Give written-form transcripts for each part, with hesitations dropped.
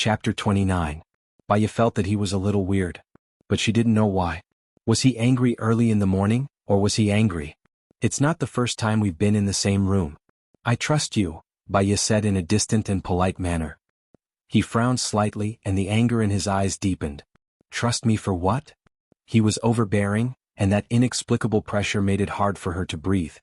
Chapter 29. Baya felt that he was a little weird. But she didn't know why. Was he angry early in the morning, or was he angry? It's not the first time we've been in the same room. I trust you, Baya said in a distant and polite manner. He frowned slightly and the anger in his eyes deepened. Trust me for what? He was overbearing, and that inexplicable pressure made it hard for her to breathe.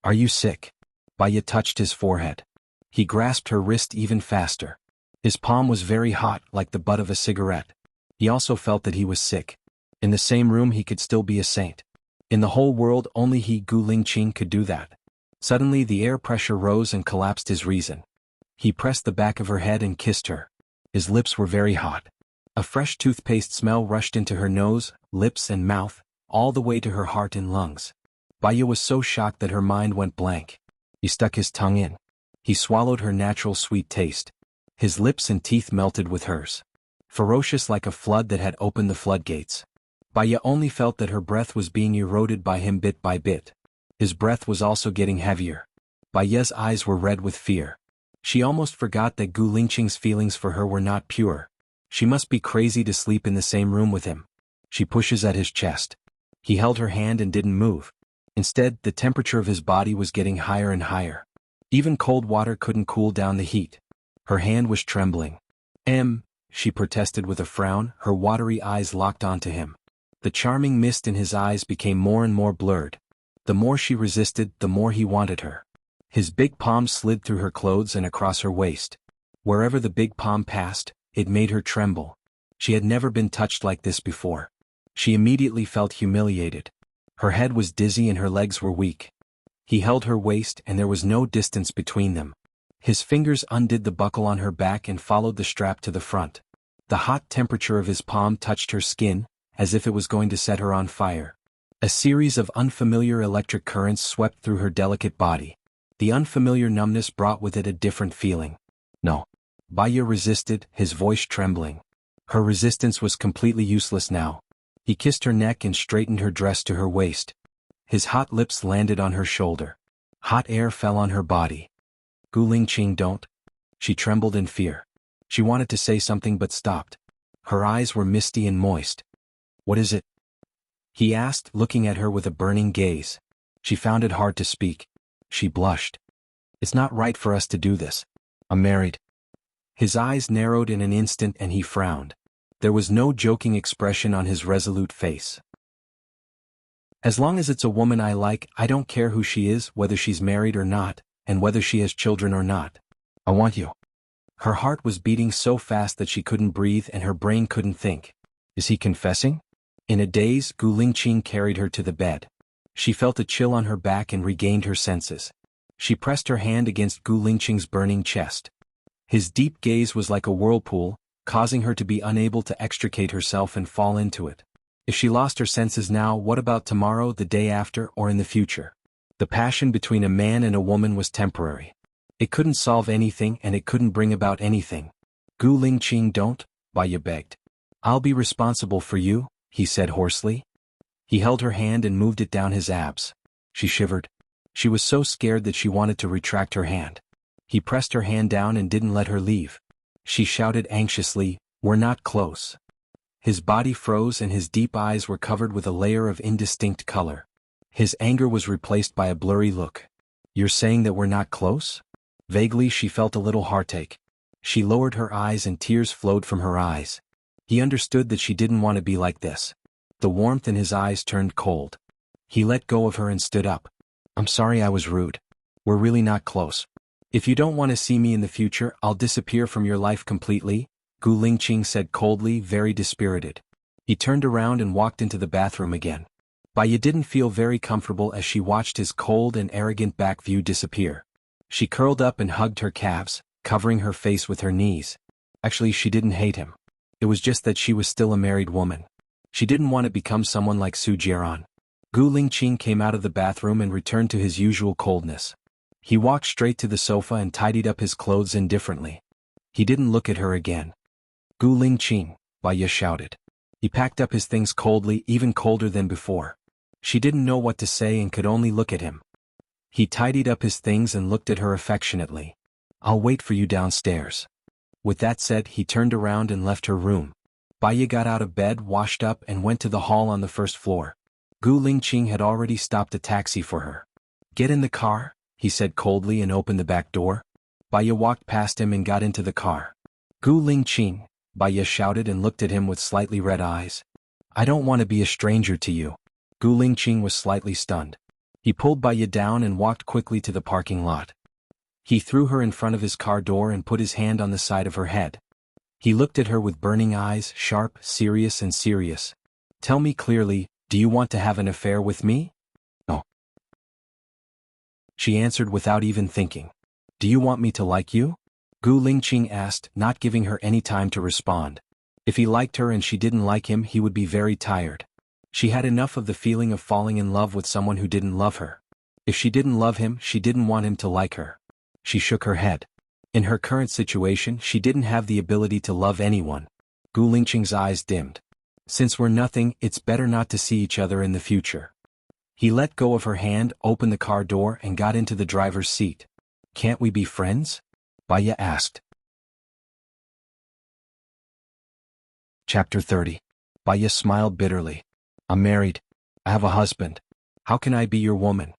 Are you sick? Baya touched his forehead. He grasped her wrist even faster. His palm was very hot, like the butt of a cigarette. He also felt that he was sick. In the same room he could still be a saint. In the whole world only he, Gu Lingqing, could do that. Suddenly the air pressure rose and collapsed his reason. He pressed the back of her head and kissed her. His lips were very hot. A fresh toothpaste smell rushed into her nose, lips and mouth, all the way to her heart and lungs. Baya was so shocked that her mind went blank. He stuck his tongue in. He swallowed her natural sweet taste. His lips and teeth melted with hers. Ferocious like a flood that had opened the floodgates. Baya only felt that her breath was being eroded by him bit by bit. His breath was also getting heavier. Baya's eyes were red with fear. She almost forgot that Gu Lingqing's feelings for her were not pure. She must be crazy to sleep in the same room with him. She pushes at his chest. He held her hand and didn't move. Instead, the temperature of his body was getting higher and higher. Even cold water couldn't cool down the heat. Her hand was trembling. She protested with a frown, her watery eyes locked onto him. The charming mist in his eyes became more and more blurred. The more she resisted, the more he wanted her. His big palm slid through her clothes and across her waist. Wherever the big palm passed, it made her tremble. She had never been touched like this before. She immediately felt humiliated. Her head was dizzy and her legs were weak. He held her waist and there was no distance between them. His fingers undid the buckle on her back and followed the strap to the front. The hot temperature of his palm touched her skin, as if it was going to set her on fire. A series of unfamiliar electric currents swept through her delicate body. The unfamiliar numbness brought with it a different feeling. No. Baya resisted, his voice trembling. Her resistance was completely useless now. He kissed her neck and straightened her dress to her waist. His hot lips landed on her shoulder. Hot air fell on her body. Gu Lingqing, don't. She trembled in fear. She wanted to say something but stopped. Her eyes were misty and moist. What is it? He asked, looking at her with a burning gaze. She found it hard to speak. She blushed. It's not right for us to do this. I'm married. His eyes narrowed in an instant and he frowned. There was no joking expression on his resolute face. As long as it's a woman I like, I don't care who she is, whether she's married or not, and whether she has children or not. I want you. Her heart was beating so fast that she couldn't breathe and her brain couldn't think. Is he confessing? In a daze, Gu Lingqing carried her to the bed. She felt a chill on her back and regained her senses. She pressed her hand against Gu Lingqing's burning chest. His deep gaze was like a whirlpool, causing her to be unable to extricate herself and fall into it. If she lost her senses now, what about tomorrow, the day after, or in the future? The passion between a man and a woman was temporary. It couldn't solve anything and it couldn't bring about anything. Gu Lingqing, don't, Baya begged. I'll be responsible for you, he said hoarsely. He held her hand and moved it down his abs. She shivered. She was so scared that she wanted to retract her hand. He pressed her hand down and didn't let her leave. She shouted anxiously, "We're not close." His body froze and his deep eyes were covered with a layer of indistinct color. His anger was replaced by a blurry look. You're saying that we're not close? Vaguely she felt a little heartache. She lowered her eyes and tears flowed from her eyes. He understood that she didn't want to be like this. The warmth in his eyes turned cold. He let go of her and stood up. I'm sorry I was rude. We're really not close. If you don't want to see me in the future, I'll disappear from your life completely, Gu Lingqing said coldly, very dispirited. He turned around and walked into the bathroom again. Baya didn't feel very comfortable as she watched his cold and arrogant back view disappear. She curled up and hugged her calves, covering her face with her knees. Actually, she didn't hate him. It was just that she was still a married woman. She didn't want to become someone like Su Jiaran. Gu Lingqing came out of the bathroom and returned to his usual coldness. He walked straight to the sofa and tidied up his clothes indifferently. He didn't look at her again. Gu Lingqing, Baya shouted. He packed up his things coldly, even colder than before. She didn't know what to say and could only look at him. He tidied up his things and looked at her affectionately. I'll wait for you downstairs. With that said, he turned around and left her room. Baya got out of bed, washed up, and went to the hall on the first floor. Gu Lingqing had already stopped a taxi for her. "Get in the car," he said coldly and opened the back door. Baya walked past him and got into the car. "Gu Lingqing," Baya shouted and looked at him with slightly red eyes. "I don't want to be a stranger to you." Gu Lingqing was slightly stunned. He pulled Baya down and walked quickly to the parking lot. He threw her in front of his car door and put his hand on the side of her head. He looked at her with burning eyes, sharp, serious and serious. "Tell me clearly, do you want to have an affair with me?" "No." She answered without even thinking. "Do you want me to like you?" Gu Lingqing asked, not giving her any time to respond. If he liked her and she didn't like him, he would be very tired. She had enough of the feeling of falling in love with someone who didn't love her. If she didn't love him, she didn't want him to like her. She shook her head. In her current situation, she didn't have the ability to love anyone. Gu Lingqing's eyes dimmed. "Since we're nothing, it's better not to see each other in the future." He let go of her hand, opened the car door and got into the driver's seat. "Can't we be friends?" Baya asked. Chapter 30. Baya smiled bitterly. "I'm married. I have a husband. How can I be your woman?"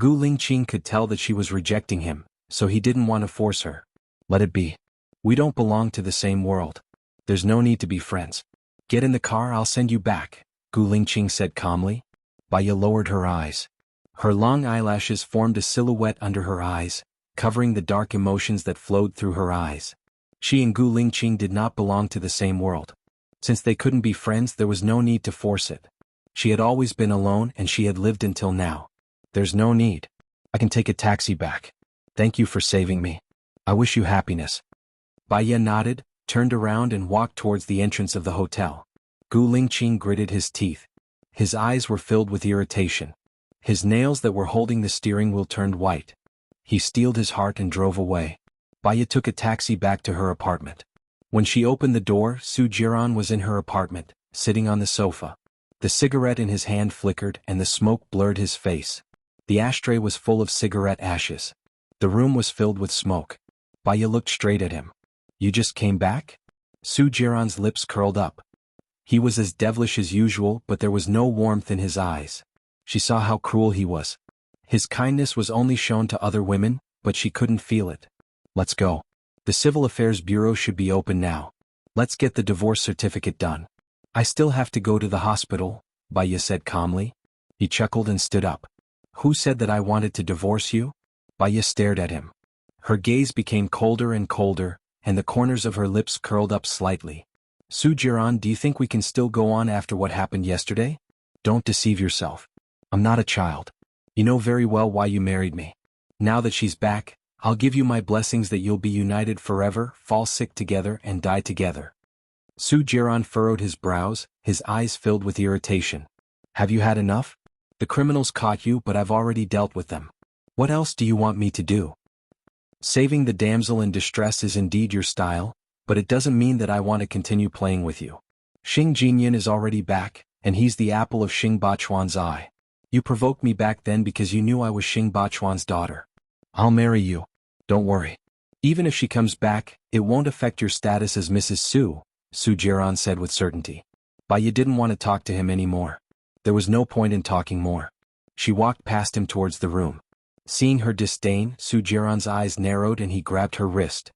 Gu Lingqing could tell that she was rejecting him, so he didn't want to force her. "Let it be. We don't belong to the same world. There's no need to be friends. Get in the car, I'll send you back," Gu Lingqing said calmly. Baya lowered her eyes. Her long eyelashes formed a silhouette under her eyes, covering the dark emotions that flowed through her eyes. She and Gu Lingqing did not belong to the same world. Since they couldn't be friends, there was no need to force it. She had always been alone and she had lived until now. "There's no need. I can take a taxi back. Thank you for saving me. I wish you happiness." Baya nodded, turned around and walked towards the entrance of the hotel. Gu Lingqing gritted his teeth. His eyes were filled with irritation. His nails that were holding the steering wheel turned white. He steeled his heart and drove away. Baya took a taxi back to her apartment. When she opened the door, Su Jiran was in her apartment, sitting on the sofa. The cigarette in his hand flickered and the smoke blurred his face. The ashtray was full of cigarette ashes. The room was filled with smoke. Baya looked straight at him. "You just came back?" Su Jiran's lips curled up. He was as devilish as usual, but there was no warmth in his eyes. She saw how cruel he was. His kindness was only shown to other women, but she couldn't feel it. "Let's go. The Civil Affairs Bureau should be open now. Let's get the divorce certificate done." "I still have to go to the hospital," Baya said calmly. He chuckled and stood up. "Who said that I wanted to divorce you?" Baya stared at him. Her gaze became colder and colder, and the corners of her lips curled up slightly. "Su Jiran, do you think we can still go on after what happened yesterday? Don't deceive yourself. I'm not a child. You know very well why you married me. Now that she's back, I'll give you my blessings that you'll be united forever, fall sick together and die together." Su Jiran furrowed his brows, his eyes filled with irritation. "Have you had enough? The criminals caught you, but I've already dealt with them. What else do you want me to do? Saving the damsel in distress is indeed your style, but it doesn't mean that I want to continue playing with you. Xing Jinyan is already back, and he's the apple of Xing Bachuan's eye. You provoked me back then because you knew I was Xing Bachuan's daughter. I'll marry you. Don't worry. Even if she comes back, it won't affect your status as Mrs. Su," Su Jiran said with certainty. Baya didn't want to talk to him anymore. There was no point in talking more. She walked past him towards the room. Seeing her disdain, Su Jiran's eyes narrowed and he grabbed her wrist.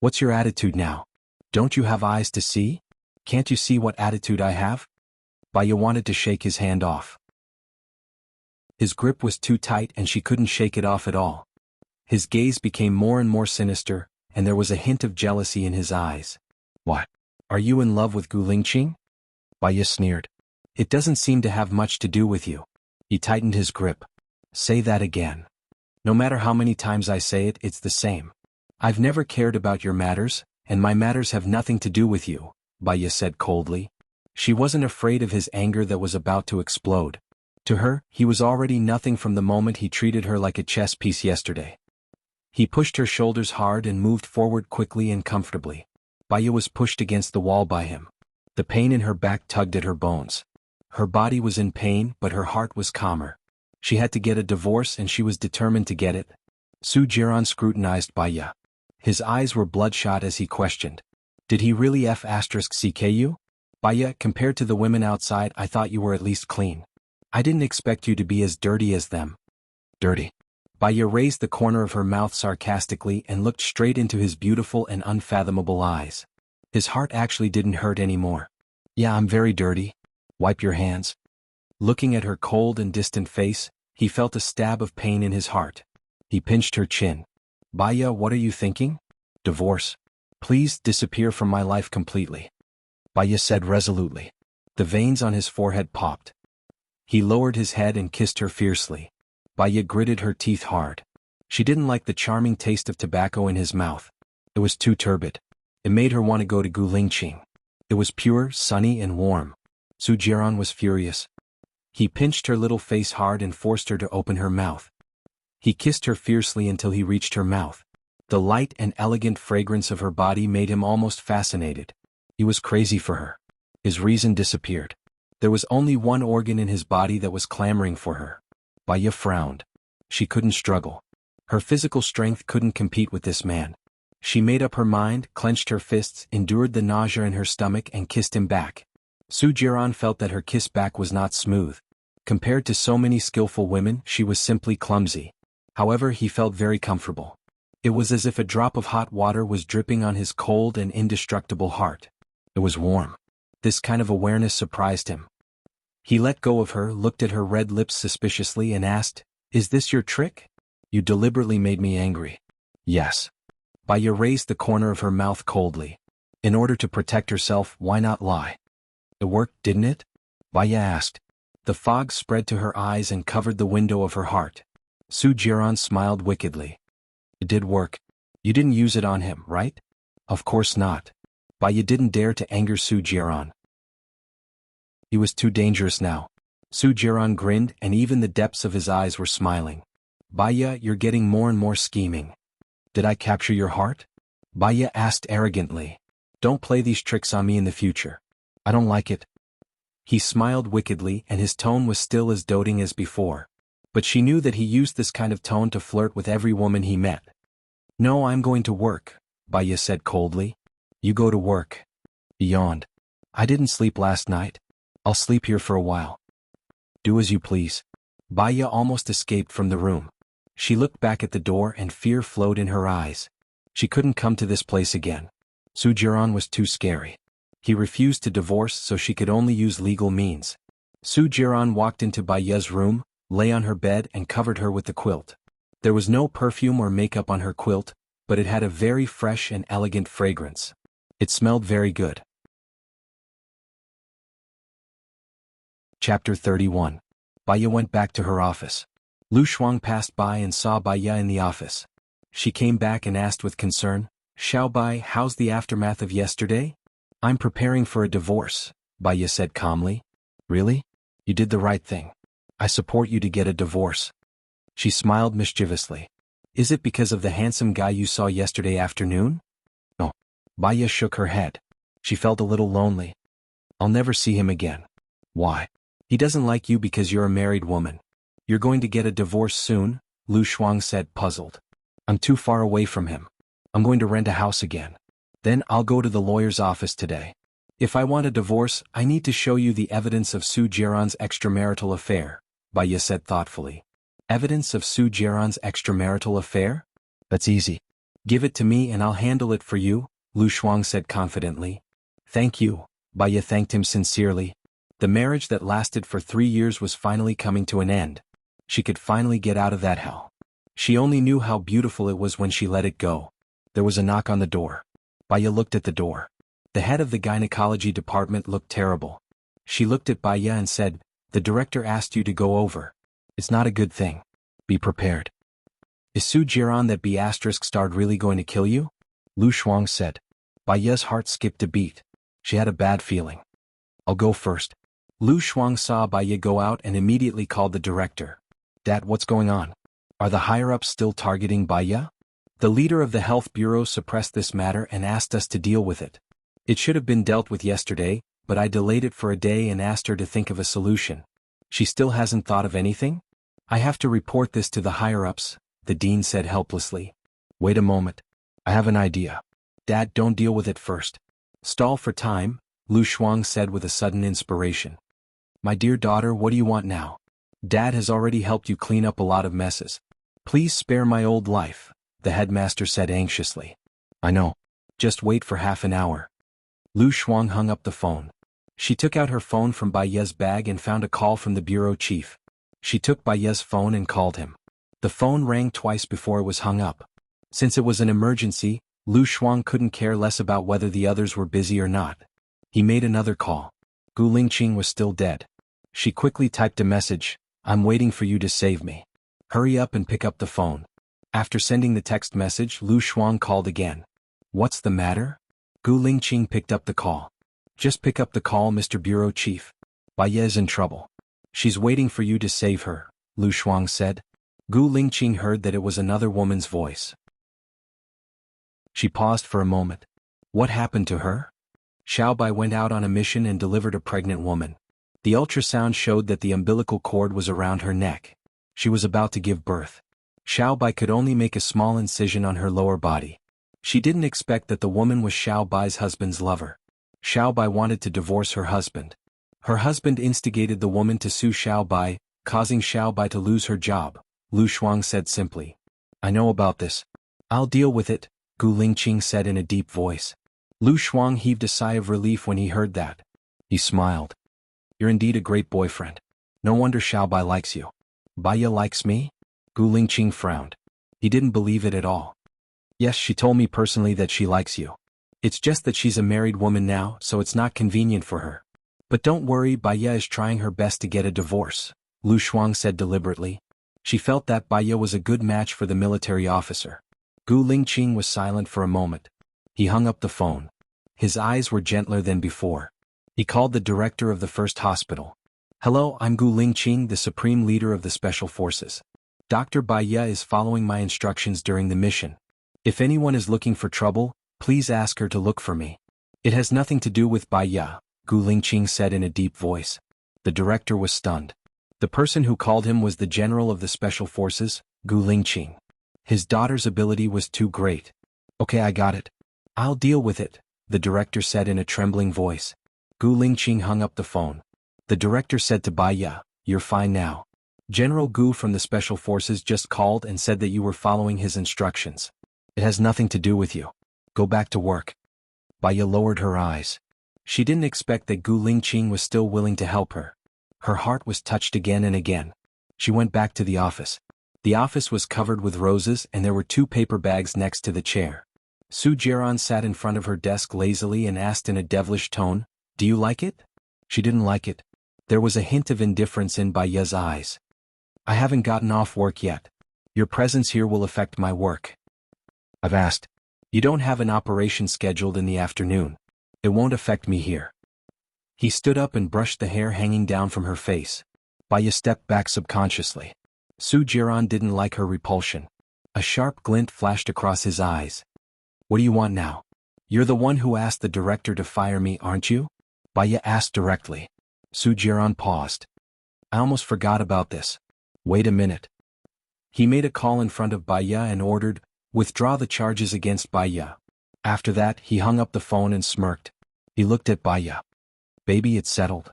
"What's your attitude now? Don't you have eyes to see? Can't you see what attitude I have?" Baya wanted to shake his hand off. His grip was too tight and she couldn't shake it off at all. His gaze became more and more sinister, and there was a hint of jealousy in his eyes. "What? Are you in love with Gu Lingqing?" Baya sneered. "It doesn't seem to have much to do with you." He tightened his grip. "Say that again. No matter how many times I say it, it's the same. I've never cared about your matters, and my matters have nothing to do with you," Baya said coldly. She wasn't afraid of his anger that was about to explode. To her, he was already nothing from the moment he treated her like a chess piece yesterday. He pushed her shoulders hard and moved forward quickly and comfortably. Baya was pushed against the wall by him. The pain in her back tugged at her bones. Her body was in pain, but her heart was calmer. She had to get a divorce and she was determined to get it. Su Jiran scrutinized Baya. His eyes were bloodshot as he questioned. Did he really *CK you? Baya, compared to the women outside, I thought you were at least clean. I didn't expect you to be as dirty as them. Dirty. Baya raised the corner of her mouth sarcastically and looked straight into his beautiful and unfathomable eyes. His heart actually didn't hurt anymore. Yeah, I'm very dirty. Wipe your hands. Looking at her cold and distant face, he felt a stab of pain in his heart. He pinched her chin. Baya, what are you thinking? Divorce. Please disappear from my life completely. Baya said resolutely. The veins on his forehead popped. He lowered his head and kissed her fiercely. Baya gritted her teeth hard. She didn't like the charming taste of tobacco in his mouth. It was too turbid. It made her want to go to Gulingqing. It was pure, sunny and warm. Su Jiran was furious. He pinched her little face hard and forced her to open her mouth. He kissed her fiercely until he reached her mouth. The light and elegant fragrance of her body made him almost fascinated. He was crazy for her. His reason disappeared. There was only one organ in his body that was clamoring for her. Baya frowned. She couldn't struggle. Her physical strength couldn't compete with this man. She made up her mind, clenched her fists, endured the nausea in her stomach and kissed him back. Su Jiran felt that her kiss back was not smooth. Compared to so many skillful women, she was simply clumsy. However, he felt very comfortable. It was as if a drop of hot water was dripping on his cold and indestructible heart. It was warm. This kind of awareness surprised him. He let go of her, looked at her red lips suspiciously and asked, "Is this your trick? You deliberately made me angry." Yes. Baya raised the corner of her mouth coldly. In order to protect herself, why not lie? It worked, didn't it? Baya asked. The fog spread to her eyes and covered the window of her heart. Su Jiran smiled wickedly. It did work. You didn't use it on him, right? Of course not. Baya didn't dare to anger Su Jiran. He was too dangerous now. Su Jiran grinned and even the depths of his eyes were smiling. Baya, you're getting more and more scheming. Did I capture your heart? Baya asked arrogantly. Don't play these tricks on me in the future. I don't like it. He smiled wickedly and his tone was still as doting as before. But she knew that he used this kind of tone to flirt with every woman he met. No, I'm going to work, Baya said coldly. You go to work. He yawned. I didn't sleep last night. I'll sleep here for a while. Do as you please. Baya almost escaped from the room. She looked back at the door and fear flowed in her eyes. She couldn't come to this place again. Su Jiran was too scary. He refused to divorce so she could only use legal means. Su Jiran walked into Baya's room, lay on her bed and covered her with the quilt. There was no perfume or makeup on her quilt, but it had a very fresh and elegant fragrance. It smelled very good. Chapter 31. Baya went back to her office. Lu Shuang passed by and saw Baya in the office. She came back and asked with concern, Xiaobai, how's the aftermath of yesterday? I'm preparing for a divorce, Baya said calmly. Really? You did the right thing. I support you to get a divorce. She smiled mischievously. Is it because of the handsome guy you saw yesterday afternoon? No. Baya shook her head. She felt a little lonely. I'll never see him again. Why? He doesn't like you because you're a married woman. You're going to get a divorce soon, Lu Shuang said, puzzled. I'm too far away from him. I'm going to rent a house again. Then I'll go to the lawyer's office today. If I want a divorce, I need to show you the evidence of Su Jiran's extramarital affair, Baya said thoughtfully. Evidence of Su Jiran's extramarital affair? That's easy. Give it to me and I'll handle it for you, Lu Shuang said confidently. Thank you, Baya thanked him sincerely. The marriage that lasted for 3 years was finally coming to an end. She could finally get out of that hell. She only knew how beautiful it was when she let it go. There was a knock on the door. Baya looked at the door. The head of the gynecology department looked terrible. She looked at Baya and said, the director asked you to go over. It's not a good thing. Be prepared. Is Su Jiran that B***** really going to kill you? Lu Shuang said. Baya's heart skipped a beat. She had a bad feeling. I'll go first. Lu Shuang saw Baya go out and immediately called the director. Dad, what's going on? Are the higher-ups still targeting Baya? The leader of the health bureau suppressed this matter and asked us to deal with it. It should have been dealt with yesterday, but I delayed it for a day and asked her to think of a solution. She still hasn't thought of anything? I have to report this to the higher-ups, the dean said helplessly. Wait a moment. I have an idea. Dad, don't deal with it first. Stall for time, Lu Shuang said with a sudden inspiration. My dear daughter, what do you want now? Dad has already helped you clean up a lot of messes. Please spare my old life, the headmaster said anxiously. I know. Just wait for half an hour. Lu Shuang hung up the phone. She took out her phone from Bai Ye's bag and found a call from the bureau chief. She took Bai Ye's phone and called him. The phone rang twice before it was hung up. Since it was an emergency, Lu Shuang couldn't care less about whether the others were busy or not. He made another call. Gu Lingqing was still dead. She quickly typed a message, I'm waiting for you to save me. Hurry up and pick up the phone. After sending the text message, Lu Shuang called again. What's the matter? Gu Lingqing picked up the call. Just pick up the call, Mr. Bureau Chief. Bai Ye's in trouble. She's waiting for you to save her, Lu Shuang said. Gu Lingqing heard that it was another woman's voice. She paused for a moment. What happened to her? Xiao Bai went out on a mission and delivered a pregnant woman. The ultrasound showed that the umbilical cord was around her neck. She was about to give birth. Xiao Bai could only make a small incision on her lower body. She didn't expect that the woman was Xiao Bai's husband's lover. Xiao Bai wanted to divorce her husband. Her husband instigated the woman to sue Xiao Bai, causing Xiao Bai to lose her job, Lu Shuang said simply. I know about this. I'll deal with it, Gu Lingqing said in a deep voice. Lu Shuang heaved a sigh of relief when he heard that. He smiled. You're indeed a great boyfriend. No wonder Xiao Bai likes you. Bai Ye likes me? Gu Lingqing frowned. He didn't believe it at all. Yes, she told me personally that she likes you. It's just that she's a married woman now, so it's not convenient for her. But don't worry, Bai Ye is trying her best to get a divorce, Lu Shuang said deliberately. She felt that Bai Ye was a good match for the military officer. Gu Lingqing was silent for a moment. He hung up the phone. His eyes were gentler than before. He called the director of the first hospital. Hello, I'm Gu Lingqing, the supreme leader of the special forces. Dr. Bai Ye is following my instructions during the mission. If anyone is looking for trouble, please ask her to look for me. It has nothing to do with Bai Ye, Gu Lingqing said in a deep voice. The director was stunned. The person who called him was the general of the special forces, Gu Lingqing. His daughter's ability was too great. Okay, I got it. I'll deal with it, the director said in a trembling voice. Gu Lingqing hung up the phone. The director said to Bai Ye, You're fine now. General Gu from the special forces just called and said that you were following his instructions. It has nothing to do with you. Go back to work. Bai Ye lowered her eyes. She didn't expect that Gu Lingqing was still willing to help her. Her heart was touched again and again. She went back to the office. The office was covered with roses and there were 2 paper bags next to the chair. Su Jiran sat in front of her desk lazily and asked in a devilish tone, Do you like it? She didn't like it. There was a hint of indifference in Bai Ye's eyes. I haven't gotten off work yet. Your presence here will affect my work. I've asked. You don't have an operation scheduled in the afternoon. It won't affect me here. He stood up and brushed the hair hanging down from her face. Bai Ye stepped back subconsciously. Su Jiran didn't like her repulsion. A sharp glint flashed across his eyes. What do you want now? You're the one who asked the director to fire me, aren't you? Bai Ye asked directly. Su Jiran paused. I almost forgot about this. Wait a minute. He made a call in front of Bai Ye and ordered, Withdraw the charges against Bai Ye. After that, he hung up the phone and smirked. He looked at Bai Ye. Baby, it's settled.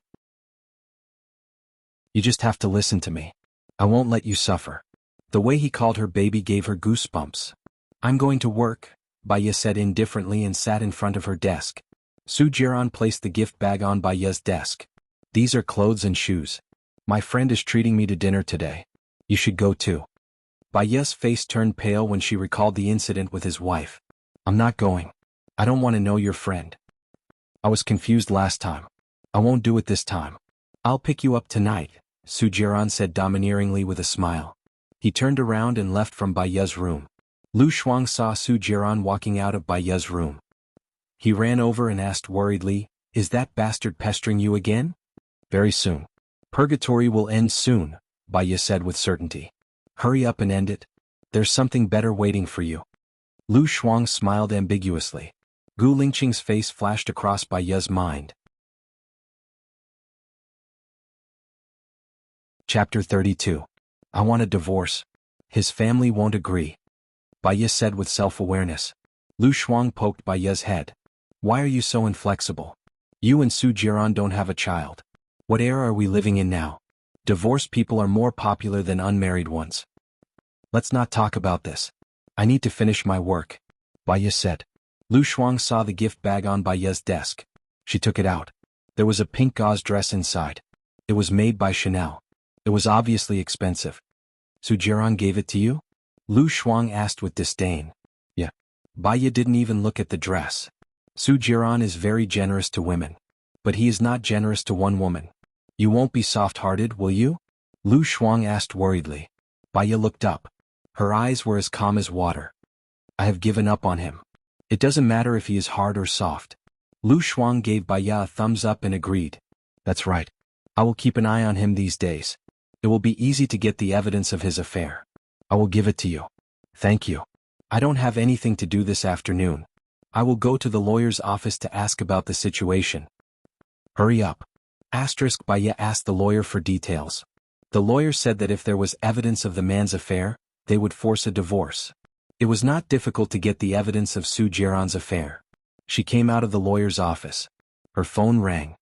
You just have to listen to me. I won't let you suffer. The way he called her baby gave her goosebumps. I'm going to work, Bai Ye said indifferently and sat in front of her desk. Su Jiran placed the gift bag on Bai Ye's desk. These are clothes and shoes. My friend is treating me to dinner today. You should go too. Bai Ye's face turned pale when she recalled the incident with his wife. I'm not going. I don't want to know your friend. I was confused last time. I won't do it this time. I'll pick you up tonight, Su Jiran said domineeringly with a smile. He turned around and left from Bai Ye's room. Lu Shuang saw Su Jiran walking out of Bai Ye's room. He ran over and asked worriedly, Is that bastard pestering you again? Very soon. Purgatory will end soon, Bai Ye said with certainty. Hurry up and end it. There's something better waiting for you. Lu Shuang smiled ambiguously. Gu Lingqing's face flashed across Bai Ye's mind. Chapter 32. I want a divorce. His family won't agree. Bai Ye said with self-awareness. Lu Shuang poked Bai Ye's head. Why are you so inflexible? You and Su Jiran don't have a child. What era are we living in now? Divorced people are more popular than unmarried ones. Let's not talk about this. I need to finish my work, Bai Ye said. Lu Shuang saw the gift bag on Bai Ye's desk. She took it out. There was a pink gauze dress inside. It was made by Chanel. It was obviously expensive. Su Jiran gave it to you? Lu Shuang asked with disdain. Yeah. Bai Ye didn't even look at the dress. Su Jiran is very generous to women. But he is not generous to one woman. You won't be soft-hearted, will you? Lu Shuang asked worriedly. Bai Ye looked up. Her eyes were as calm as water. I have given up on him. It doesn't matter if he is hard or soft. Lu Shuang gave Bai Ye a thumbs up and agreed. That's right. I will keep an eye on him these days. It will be easy to get the evidence of his affair. I will give it to you. Thank you. I don't have anything to do this afternoon. I will go to the lawyer's office to ask about the situation. Hurry up. Bai Ye asked the lawyer for details. The lawyer said that if there was evidence of the man's affair, they would force a divorce. It was not difficult to get the evidence of Su Jiran's affair. She came out of the lawyer's office. Her phone rang.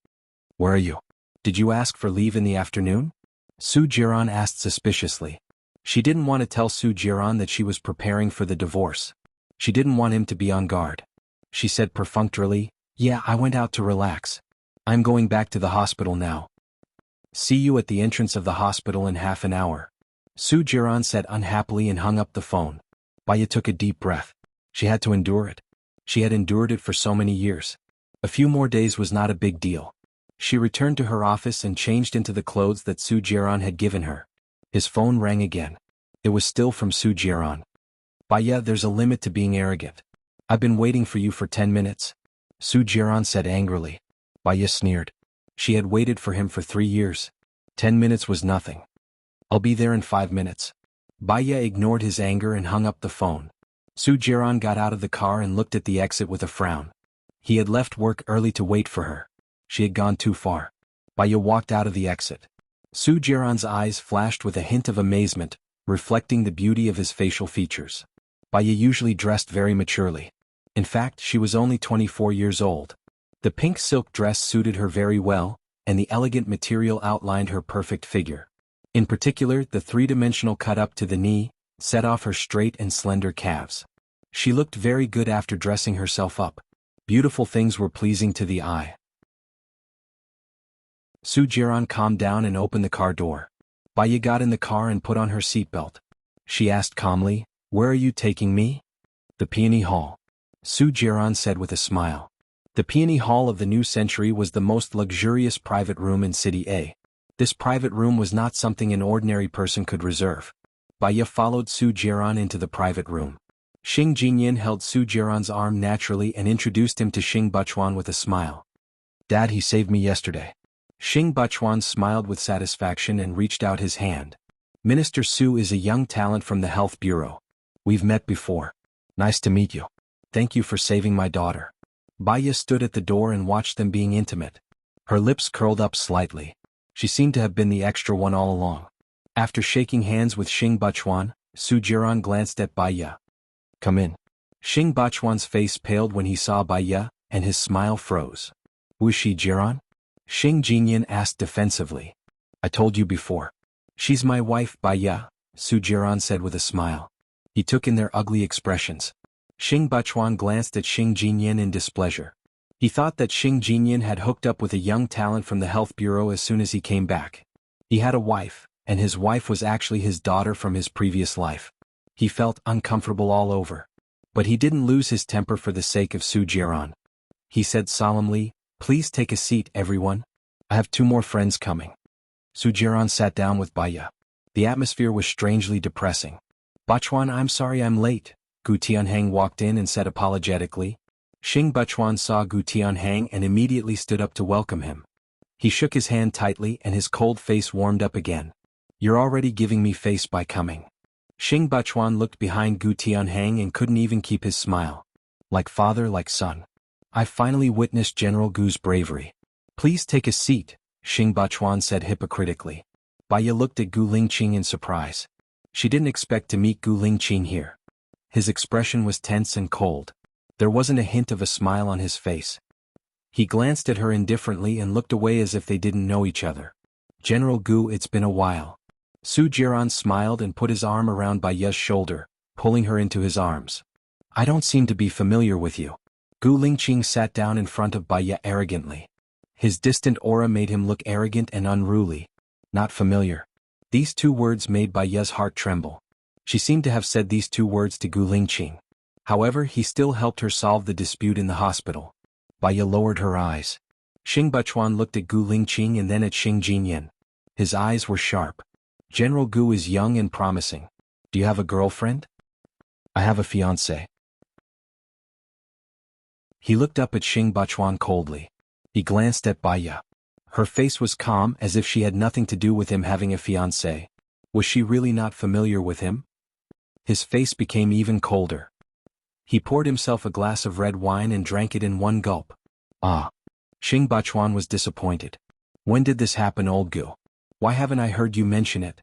Where are you? Did you ask for leave in the afternoon? Su Jiran asked suspiciously. She didn't want to tell Su Jiran that she was preparing for the divorce. She didn't want him to be on guard. She said perfunctorily, Yeah, I went out to relax. I'm going back to the hospital now. See you at the entrance of the hospital in half an hour. Su Jiran said unhappily and hung up the phone. Bai Ye took a deep breath. She had to endure it. She had endured it for so many years. A few more days was not a big deal. She returned to her office and changed into the clothes that Su Jiran had given her. His phone rang again. It was still from Su Jiran. Bai Ye, there's a limit to being arrogant. I've been waiting for you for 10 minutes. Su Jiran said angrily. Bai Ye sneered. She had waited for him for 3 years. 10 minutes was nothing. I'll be there in 5 minutes. Bai Ye ignored his anger and hung up the phone. Su Jiran got out of the car and looked at the exit with a frown. He had left work early to wait for her. She had gone too far. Bai Ye walked out of the exit. Su Jiran's eyes flashed with a hint of amazement, reflecting the beauty of his facial features. Bai Ye usually dressed very maturely. In fact, she was only 24 years old. The pink silk dress suited her very well, and the elegant material outlined her perfect figure. In particular, the three-dimensional cut up to the knee set off her straight and slender calves. She looked very good after dressing herself up. Beautiful things were pleasing to the eye. Su Jiran calmed down and opened the car door. Bai Ye got in the car and put on her seatbelt. She asked calmly, Where are you taking me? The Peony Hall. Su Jiran said with a smile. The Peony Hall of the new century was the most luxurious private room in City A. This private room was not something an ordinary person could reserve. Bai Ye followed Su Jiran into the private room. Xing Jinyan held Su Jiran's arm naturally and introduced him to Xing Buchuan with a smile. Dad, he saved me yesterday. Xing Buchuan smiled with satisfaction and reached out his hand. Minister Su is a young talent from the Health Bureau. We've met before. Nice to meet you. Thank you for saving my daughter. Bai Ye stood at the door and watched them being intimate. Her lips curled up slightly. She seemed to have been the extra one all along. After shaking hands with Xing Buchuan, Su Jiran glanced at Bai Ye. Come in. Xing Buchuan's face paled when he saw Bai Ye, and his smile froze. Who is she, Jiran? Xing Jinyan asked defensively. I told you before. She's my wife, Bai Ye, Su Jiran said with a smile. He took in their ugly expressions. Xing Buchuan glanced at Xing Jinyan in displeasure. He thought that Xing Jinyan had hooked up with a young talent from the Health Bureau as soon as he came back. He had a wife, and his wife was actually his daughter from his previous life. He felt uncomfortable all over. But he didn't lose his temper for the sake of Su Jiran. He said solemnly, Please take a seat, everyone. I have 2 more friends coming. Su Jiran sat down with Bai Ye. The atmosphere was strangely depressing. Buchuan, I'm sorry I'm late. Gu Tianheng walked in and said apologetically. Xing Buchuan saw Gu Tianheng and immediately stood up to welcome him. He shook his hand tightly and his cold face warmed up again. You're already giving me face by coming. Xing Buchuan looked behind Gu Tianheng and couldn't even keep his smile. Like father, like son. I finally witnessed General Gu's bravery. Please take a seat, Xing Buchuan said hypocritically. Bai Ye looked at Gu Lingqing in surprise. She didn't expect to meet Gu Lingqing here. His expression was tense and cold. There wasn't a hint of a smile on his face. He glanced at her indifferently and looked away as if they didn't know each other. General Gu, it's been a while. Su Jiran smiled and put his arm around Bai Ye's shoulder, pulling her into his arms. I don't seem to be familiar with you. Gu Lingqing sat down in front of Bai Ye arrogantly. His distant aura made him look arrogant and unruly. Not familiar. These two words made Bai Ye's heart tremble. She seemed to have said these two words to Gu Lingqing. However, he still helped her solve the dispute in the hospital. Bai Ye lowered her eyes. Xing Buchuan looked at Gu Lingqing and then at Xing Jinyan. His eyes were sharp. General Gu is young and promising. Do you have a girlfriend? I have a fiancé. He looked up at Xing Buchuan coldly. He glanced at Bai Ye. Her face was calm, as if she had nothing to do with him having a fiancé. Was she really not familiar with him? His face became even colder. He poured himself a glass of red wine and drank it in one gulp. Ah. Xing Buchuan was disappointed. When did this happen, old Gu? Why haven't I heard you mention it?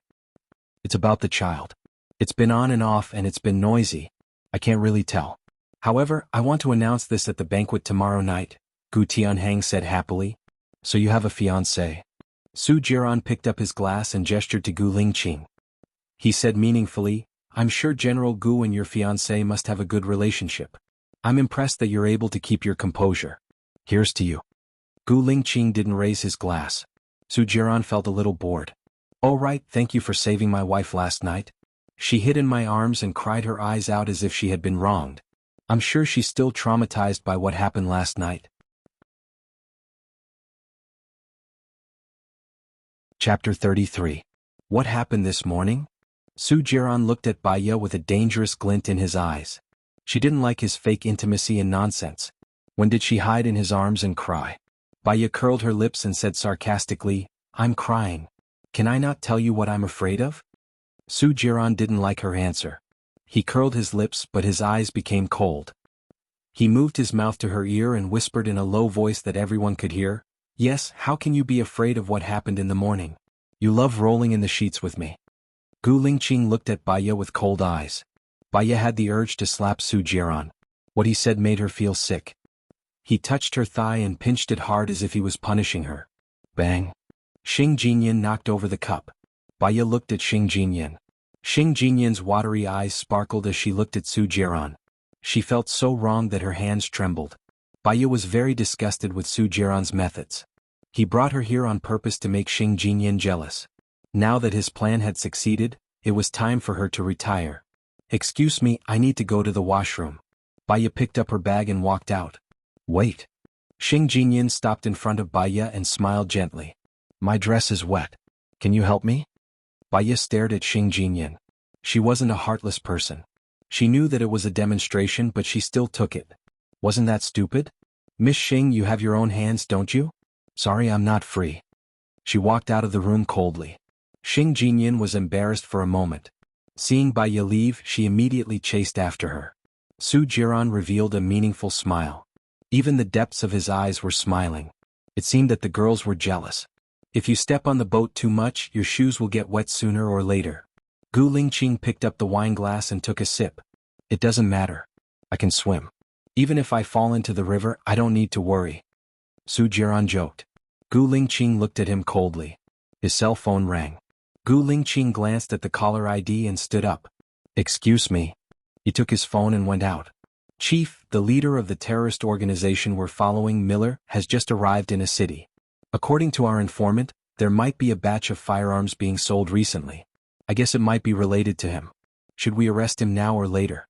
It's about the child. It's been on and off and it's been noisy. I can't really tell. However, I want to announce this at the banquet tomorrow night, Gu Tianhang said happily. So you have a fiancé. Su Jiran picked up his glass and gestured to Gu Lingqing. He said meaningfully, I'm sure General Gu and your fiancé must have a good relationship. I'm impressed that you're able to keep your composure. Here's to you. Gu Lingqing didn't raise his glass. Su Jiran felt a little bored. Oh right, thank you for saving my wife last night. She hid in my arms and cried her eyes out as if she had been wronged. I'm sure she's still traumatized by what happened last night. Chapter 33. What happened this morning? Su Jiran looked at Bai Ye with a dangerous glint in his eyes. She didn't like his fake intimacy and nonsense. When did she hide in his arms and cry? Bai Ye curled her lips and said sarcastically, I'm crying. Can I not tell you what I'm afraid of? Su Jiran didn't like her answer. He curled his lips but his eyes became cold. He moved his mouth to her ear and whispered in a low voice that everyone could hear, Yes, how can you be afraid of what happened in the morning? You love rolling in the sheets with me. Gu Lingqing looked at Bai Ye with cold eyes. Bai Ye had the urge to slap Su Jiran. What he said made her feel sick. He touched her thigh and pinched it hard as if he was punishing her. Bang! Xing Jinyan knocked over the cup. Bai Ye looked at Xing Jinyan. Xing Jinyan's watery eyes sparkled as she looked at Su Jiran. She felt so wrong that her hands trembled. Bai Ye was very disgusted with Su Jiran's methods. He brought her here on purpose to make Xing Jinyan jealous. Now that his plan had succeeded, it was time for her to retire. Excuse me, I need to go to the washroom. Bai Ye picked up her bag and walked out. Wait. Xing Jinyan stopped in front of Bai Ye and smiled gently. My dress is wet. Can you help me? Bai Ye stared at Xing Jinyan. She wasn't a heartless person. She knew that it was a demonstration but she still took it. Wasn't that stupid? Miss Xing, you have your own hands, don't you? Sorry, I'm not free. She walked out of the room coldly. Xing Jinyan was embarrassed for a moment. Seeing Bai Ye leave, she immediately chased after her. Su Jiran revealed a meaningful smile. Even the depths of his eyes were smiling. It seemed that the girls were jealous. If you step on the boat too much, your shoes will get wet sooner or later. Gu Lingqing picked up the wine glass and took a sip. It doesn't matter. I can swim. Even if I fall into the river, I don't need to worry. Su Jiran joked. Gu Lingqing looked at him coldly. His cell phone rang. Gu Lingqing glanced at the caller ID and stood up. Excuse me. He took his phone and went out. Chief, the leader of the terrorist organization we're following, Miller, has just arrived in a city. According to our informant, there might be a batch of firearms being sold recently. I guess it might be related to him. Should we arrest him now or later?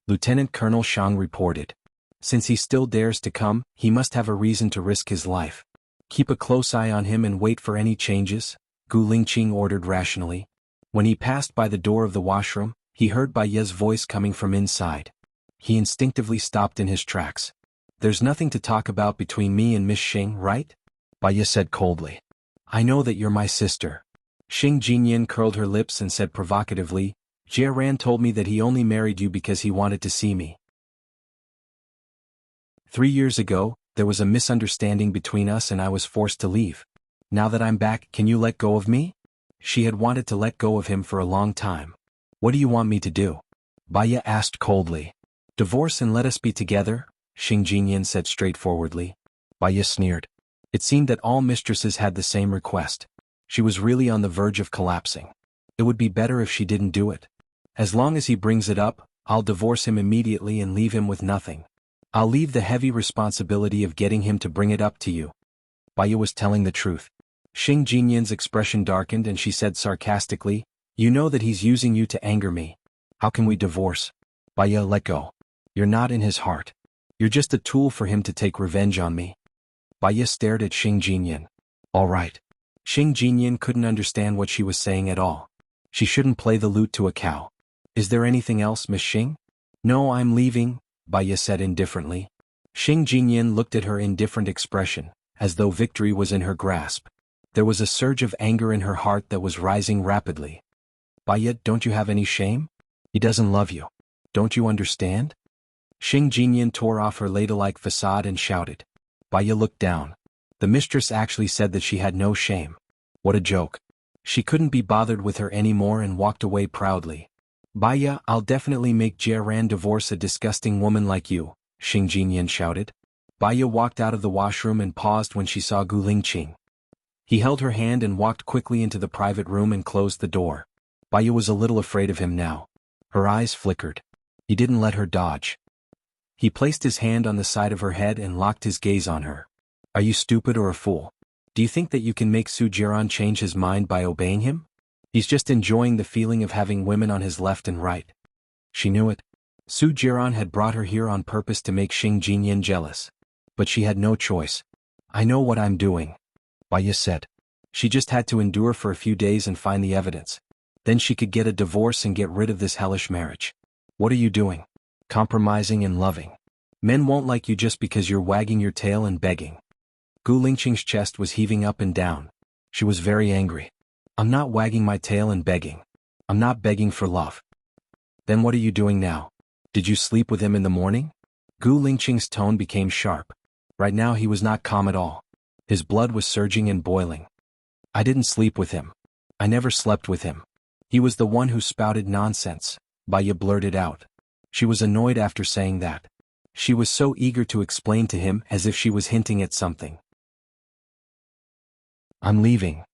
Lieutenant Colonel Shang reported. Since he still dares to come, he must have a reason to risk his life. Keep a close eye on him and wait for any changes, Gu Lingqing ordered rationally. When he passed by the door of the washroom, he heard Bai Ye's voice coming from inside. He instinctively stopped in his tracks. There's nothing to talk about between me and Miss Xing, right? Bai Ye said coldly. I know that you're my sister. Xing Jinyan curled her lips and said provocatively, Jie Ran told me that he only married you because he wanted to see me. 3 years ago, there was a misunderstanding between us and I was forced to leave. Now that I'm back, can you let go of me? She had wanted to let go of him for a long time. What do you want me to do? Bai Ye asked coldly. Divorce and let us be together, Xing Jinyan said straightforwardly. Baya sneered. It seemed that all mistresses had the same request. She was really on the verge of collapsing. It would be better if she didn't do it. As long as he brings it up, I'll divorce him immediately and leave him with nothing. I'll leave the heavy responsibility of getting him to bring it up to you. Baya was telling the truth. Xing Jinyan's expression darkened and she said sarcastically, You know that he's using you to anger me. How can we divorce? Baya, let go. You're not in his heart. You're just a tool for him to take revenge on me. Baya stared at Xing Jinyan. All right. Xing Jinyan couldn't understand what she was saying at all. She shouldn't play the lute to a cow. Is there anything else, Miss Xing? No, I'm leaving, Baya said indifferently. Xing Jinyan looked at her indifferent expression, as though victory was in her grasp. There was a surge of anger in her heart that was rising rapidly. Baya, don't you have any shame? He doesn't love you. Don't you understand? Xing Jinyan tore off her ladle-like facade and shouted. Baya looked down. The mistress actually said that she had no shame. What a joke. She couldn't be bothered with her anymore and walked away proudly. Baya, I'll definitely make Jieran divorce a disgusting woman like you, Xing Jinyan shouted. Baya walked out of the washroom and paused when she saw Gu Lingqing. He held her hand and walked quickly into the private room and closed the door. Baya was a little afraid of him now. Her eyes flickered. He didn't let her dodge. He placed his hand on the side of her head and locked his gaze on her. Are you stupid or a fool? Do you think that you can make Su Jiran change his mind by obeying him? He's just enjoying the feeling of having women on his left and right. She knew it. Su Jiran had brought her here on purpose to make Xing Jinyan jealous. But she had no choice. I know what I'm doing, Baya said. She just had to endure for a few days and find the evidence. Then she could get a divorce and get rid of this hellish marriage. What are you doing? Compromising and loving. Men won't like you just because you're wagging your tail and begging. Gu Lingqing's chest was heaving up and down. She was very angry. I'm not wagging my tail and begging. I'm not begging for love. Then what are you doing now? Did you sleep with him in the morning? Gu Lingqing's tone became sharp. Right now he was not calm at all. His blood was surging and boiling. I didn't sleep with him. I never slept with him. He was the one who spouted nonsense, Baya blurted out. She was annoyed after saying that. She was so eager to explain to him as if she was hinting at something. I'm leaving.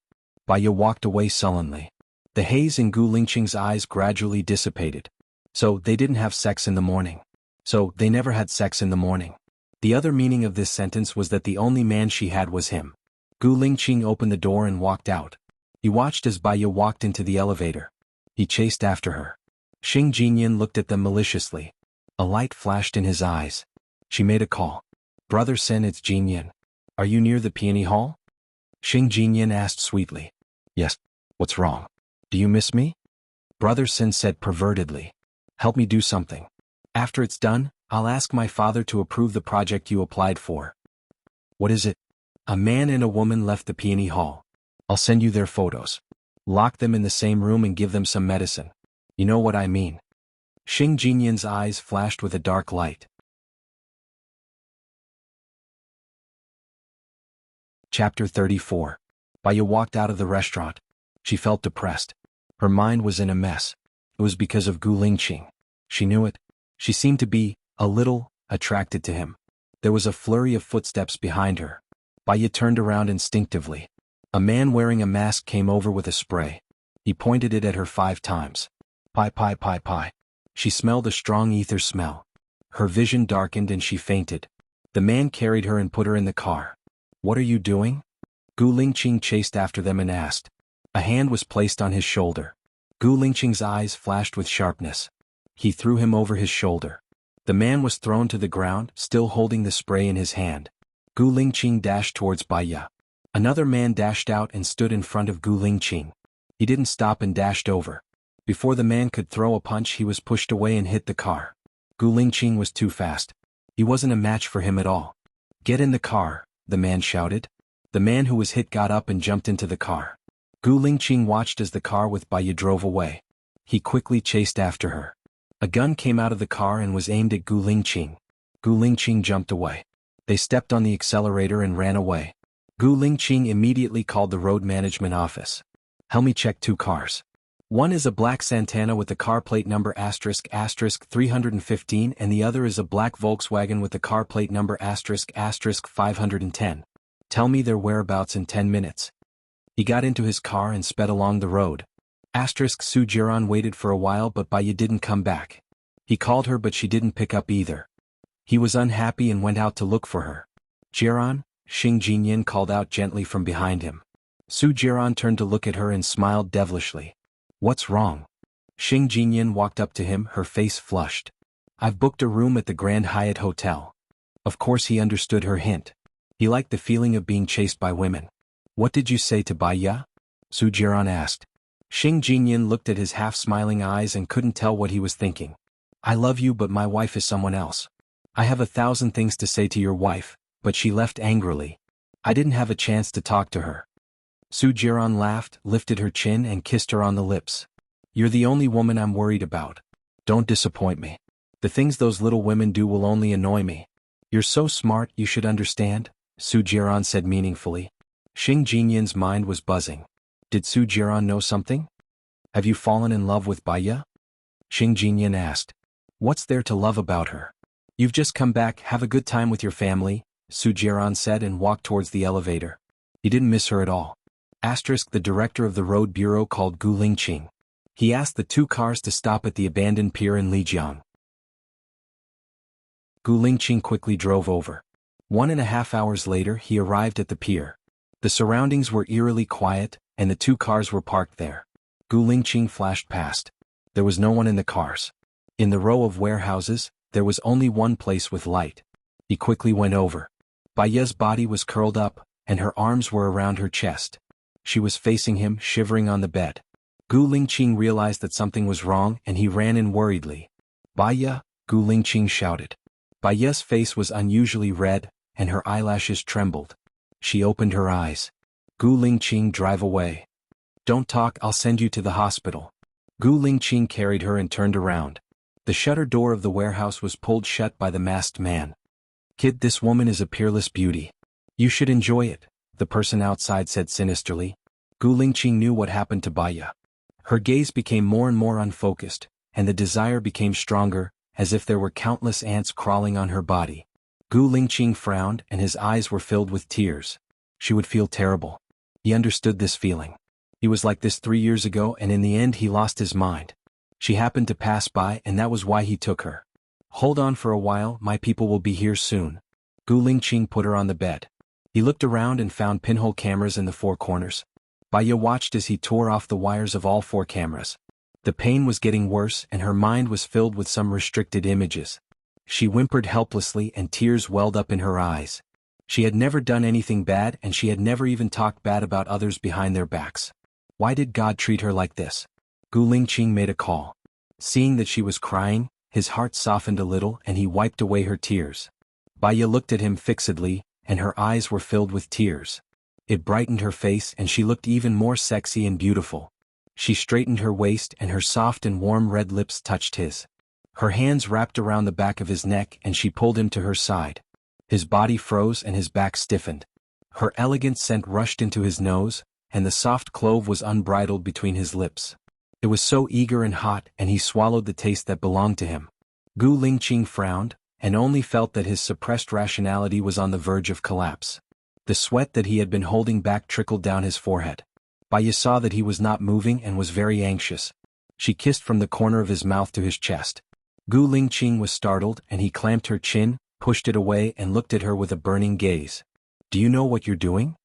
Baya walked away sullenly. The haze in Gu Lingqing's eyes gradually dissipated. So they didn't have sex in the morning. So they never had sex in the morning. The other meaning of this sentence was that the only man she had was him. Gu Lingqing opened the door and walked out. He watched as Baya walked into the elevator. He chased after her. Xing Jinyan looked at them maliciously. A light flashed in his eyes. She made a call. Brother Sen, it's Jinyan. Are you near the peony hall? Xing Jinyan asked sweetly. Yes. What's wrong? Do you miss me? Brother Sen said pervertedly. Help me do something. After it's done, I'll ask my father to approve the project you applied for. What is it? A man and a woman left the peony hall. I'll send you their photos. Lock them in the same room and give them some medicine. You know what I mean. Xing Jinyan's eyes flashed with a dark light. Chapter 34. Baya walked out of the restaurant. She felt depressed. Her mind was in a mess. It was because of Gu Lingqing. She knew it. She seemed to be, a little, attracted to him. There was a flurry of footsteps behind her. Baya turned around instinctively. A man wearing a mask came over with a spray. He pointed it at her 5 times. Pie, pie, pie, pie. She smelled a strong ether smell. Her vision darkened and she fainted. The man carried her and put her in the car. What are you doing? Gu Lingqing chased after them and asked. A hand was placed on his shoulder. Gu Lingqing's eyes flashed with sharpness. He threw him over his shoulder. The man was thrown to the ground, still holding the spray in his hand. Gu Lingqing dashed towards Baya. Another man dashed out and stood in front of Gu Lingqing. He didn't stop and dashed over. Before the man could throw a punch, he was pushed away and hit the car. Gu Lingqing was too fast. He wasn't a match for him at all. Get in the car, the man shouted. The man who was hit got up and jumped into the car. Gu Lingqing watched as the car with Baya drove away. He quickly chased after her. A gun came out of the car and was aimed at Gu Lingqing. Gu Lingqing jumped away. They stepped on the accelerator and ran away. Gu Lingqing immediately called the road management office. Help me check 2 cars. One is a black Santana with the car plate number ***315 and the other is a black Volkswagen with the car plate number ***510. Tell me their whereabouts in 10 minutes. He got into his car and sped along the road. Su Jiran waited for a while but Baya didn't come back. He called her but she didn't pick up either. He was unhappy and went out to look for her. Jiran, Xing Jinyan called out gently from behind him. Su Jiran turned to look at her and smiled devilishly. What's wrong? Xing Jinyan walked up to him, her face flushed. I've booked a room at the Grand Hyatt Hotel. Of course he understood her hint. He liked the feeling of being chased by women. What did you say to Baya? Su Jiran asked. Xing Jinyan looked at his half-smiling eyes and couldn't tell what he was thinking. I love you but my wife is someone else. I have 1,000 things to say to your wife, but she left angrily. I didn't have a chance to talk to her. Su Jiran laughed, lifted her chin and kissed her on the lips. You're the only woman I'm worried about. Don't disappoint me. The things those little women do will only annoy me. You're so smart you should understand, Su Jiran said meaningfully. Xing Jinyan's mind was buzzing. Did Su Jiran know something? Have you fallen in love with Baya? Xing Jinyan asked. What's there to love about her? You've just come back, have a good time with your family, Su Jiran said and walked towards the elevator. He didn't miss her at all. The director of the road bureau called Gu Lingqing. He asked the 2 cars to stop at the abandoned pier in Lijiang. Gu Lingqing quickly drove over. 1.5 hours later he arrived at the pier. The surroundings were eerily quiet, and the 2 cars were parked there. Gu Lingqing flashed past. There was no one in the cars. In the row of warehouses, there was only one place with light. He quickly went over. Baya's body was curled up, and her arms were around her chest. She was facing him, shivering on the bed. Gu Lingqing realized that something was wrong and he ran in worriedly. Baya, Gu Lingqing shouted. Baya's face was unusually red, and her eyelashes trembled. She opened her eyes. Gu Lingqing, drive away. Don't talk, I'll send you to the hospital. Gu Lingqing carried her and turned around. The shutter door of the warehouse was pulled shut by the masked man. Kid, this woman is a peerless beauty. You should enjoy it, the person outside said sinisterly. Gu Lingqing knew what happened to Baya. Her gaze became more and more unfocused, and the desire became stronger, as if there were countless ants crawling on her body. Gu Lingqing frowned and his eyes were filled with tears. She would feel terrible. He understood this feeling. He was like this 3 years ago and in the end he lost his mind. She happened to pass by and that was why he took her. Hold on for a while, my people will be here soon. Gu Lingqing put her on the bed. He looked around and found pinhole cameras in the 4 corners. Baya watched as he tore off the wires of all 4 cameras. The pain was getting worse and her mind was filled with some restricted images. She whimpered helplessly and tears welled up in her eyes. She had never done anything bad and she had never even talked bad about others behind their backs. Why did God treat her like this? Gu Lingqing made a call. Seeing that she was crying, his heart softened a little and he wiped away her tears. Baya looked at him fixedly, and her eyes were filled with tears. It brightened her face and she looked even more sexy and beautiful. She straightened her waist and her soft and warm red lips touched his. Her hands wrapped around the back of his neck and she pulled him to her side. His body froze and his back stiffened. Her elegant scent rushed into his nose, and the soft clove was unbridled between his lips. It was so eager and hot and he swallowed the taste that belonged to him. Gu Lingqing frowned, and only felt that his suppressed rationality was on the verge of collapse. The sweat that he had been holding back trickled down his forehead. Baya saw that he was not moving and was very anxious. She kissed from the corner of his mouth to his chest. Gu Lingqing was startled and he clamped her chin, pushed it away and looked at her with a burning gaze. Do you know what you're doing?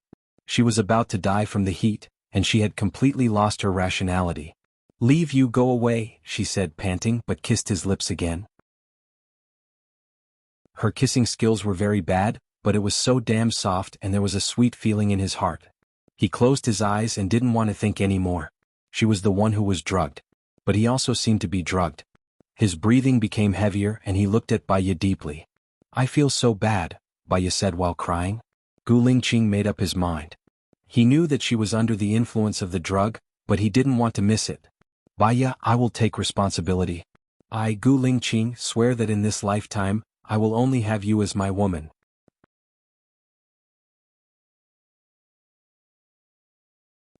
She was about to die from the heat, and she had completely lost her rationality. Leave you, go away, she said panting but kissed his lips again. Her kissing skills were very bad, but it was so damn soft and there was a sweet feeling in his heart. He closed his eyes and didn't want to think anymore. She was the one who was drugged. But he also seemed to be drugged. His breathing became heavier and he looked at Baya deeply. I feel so bad, Baya said while crying. Gu Lingqing made up his mind. He knew that she was under the influence of the drug, but he didn't want to miss it. Baya, I will take responsibility. I, Gu Lingqing, swear that in this lifetime, I will only have you as my woman.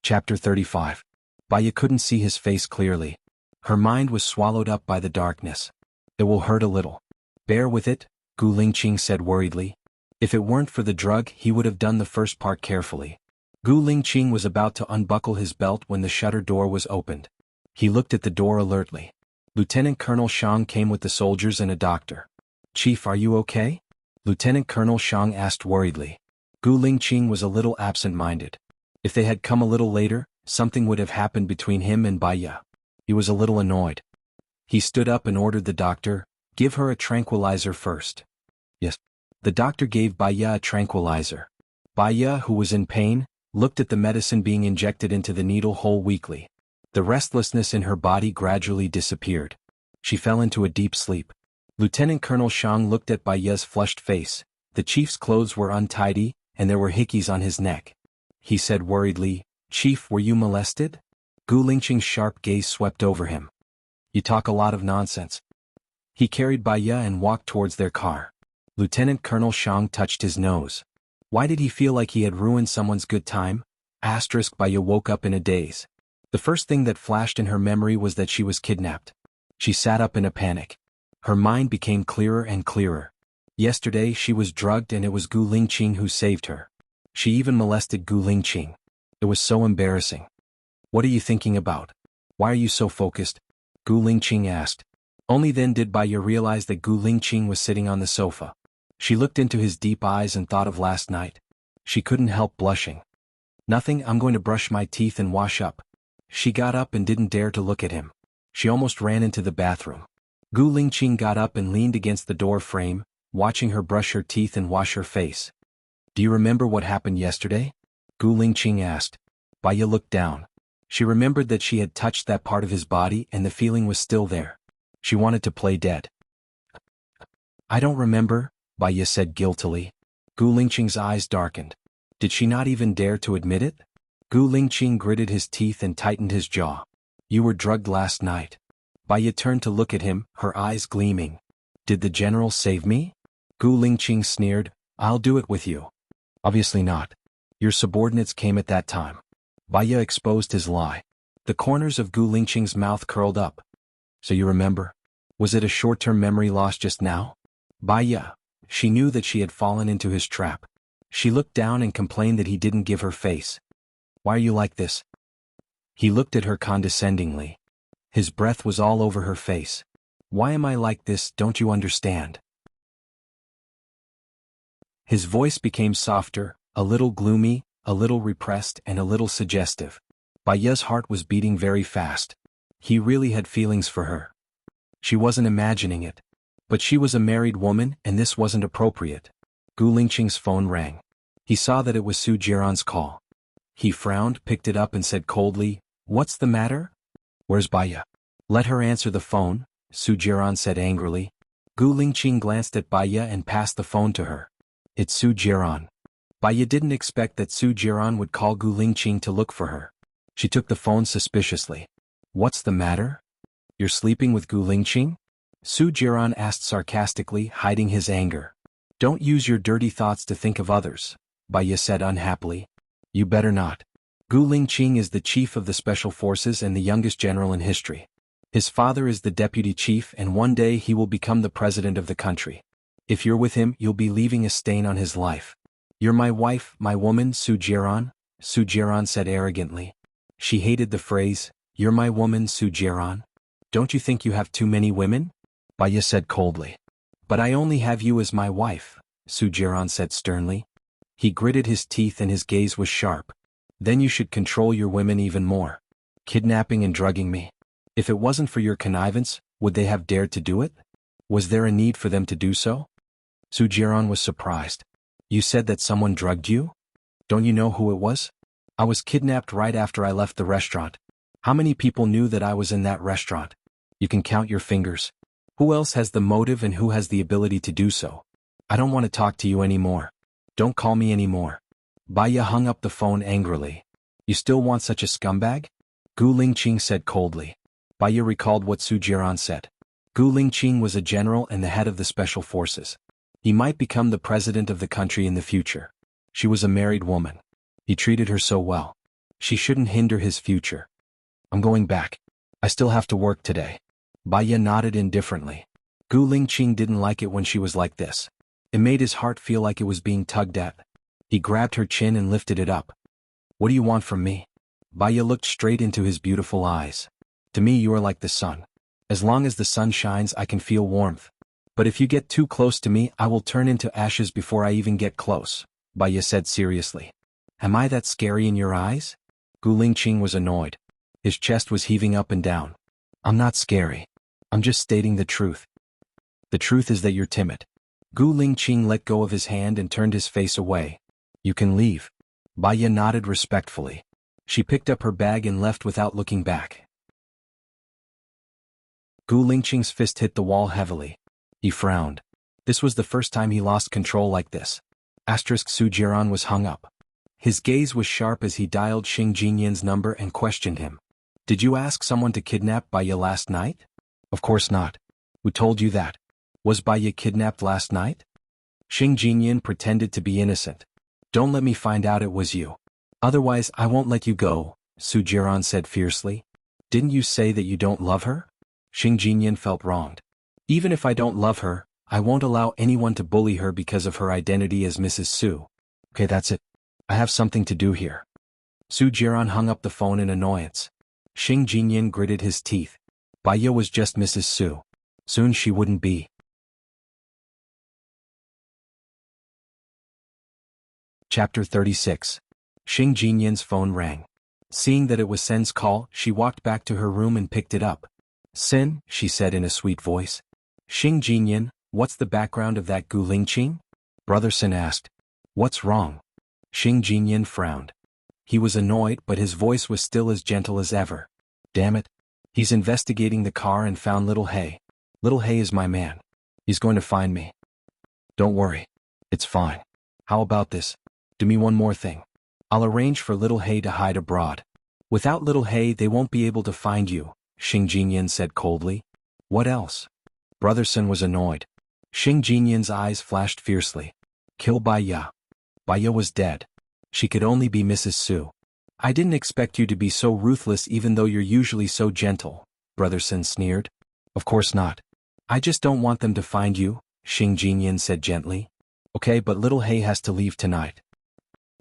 Chapter 35. Baya couldn't see his face clearly. Her mind was swallowed up by the darkness. It will hurt a little. Bear with it, Gu Lingqing said worriedly. If it weren't for the drug, he would have done the first part carefully. Gu Lingqing was about to unbuckle his belt when the shutter door was opened. He looked at the door alertly. Lieutenant Colonel Shang came with the soldiers and a doctor. Chief, are you okay? Lieutenant Colonel Shang asked worriedly. Gu Lingqing was a little absent-minded. If they had come a little later, something would have happened between him and Baya. He was a little annoyed. He stood up and ordered the doctor, "Give her a tranquilizer first." Yes. The doctor gave Baya a tranquilizer. Baya, who was in pain, looked at the medicine being injected into the needle hole weakly. The restlessness in her body gradually disappeared. She fell into a deep sleep. Lieutenant Colonel Shang looked at Baya's flushed face. The chief's clothes were untidy, and there were hickeys on his neck. He said worriedly, "Chief, were you molested?" Gu Lingqing's sharp gaze swept over him. "You talk a lot of nonsense." He carried Baya and walked towards their car. Lieutenant Colonel Shang touched his nose. Why did he feel like he had ruined someone's good time? Baya woke up in a daze. The first thing that flashed in her memory was that she was kidnapped. She sat up in a panic. Her mind became clearer and clearer. Yesterday she was drugged and it was Gu Lingqing who saved her. She even molested Gu Lingqing. It was so embarrassing. "What are you thinking about? Why are you so focused?" Gu Lingqing asked. Only then did Baya realize that Gu Lingqing was sitting on the sofa. She looked into his deep eyes and thought of last night. She couldn't help blushing. "Nothing, I'm going to brush my teeth and wash up." She got up and didn't dare to look at him. She almost ran into the bathroom. Gu Lingqing got up and leaned against the door frame, watching her brush her teeth and wash her face. "Do you remember what happened yesterday?" Gu Lingqing asked. Baya looked down. She remembered that she had touched that part of his body and the feeling was still there. She wanted to play dead. "I don't remember," Baya said guiltily. Gu Lingqing's eyes darkened. Did she not even dare to admit it? Gu Lingqing gritted his teeth and tightened his jaw. "You were drugged last night." Baya turned to look at him, her eyes gleaming. "Did the general save me?" Gu Lingqing sneered. "I'll do it with you." "Obviously not. Your subordinates came at that time." Baya exposed his lie. The corners of Gu Lingqing's mouth curled up. "So you remember? Was it a short-term memory loss just now?" Baya. She knew that she had fallen into his trap. She looked down and complained that he didn't give her face. "Why are you like this?" He looked at her condescendingly. His breath was all over her face. "Why am I like this, don't you understand?" His voice became softer, a little gloomy, a little repressed and a little suggestive. Baya's heart was beating very fast. He really had feelings for her. She wasn't imagining it. But she was a married woman and this wasn't appropriate. Gu Lingqing's phone rang. He saw that it was Su Jiran's call. He frowned, picked it up and said coldly, "What's the matter?" "Where's Baya?" "Let her answer the phone," Su Jiran said angrily. Gu Lingqing glanced at Baya and passed the phone to her. "It's Su Jiran." Baya didn't expect that Su Jiran would call Gu Lingqing to look for her. She took the phone suspiciously. "What's the matter? You're sleeping with Gu Lingqing?" Su Jiran asked sarcastically, hiding his anger. "Don't use your dirty thoughts to think of others," Baya said unhappily. "You better not. Gu Lingqing is the chief of the special forces and the youngest general in history. His father is the deputy chief and one day he will become the president of the country. If you're with him, you'll be leaving a stain on his life." "You're my wife, my woman, Su Jiran," Su Jiran said arrogantly. She hated the phrase, "You're my woman, Su Jiran." "Don't you think you have too many women?" Baya said coldly. "But I only have you as my wife," Su Jiran said sternly. He gritted his teeth and his gaze was sharp. "Then you should control your women even more. Kidnapping and drugging me. If it wasn't for your connivance, would they have dared to do it? Was there a need for them to do so?" Su Jiran was surprised. "You said that someone drugged you? Don't you know who it was?" "I was kidnapped right after I left the restaurant. How many people knew that I was in that restaurant? You can count your fingers. Who else has the motive and who has the ability to do so? I don't want to talk to you anymore. Don't call me anymore." Baya hung up the phone angrily. "You still want such a scumbag?" Gu Lingqing said coldly. Baya recalled what Su Jiran said. Gu Lingqing was a general and the head of the special forces. He might become the president of the country in the future. She was a married woman. He treated her so well. She shouldn't hinder his future. I'm going back. I still have to work today. Baya nodded indifferently. Gu Lingqing didn't like it when she was like this. It made his heart feel like it was being tugged at. He grabbed her chin and lifted it up. What do you want from me? Baya looked straight into his beautiful eyes. To me you are like the sun. As long as the sun shines I can feel warmth. But if you get too close to me I will turn into ashes before I even get close, Baya said seriously. Am I that scary in your eyes? Gu Lingqing was annoyed. His chest was heaving up and down. I'm not scary. I'm just stating the truth. The truth is that you're timid. Gu Lingqing let go of his hand and turned his face away. You can leave. Baya nodded respectfully. She picked up her bag and left without looking back. Gu Lingqing's fist hit the wall heavily. He frowned. This was the first time he lost control like this. Su Jiran was hung up. His gaze was sharp as he dialed Xing Jinyan's number and questioned him. Did you ask someone to kidnap Baya last night? Of course not. Who told you that? Was Baya kidnapped last night? Xing Jinyan pretended to be innocent. Don't let me find out it was you. Otherwise I won't let you go, Su Jiran said fiercely. Didn't you say that you don't love her? Xing Jinyan felt wronged. Even if I don't love her, I won't allow anyone to bully her because of her identity as Mrs. Su. Okay, that's it. I have something to do here. Su Jiran hung up the phone in annoyance. Xing Jinyan gritted his teeth. Baya was just Mrs. Su. Soon she wouldn't be. Chapter 36. Xing Jinyan's phone rang. Seeing that it was Sen's call, she walked back to her room and picked it up. Sen, she said in a sweet voice. Xing Jinyan, what's the background of that Gu Lingqing? Brother Sen asked. What's wrong? Xing Jinyan frowned. He was annoyed but his voice was still as gentle as ever. Damn it. He's investigating the car and found Little Hay. Little Hay is my man. He's going to find me. Don't worry. It's fine. How about this? Do me one more thing. I'll arrange for Little Hay to hide abroad. Without Little Hay they won't be able to find you, Xing Jinyan said coldly. What else? Brother Sun was annoyed. Xing Jinyan's eyes flashed fiercely. Kill Baya. Baya was dead. She could only be Mrs. Su. I didn't expect you to be so ruthless even though you're usually so gentle, Brother Sun sneered. Of course not. I just don't want them to find you, Xing Jinyan said gently. Okay, but Little Hay has to leave tonight.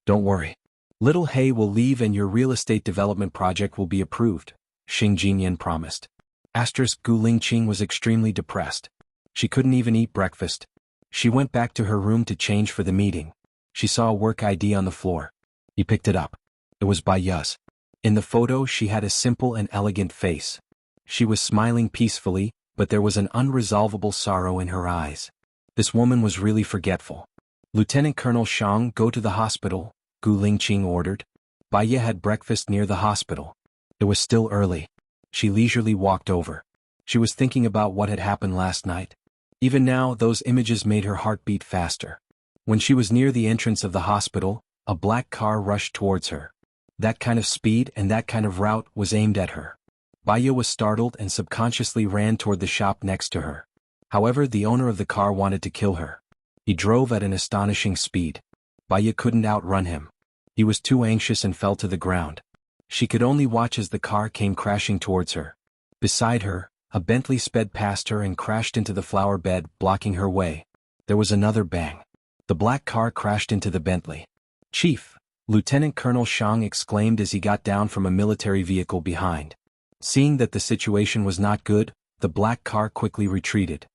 Don't worry. Little Hay will leave and your real estate development project will be approved, Xing Jinyan promised. Gu Lingqing was extremely depressed. She couldn't even eat breakfast. She went back to her room to change for the meeting. She saw a work ID on the floor. He picked it up. It was Baya's. In the photo she had a simple and elegant face. She was smiling peacefully, but there was an unresolvable sorrow in her eyes. This woman was really forgetful. Lieutenant Colonel Shang, go to the hospital, Gu Lingqing ordered. Baya had breakfast near the hospital. It was still early. She leisurely walked over. She was thinking about what had happened last night. Even now, those images made her heart beat faster. When she was near the entrance of the hospital, a black car rushed towards her. That kind of speed and that kind of route was aimed at her. Baya was startled and subconsciously ran toward the shop next to her. However, the owner of the car wanted to kill her. He drove at an astonishing speed. Baya couldn't outrun him. He was too anxious and fell to the ground. She could only watch as the car came crashing towards her. Beside her, a Bentley sped past her and crashed into the flower bed, blocking her way. There was another bang. The black car crashed into the Bentley. Chief, Lieutenant Colonel Shang exclaimed as he got down from a military vehicle behind. Seeing that the situation was not good, the black car quickly retreated.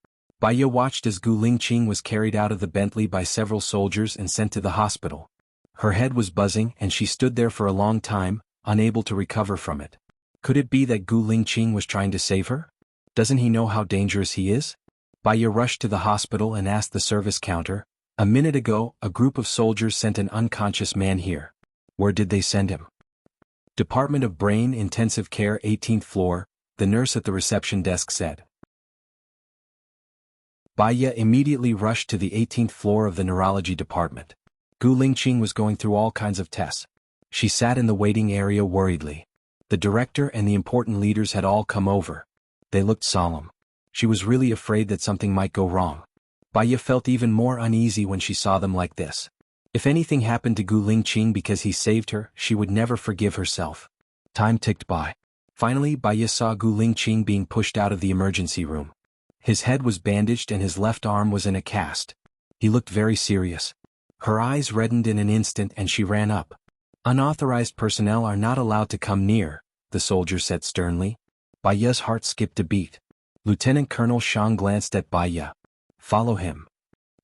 Baya watched as Gu Lingqing was carried out of the Bentley by several soldiers and sent to the hospital. Her head was buzzing and she stood there for a long time, unable to recover from it. Could it be that Gu Lingqing was trying to save her? Doesn't he know how dangerous he is? Baya rushed to the hospital and asked the service counter, "A minute ago, a group of soldiers sent an unconscious man here. Where did they send him?" Department of Brain Intensive Care 18th floor, the nurse at the reception desk said. Baya immediately rushed to the 18th floor of the neurology department. Gu Lingqing was going through all kinds of tests. She sat in the waiting area worriedly. The director and the important leaders had all come over. They looked solemn. She was really afraid that something might go wrong. Baya felt even more uneasy when she saw them like this. If anything happened to Gu Lingqing because he saved her, she would never forgive herself. Time ticked by. Finally, Baya saw Gu Lingqing being pushed out of the emergency room. His head was bandaged and his left arm was in a cast. He looked very serious. Her eyes reddened in an instant and she ran up. "Unauthorized personnel are not allowed to come near," the soldier said sternly. Baya's heart skipped a beat. Lieutenant Colonel Shang glanced at Baya. "Follow him."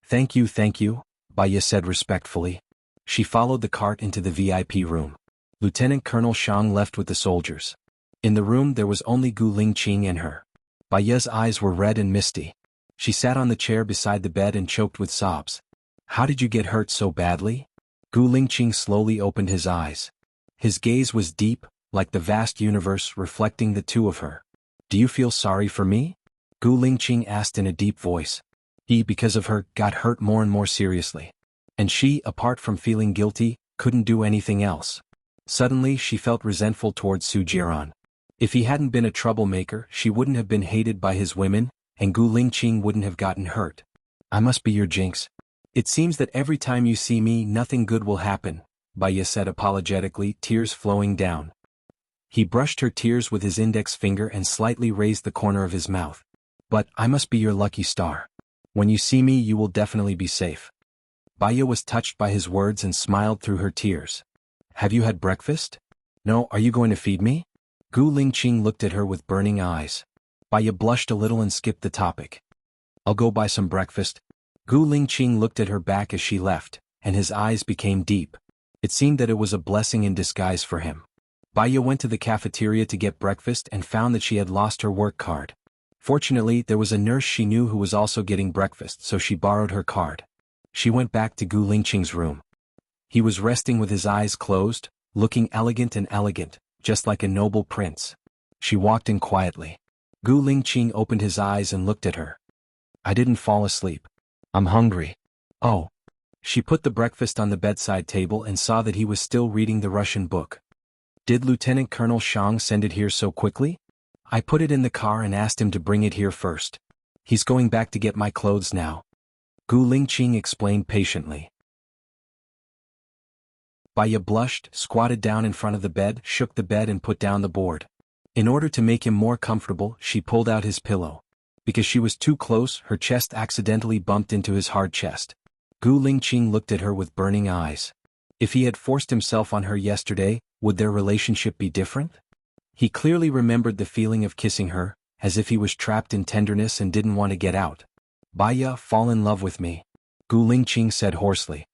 Thank you," Baya said respectfully. She followed the cart into the VIP room. Lieutenant Colonel Shang left with the soldiers. In the room there was only Gu Lingqing and her. Baya's eyes were red and misty. She sat on the chair beside the bed and choked with sobs. "How did you get hurt so badly?" Gu Lingqing slowly opened his eyes. His gaze was deep, like the vast universe reflecting the two of her. "Do you feel sorry for me?" Gu Lingqing asked in a deep voice. He, because of her, got hurt more and more seriously. And she, apart from feeling guilty, couldn't do anything else. Suddenly she felt resentful towards Su Jiran. If he hadn't been a troublemaker, she wouldn't have been hated by his women, and Gu Lingqing wouldn't have gotten hurt. "I must be your jinx. It seems that every time you see me nothing good will happen," Baya said apologetically, tears flowing down. He brushed her tears with his index finger and slightly raised the corner of his mouth. "But I must be your lucky star. When you see me you will definitely be safe." Baya was touched by his words and smiled through her tears. "Have you had breakfast?" "No, are you going to feed me?" Gu Lingqing looked at her with burning eyes. Baya blushed a little and skipped the topic. "I'll go buy some breakfast." Gu Lingqing looked at her back as she left, and his eyes became deep. It seemed that it was a blessing in disguise for him. Baya went to the cafeteria to get breakfast and found that she had lost her work card. Fortunately, there was a nurse she knew who was also getting breakfast, so she borrowed her card. She went back to Gu Lingqing's room. He was resting with his eyes closed, looking elegant, just like a noble prince. She walked in quietly. Gu Lingqing opened his eyes and looked at her. "I didn't fall asleep. I'm hungry." "Oh." She put the breakfast on the bedside table and saw that he was still reading the Russian book. "Did Lieutenant Colonel Shang send it here so quickly?" "I put it in the car and asked him to bring it here first. He's going back to get my clothes now," Gu Lingqing explained patiently. Baya blushed, squatted down in front of the bed, shook the bed and put down the board. In order to make him more comfortable, she pulled out his pillow. Because she was too close, her chest accidentally bumped into his hard chest. Gu Lingqing looked at her with burning eyes. If he had forced himself on her yesterday, would their relationship be different? He clearly remembered the feeling of kissing her, as if he was trapped in tenderness and didn't want to get out. "Baya, fall in love with me," Gu Lingqing said hoarsely.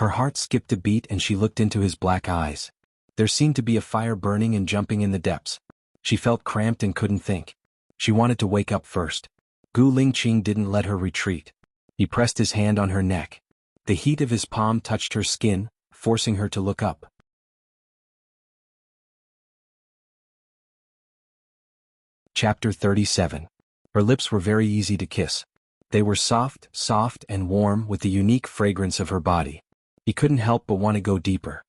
Her heart skipped a beat and she looked into his black eyes. There seemed to be a fire burning and jumping in the depths. She felt cramped and couldn't think. She wanted to wake up first. Gu Lingqing didn't let her retreat. He pressed his hand on her neck. The heat of his palm touched her skin, forcing her to look up. Chapter 37. Her lips were very easy to kiss. They were soft and warm with the unique fragrance of her body. He couldn't help but want to go deeper.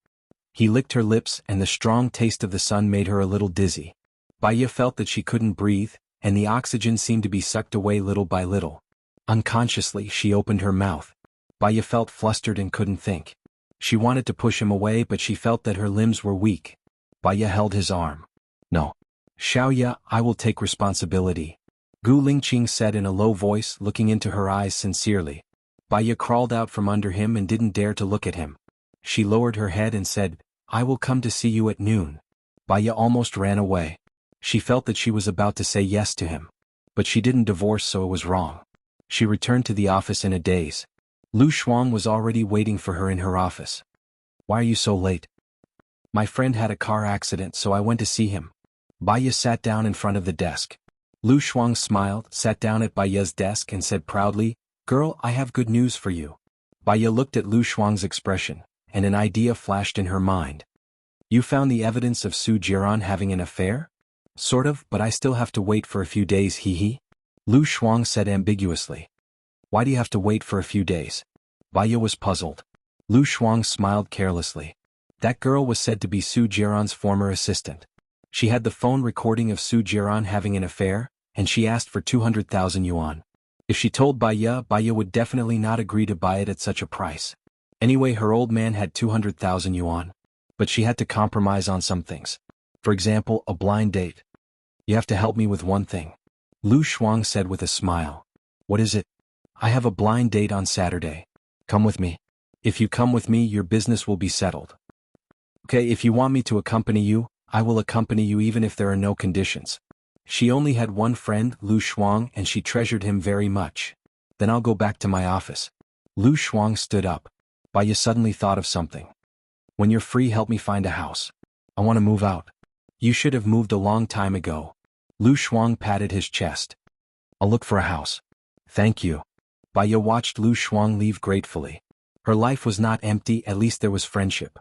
He licked her lips and the strong taste of the sun made her a little dizzy. Baya felt that she couldn't breathe, and the oxygen seemed to be sucked away little by little. Unconsciously, she opened her mouth. Baya felt flustered and couldn't think. She wanted to push him away but she felt that her limbs were weak. Baya held his arm. "No. Xiaoya, I will take responsibility," Gu Lingqing said in a low voice, looking into her eyes sincerely. Baya crawled out from under him and didn't dare to look at him. She lowered her head and said, "I will come to see you at noon." Baya almost ran away. She felt that she was about to say yes to him. But she didn't divorce, so it was wrong. She returned to the office in a daze. Lu Shuang was already waiting for her in her office. "Why are you so late?" "My friend had a car accident, so I went to see him." Baya sat down in front of the desk. Lu Shuang smiled, sat down at Baya's desk and said proudly, "Girl, I have good news for you." Baya looked at Lu Shuang's expression, and an idea flashed in her mind. "You found the evidence of Su Jiran having an affair?" "Sort of, but I still have to wait for a few days, hee." Lu Shuang said ambiguously. "Why do you have to wait for a few days?" Baya was puzzled. Lu Shuang smiled carelessly. That girl was said to be Su Jiran's former assistant. She had the phone recording of Su Jiran having an affair, and she asked for 200,000 yuan. If she told Baya, Baya would definitely not agree to buy it at such a price. Anyway, her old man had 200,000 yuan. But she had to compromise on some things. For example, a blind date. You have to help me with one thing. Lu Shuang said with a smile. What is it? I have a blind date on Saturday. Come with me. If you come with me, your business will be settled. Okay, if you want me to accompany you, I will accompany you even if there are no conditions. She only had one friend, Lu Shuang, and she treasured him very much. Then I'll go back to my office. Lu Shuang stood up. Baiya suddenly thought of something. When you're free, help me find a house. I want to move out. You should have moved a long time ago. Lu Shuang patted his chest. I'll look for a house. Thank you. Baiya watched Lu Shuang leave gratefully. Her life was not empty, at least there was friendship.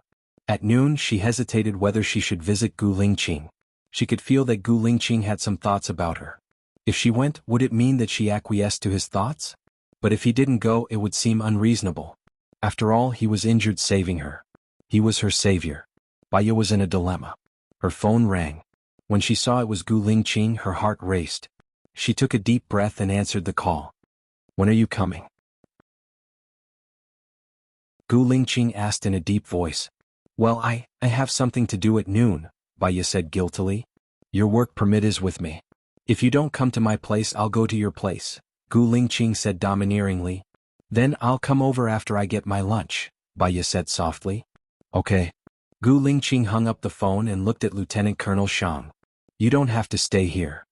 At noon, she hesitated whether she should visit Gu Lingqing. She could feel that Gu Lingqing had some thoughts about her. If she went, would it mean that she acquiesced to his thoughts? But if he didn't go, it would seem unreasonable. After all, he was injured saving her. He was her savior. Baiya was in a dilemma. Her phone rang. When she saw it was Gu Lingqing, her heart raced. She took a deep breath and answered the call. When are you coming? Gu Lingqing asked in a deep voice. Well, I have something to do at noon, Baiya said guiltily. Your work permit is with me. If you don't come to my place, I'll go to your place, Gu Lingqing said domineeringly. Then I'll come over after I get my lunch, Baiya said softly. Okay. Gu Lingqing hung up the phone and looked at Lieutenant Colonel Shang. You don't have to stay here.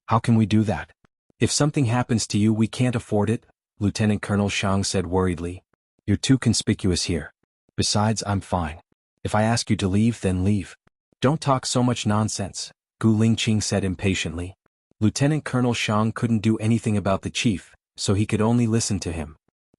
How can we do that? If something happens to you, we can't afford it, Lieutenant Colonel Shang said worriedly. You're too conspicuous here. Besides, I'm fine. If I ask you to leave, then leave. Don't talk so much nonsense, Gu Lingqing said impatiently. Lieutenant Colonel Shang couldn't do anything about the chief, so he could only listen to him.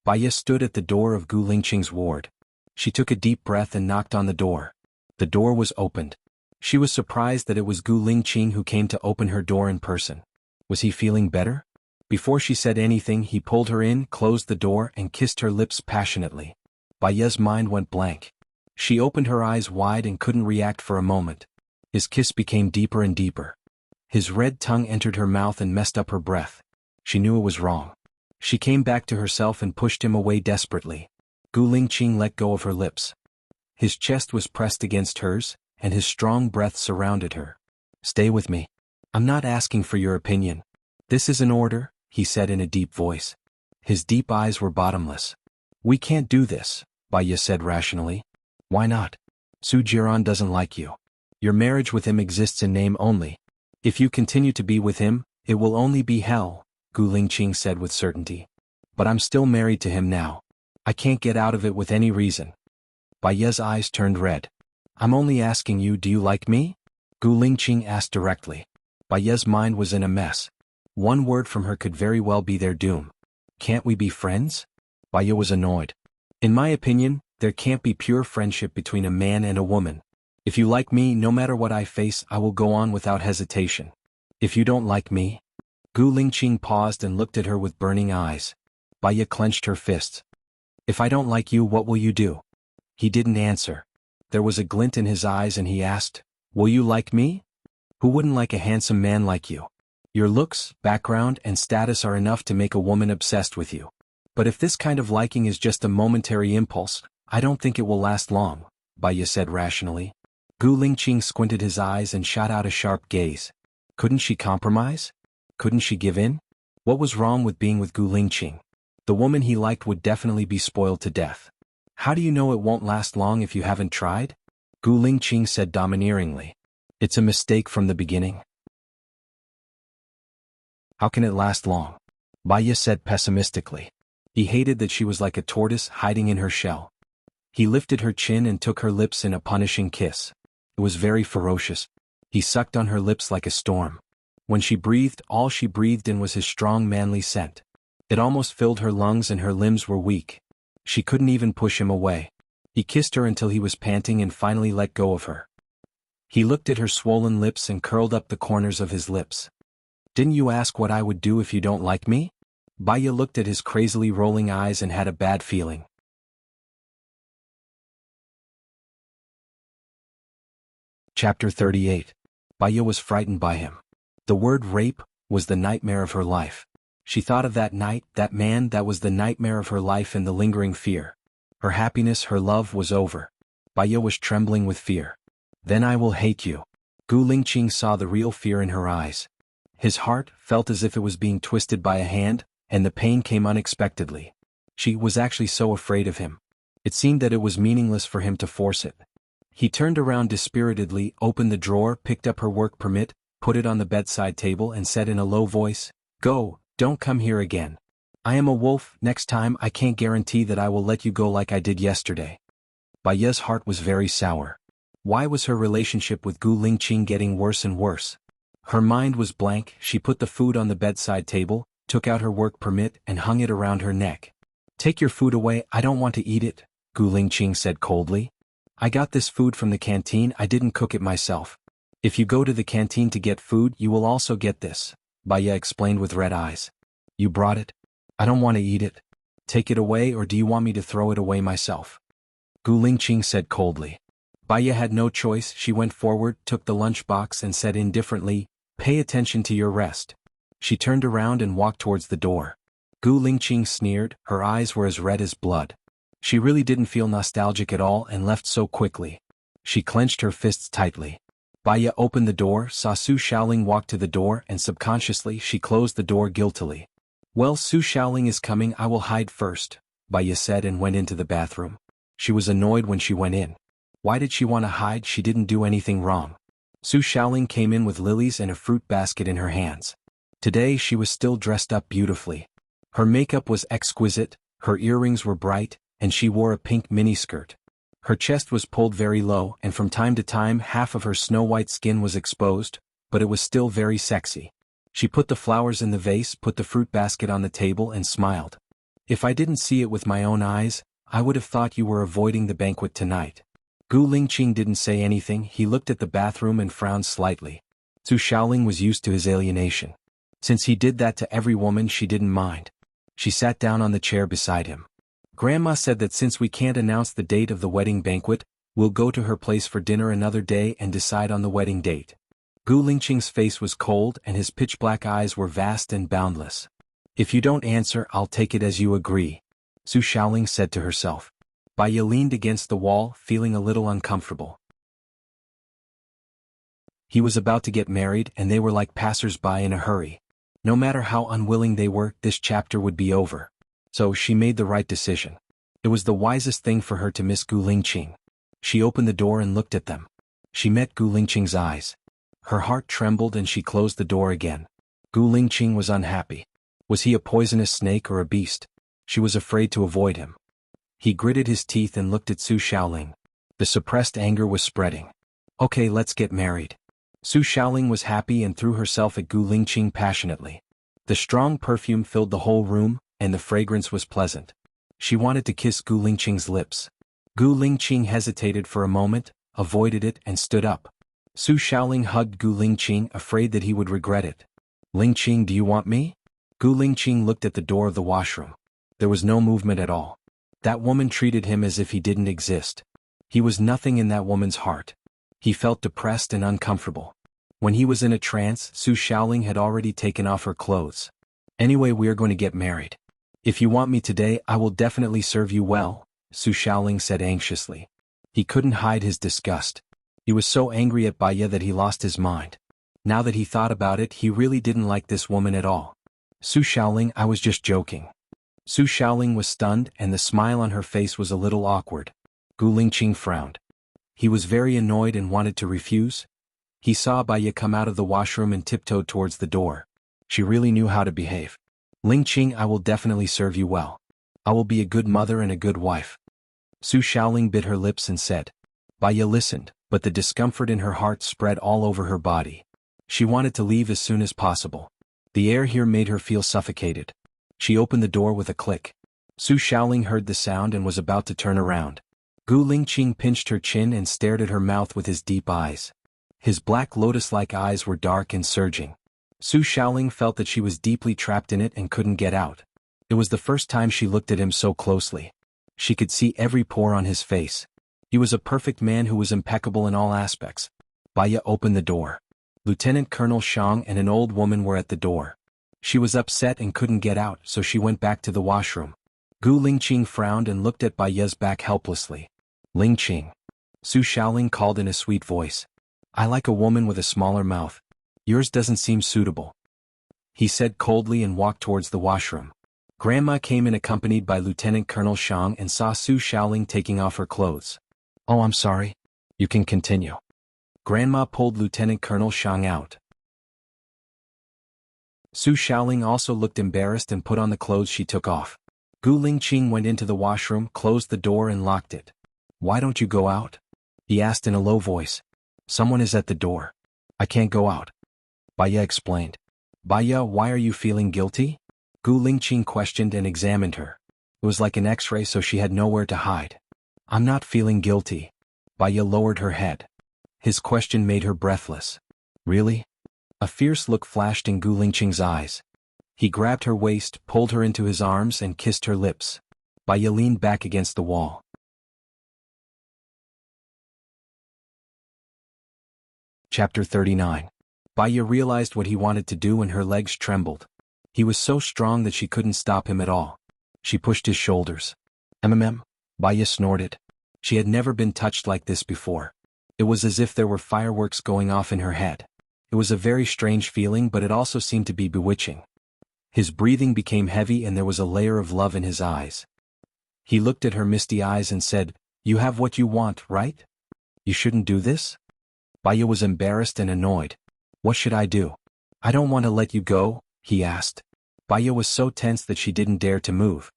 Baiya stood at the door of Gu Lingqing's ward. She took a deep breath and knocked on the door. The door was opened. She was surprised that it was Gu Lingqing who came to open her door in person. Was he feeling better? Before she said anything, he pulled her in, closed the door, and kissed her lips passionately. Baiya's mind went blank. She opened her eyes wide and couldn't react for a moment. His kiss became deeper and deeper. His red tongue entered her mouth and messed up her breath. She knew it was wrong. She came back to herself and pushed him away desperately. Gu Lingqing let go of her lips. His chest was pressed against hers, and his strong breath surrounded her. Stay with me. I'm not asking for your opinion. This is an order, he said in a deep voice. His deep eyes were bottomless. We can't do this, Baiya said rationally. Why not? Su Jiran doesn't like you. Your marriage with him exists in name only. If you continue to be with him, it will only be hell, Gu Lingqing said with certainty. But I'm still married to him now. I can't get out of it with any reason. Baiya's eyes turned red. I'm only asking you, do you like me? Gu Lingqing asked directly. Baiya's mind was in a mess. One word from her could very well be their doom. Can't we be friends? Baiya was annoyed. In my opinion, there can't be pure friendship between a man and a woman. If you like me, no matter what I face, I will go on without hesitation. If you don't like me? Gu Lingqing paused and looked at her with burning eyes. Baiya clenched her fists. If I don't like you, what will you do? He didn't answer. There was a glint in his eyes and he asked, will you like me? Who wouldn't like a handsome man like you? Your looks, background, and status are enough to make a woman obsessed with you. But if this kind of liking is just a momentary impulse, I don't think it will last long, Baiya said rationally. Gu Lingqing squinted his eyes and shot out a sharp gaze. Couldn't she compromise? Couldn't she give in? What was wrong with being with Gu Lingqing? The woman he liked would definitely be spoiled to death. How do you know it won't last long if you haven't tried? Gu Lingqing said domineeringly. It's a mistake from the beginning. How can it last long? Baiya said pessimistically. He hated that she was like a tortoise hiding in her shell. He lifted her chin and took her lips in a punishing kiss. It was very ferocious. He sucked on her lips like a storm. When she breathed, all she breathed in was his strong manly scent. It almost filled her lungs and her limbs were weak. She couldn't even push him away. He kissed her until he was panting and finally let go of her. He looked at her swollen lips and curled up the corners of his lips. Didn't you ask what I would do if you don't like me? Baiya looked at his crazily rolling eyes and had a bad feeling. Chapter 38. Baiya was frightened by him. The word rape was the nightmare of her life. She thought of that night, that man that was the nightmare of her life and the lingering fear. Her happiness, her love was over. Baiya was trembling with fear. Then I will hate you. Gu Lingqing saw the real fear in her eyes. His heart felt as if it was being twisted by a hand, and the pain came unexpectedly. She was actually so afraid of him. It seemed that it was meaningless for him to force it. He turned around dispiritedly, opened the drawer, picked up her work permit, put it on the bedside table and said in a low voice, "Go, don't come here again. I am a wolf, next time I can't guarantee that I will let you go like I did yesterday." Baiye's heart was very sour. Why was her relationship with Gu Lingqing getting worse and worse? Her mind was blank. She put the food on the bedside table, took out her work permit and hung it around her neck. "Take your food away, I don't want to eat it," Gu Lingqing said coldly. "I got this food from the canteen, I didn't cook it myself. If you go to the canteen to get food you will also get this," Baiye explained with red eyes. "You brought it? I don't want to eat it. Take it away, or do you want me to throw it away myself?" Gu Lingqing said coldly. Baiye had no choice. She went forward, took the lunchbox and said indifferently, "Pay attention to your rest." She turned around and walked towards the door. Gu Lingqing sneered, her eyes were as red as blood. She really didn't feel nostalgic at all and left so quickly. She clenched her fists tightly. Baiye opened the door, saw Su Shaoling walk to the door, and subconsciously she closed the door guiltily. "Well, Su Shaoling is coming, I will hide first," Baiye said and went into the bathroom. She was annoyed when she went in. Why did she want to hide? She didn't do anything wrong. Su Shaoling came in with lilies and a fruit basket in her hands. Today she was still dressed up beautifully. Her makeup was exquisite, her earrings were bright, and she wore a pink miniskirt. Her chest was pulled very low and from time to time half of her snow-white skin was exposed, but it was still very sexy. She put the flowers in the vase, put the fruit basket on the table and smiled. "If I didn't see it with my own eyes, I would have thought you were avoiding the banquet tonight." Gu Lingqing didn't say anything. He looked at the bathroom and frowned slightly. Su Shaoling was used to his alienation. Since he did that to every woman she didn't mind. She sat down on the chair beside him. "Grandma said that since we can't announce the date of the wedding banquet, we'll go to her place for dinner another day and decide on the wedding date." Gu Lingqing's face was cold and his pitch-black eyes were vast and boundless. "If you don't answer, I'll take it as you agree," Su Shaoling said to herself. Baiye leaned against the wall, feeling a little uncomfortable. He was about to get married and they were like passers-by in a hurry. No matter how unwilling they were, this chapter would be over. So she made the right decision. It was the wisest thing for her to miss Gu Lingqing. She opened the door and looked at them. She met Gu Lingqing's eyes. Her heart trembled and she closed the door again. Gu Lingqing was unhappy. Was he a poisonous snake or a beast? She was afraid to avoid him. He gritted his teeth and looked at Su Shaoling. The suppressed anger was spreading. "Okay, let's get married." Su Shaoling was happy and threw herself at Gu Lingqing passionately. The strong perfume filled the whole room, and the fragrance was pleasant. She wanted to kiss Gu Lingqing's lips. Gu Lingqing hesitated for a moment, avoided it and stood up. Su Shaoling hugged Gu Lingqing, afraid that he would regret it. "Lingqing, do you want me?" Gu Lingqing looked at the door of the washroom. There was no movement at all. That woman treated him as if he didn't exist. He was nothing in that woman's heart. He felt depressed and uncomfortable. When he was in a trance, Su Shaoling had already taken off her clothes. "Anyway, we are going to get married. If you want me today, I will definitely serve you well," Su Shaoling said anxiously. He couldn't hide his disgust. He was so angry at Baiye that he lost his mind. Now that he thought about it, he really didn't like this woman at all. "Su Shaoling, I was just joking." Su Shaoling was stunned and the smile on her face was a little awkward. Gu Lingqing frowned. He was very annoyed and wanted to refuse. He saw Baiye come out of the washroom and tiptoed towards the door. She really knew how to behave. "Lingqing, I will definitely serve you well. I will be a good mother and a good wife." Su Shaoling bit her lips and said. Baiye listened, but the discomfort in her heart spread all over her body. She wanted to leave as soon as possible. The air here made her feel suffocated. She opened the door with a click. Su Shaoling heard the sound and was about to turn around. Gu Lingqing pinched her chin and stared at her mouth with his deep eyes. His black lotus-like eyes were dark and surging. Su Shaoling felt that she was deeply trapped in it and couldn't get out. It was the first time she looked at him so closely. She could see every pore on his face. He was a perfect man who was impeccable in all aspects. Baiye opened the door. Lieutenant Colonel Shang and an old woman were at the door. She was upset and couldn't get out, so she went back to the washroom. Gu Lingqing frowned and looked at Baiye's back helplessly. "Lingqing," Su Shaoling called in a sweet voice. I like a woman with a smaller mouth. Yours doesn't seem suitable, he said coldly and walked towards the washroom. Grandma came in accompanied by Lieutenant Colonel Shang and saw Su Shaoling taking off her clothes. Oh, I'm sorry. You can continue. Grandma pulled Lieutenant Colonel Shang out. Su Shaoling also looked embarrassed and put on the clothes she took off. Gu Lingqing went into the washroom, closed the door and locked it. Why don't you go out? He asked in a low voice. Someone is at the door. I can't go out. Baya explained. Baya, why are you feeling guilty? Gu Lingqing questioned and examined her. It was like an X-ray, so she had nowhere to hide. I'm not feeling guilty. Baya lowered her head. His question made her breathless. Really? A fierce look flashed in Gu Lingqing's eyes. He grabbed her waist, pulled her into his arms and kissed her lips. Baya leaned back against the wall. Chapter 39. Baya realized what he wanted to do and her legs trembled. He was so strong that she couldn't stop him at all. She pushed his shoulders. Baya snorted. She had never been touched like this before. It was as if there were fireworks going off in her head. It was a very strange feeling, but it also seemed to be bewitching. His breathing became heavy and there was a layer of love in his eyes. He looked at her misty eyes and said, You have what you want, right? You shouldn't do this? Baya was embarrassed and annoyed. What should I do? I don't want to let you go, he asked. Baya was so tense that she didn't dare to move.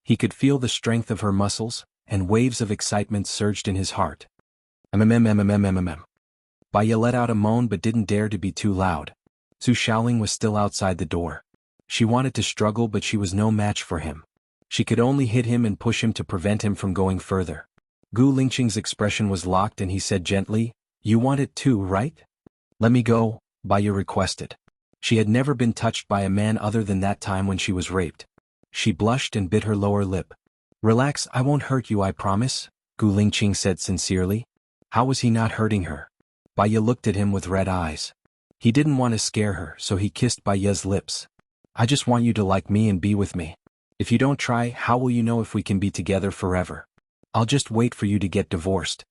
He could feel the strength of her muscles, and waves of excitement surged in his heart. Baya let out a moan but didn't dare to be too loud. Su Shaoling was still outside the door. She wanted to struggle, but she was no match for him. She could only hit him and push him to prevent him from going further. Gu Lingqing's expression was locked and he said gently, You want it too, right? Let me go, Baya requested. She had never been touched by a man other than that time when she was raped. She blushed and bit her lower lip. Relax, I won't hurt you, I promise, Gu Lingqing said sincerely. How was he not hurting her? Baya looked at him with red eyes. He didn't want to scare her, so he kissed Baya's lips. I just want you to like me and be with me. If you don't try, how will you know if we can be together forever? I'll just wait for you to get divorced.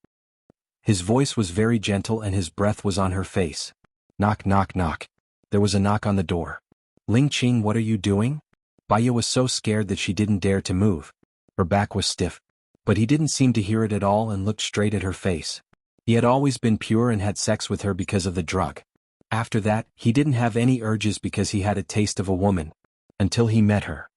His voice was very gentle and his breath was on her face. Knock, knock, knock. There was a knock on the door. Lingqing, what are you doing? Baya was so scared that she didn't dare to move. Her back was stiff. But he didn't seem to hear it at all and looked straight at her face. He had always been pure and had sex with her because of the drug. After that, he didn't have any urges because he had a taste of a woman. Until he met her.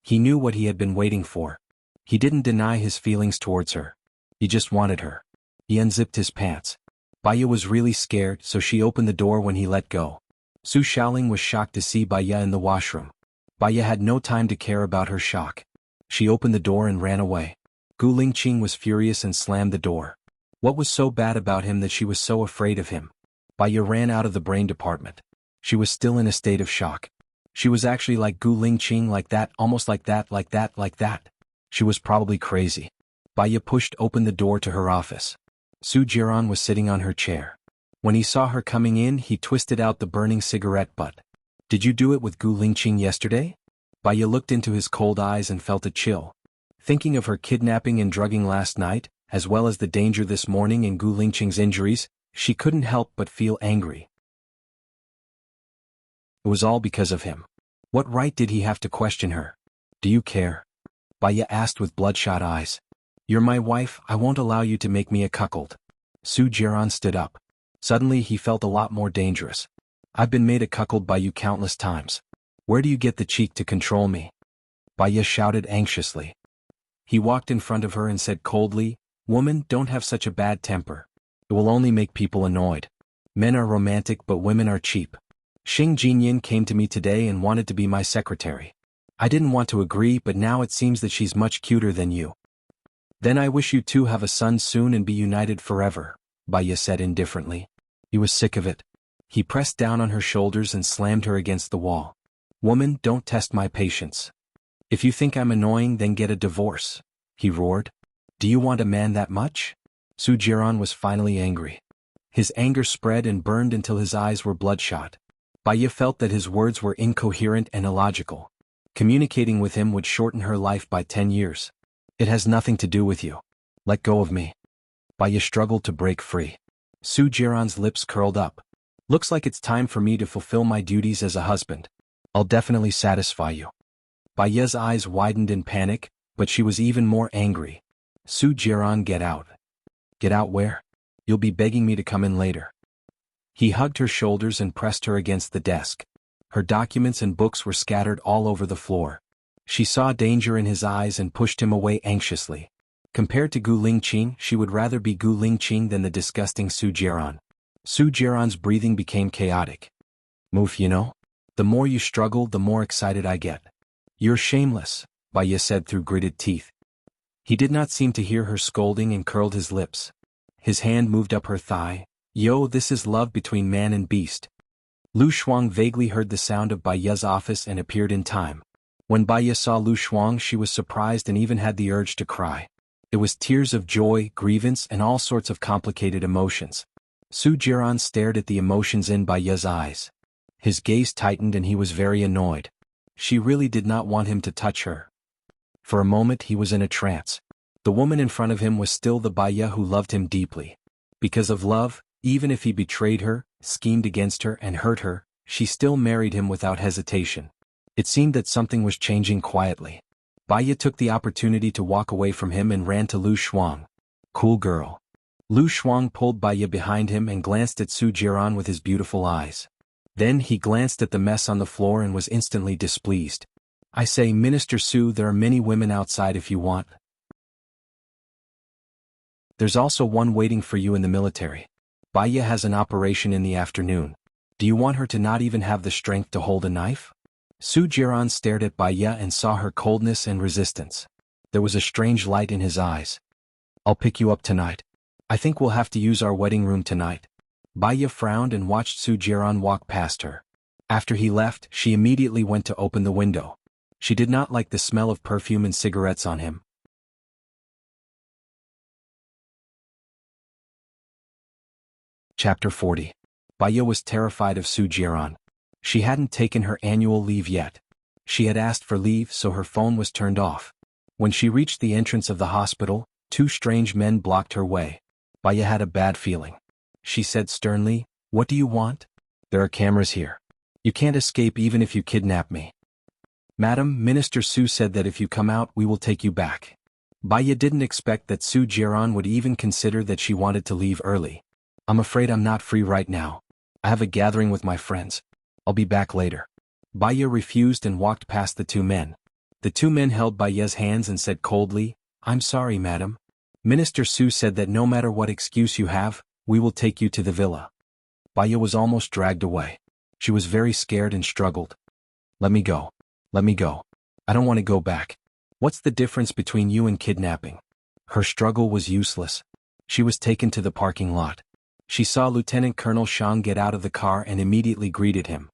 He knew what he had been waiting for. He didn't deny his feelings towards her. He just wanted her. He unzipped his pants. Baya was really scared, so she opened the door when he let go. Su Shaoling was shocked to see Baya in the washroom. Baya had no time to care about her shock. She opened the door and ran away. Gu Lingqing was furious and slammed the door. What was so bad about him that she was so afraid of him? Baya ran out of the brain department. She was still in a state of shock. She was actually like Gu Lingqing, like that, almost like that, like that, like that. She was probably crazy. Baya pushed open the door to her office. Su Jiran was sitting on her chair. When he saw her coming in, he twisted out the burning cigarette butt. Did you do it with Gu Lingqing yesterday? Baya looked into his cold eyes and felt a chill. Thinking of her kidnapping and drugging last night, as well as the danger this morning and Gu Lingqing's injuries, she couldn't help but feel angry. It was all because of him. What right did he have to question her? Do you care? Baya asked with bloodshot eyes. You're my wife, I won't allow you to make me a cuckold. Su Jiran stood up. Suddenly he felt a lot more dangerous. I've been made a cuckold by you countless times. Where do you get the cheek to control me? Baya shouted anxiously. He walked in front of her and said coldly, Woman, don't have such a bad temper. It will only make people annoyed. Men are romantic but women are cheap. Xing Jinyin came to me today and wanted to be my secretary. I didn't want to agree, but now it seems that she's much cuter than you. Then I wish you two have a son soon and be united forever, Baya said indifferently. He was sick of it. He pressed down on her shoulders and slammed her against the wall. Woman, don't test my patience. If you think I'm annoying, then get a divorce, he roared. Do you want a man that much? Su Jiran was finally angry. His anger spread and burned until his eyes were bloodshot. Baya felt that his words were incoherent and illogical. Communicating with him would shorten her life by 10 years. It has nothing to do with you. Let go of me. Baya struggled to break free. Su Jiran's lips curled up. Looks like it's time for me to fulfill my duties as a husband. I'll definitely satisfy you. Baya's eyes widened in panic, but she was even more angry. Su Jiran, get out. Get out where? You'll be begging me to come in later. He hugged her shoulders and pressed her against the desk. Her documents and books were scattered all over the floor. She saw danger in his eyes and pushed him away anxiously. Compared to Gu Lingqing, she would rather be Gu Lingqing than the disgusting Su Jiran. Su Jiran's breathing became chaotic. Move, you know? The more you struggle, the more excited I get. You're shameless, Baya said through gritted teeth. He did not seem to hear her scolding and curled his lips. His hand moved up her thigh. Yo, this is love between man and beast. Lu Shuang vaguely heard the sound of Baya's office and appeared in time. When Baya saw Lu Shuang, she was surprised and even had the urge to cry. It was tears of joy, grievance, and all sorts of complicated emotions. Su Jiran stared at the emotions in Baya's eyes. His gaze tightened and he was very annoyed. She really did not want him to touch her. For a moment he was in a trance. The woman in front of him was still the Baya who loved him deeply. Because of love, even if he betrayed her, schemed against her, and hurt her, she still married him without hesitation. It seemed that something was changing quietly. Baya took the opportunity to walk away from him and ran to Lu Shuang. Cool girl. Lu Shuang pulled Baya behind him and glanced at Su Jiran with his beautiful eyes. Then he glanced at the mess on the floor and was instantly displeased. I say, Minister Su, there are many women outside if you want. There's also one waiting for you in the military. Baya has an operation in the afternoon. Do you want her to not even have the strength to hold a knife? Su Jiran stared at Baya and saw her coldness and resistance. There was a strange light in his eyes. I'll pick you up tonight. I think we'll have to use our wedding room tonight. Baya frowned and watched Su Jiran walk past her. After he left, she immediately went to open the window. She did not like the smell of perfume and cigarettes on him. Chapter 40. Baya was terrified of Su Jiran. She hadn't taken her annual leave yet. She had asked for leave, so her phone was turned off. When she reached the entrance of the hospital, two strange men blocked her way. Baya had a bad feeling. She said sternly, "What do you want?" "There are cameras here. You can't escape even if you kidnap me." "Madam, Minister Su said that if you come out we will take you back." Baya didn't expect that Su Jiran would even consider that she wanted to leave early. "I'm afraid I'm not free right now. I have a gathering with my friends. I'll be back later." Baya refused and walked past the two men. The two men held Baya's hands and said coldly, "I'm sorry, madam. Minister Su said that no matter what excuse you have, we will take you to the villa." Baya was almost dragged away. She was very scared and struggled. "Let me go. Let me go. I don't want to go back. What's the difference between you and kidnapping?" Her struggle was useless. She was taken to the parking lot. She saw Lieutenant Colonel Shang get out of the car and immediately greeted him.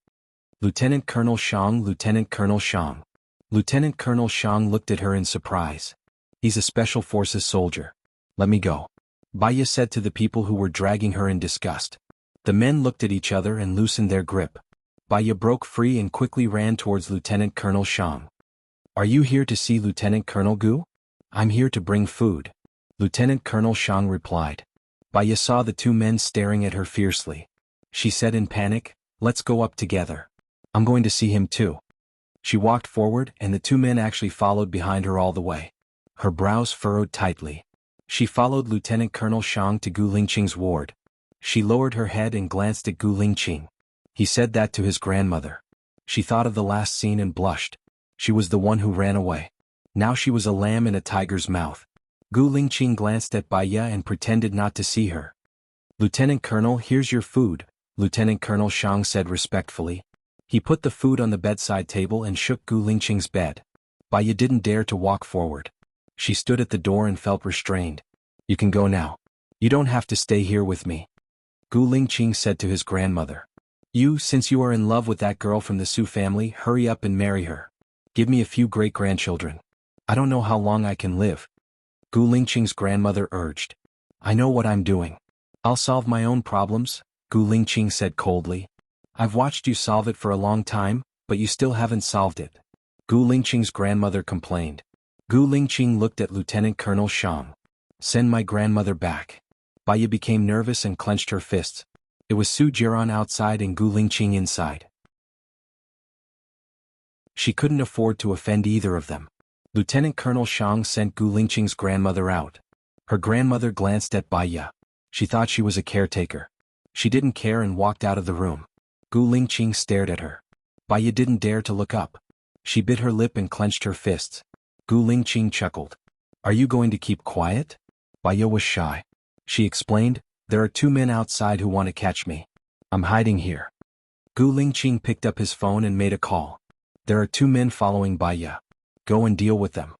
"Lieutenant Colonel Shang, Lieutenant Colonel Shang." Lieutenant Colonel Shang looked at her in surprise. "He's a Special Forces soldier. Let me go," Baya said to the people who were dragging her in disgust. The men looked at each other and loosened their grip. Baya broke free and quickly ran towards Lieutenant Colonel Shang. "Are you here to see Lieutenant Colonel Gu?" "I'm here to bring food," Lieutenant Colonel Shang replied. Baya saw the two men staring at her fiercely. She said in panic, "Let's go up together. I'm going to see him too." She walked forward and the two men actually followed behind her all the way. Her brows furrowed tightly. She followed Lieutenant Colonel Shang to Gu Lingqing's ward. She lowered her head and glanced at Gu Lingqing. He said that to his grandmother. She thought of the last scene and blushed. She was the one who ran away. Now she was a lamb in a tiger's mouth. Gu Lingqing glanced at Baya and pretended not to see her. "Lieutenant Colonel, here's your food," Lieutenant Colonel Shang said respectfully. He put the food on the bedside table and shook Gu Lingqing's bed. Baya didn't dare to walk forward. She stood at the door and felt restrained. "You can go now. You don't have to stay here with me," Gu Lingqing said to his grandmother. Since you are in love with that girl from the Su family, hurry up and marry her. Give me a few great-grandchildren. I don't know how long I can live," Gu Lingqing's grandmother urged. "I know what I'm doing. I'll solve my own problems," Gu Lingqing said coldly. "I've watched you solve it for a long time, but you still haven't solved it," Gu Lingqing's grandmother complained. Gu Lingqing looked at Lieutenant Colonel Shang. "Send my grandmother back. Baya became nervous and clenched her fists. It was Su Jiran outside and Gu Lingqing inside. She couldn't afford to offend either of them. Lieutenant Colonel Shang sent Gu Lingqing's grandmother out. Her grandmother glanced at Baya. She thought she was a caretaker. She didn't care and walked out of the room. Gu Lingqing stared at her. Baya didn't dare to look up. She bit her lip and clenched her fists. Gu Lingqing chuckled. "Are you going to keep quiet?" Baya was shy. She explained, "There are 2 men outside who want to catch me. I'm hiding here." Gu Lingqing picked up his phone and made a call. "There are 2 men following Baya. Go and deal with them."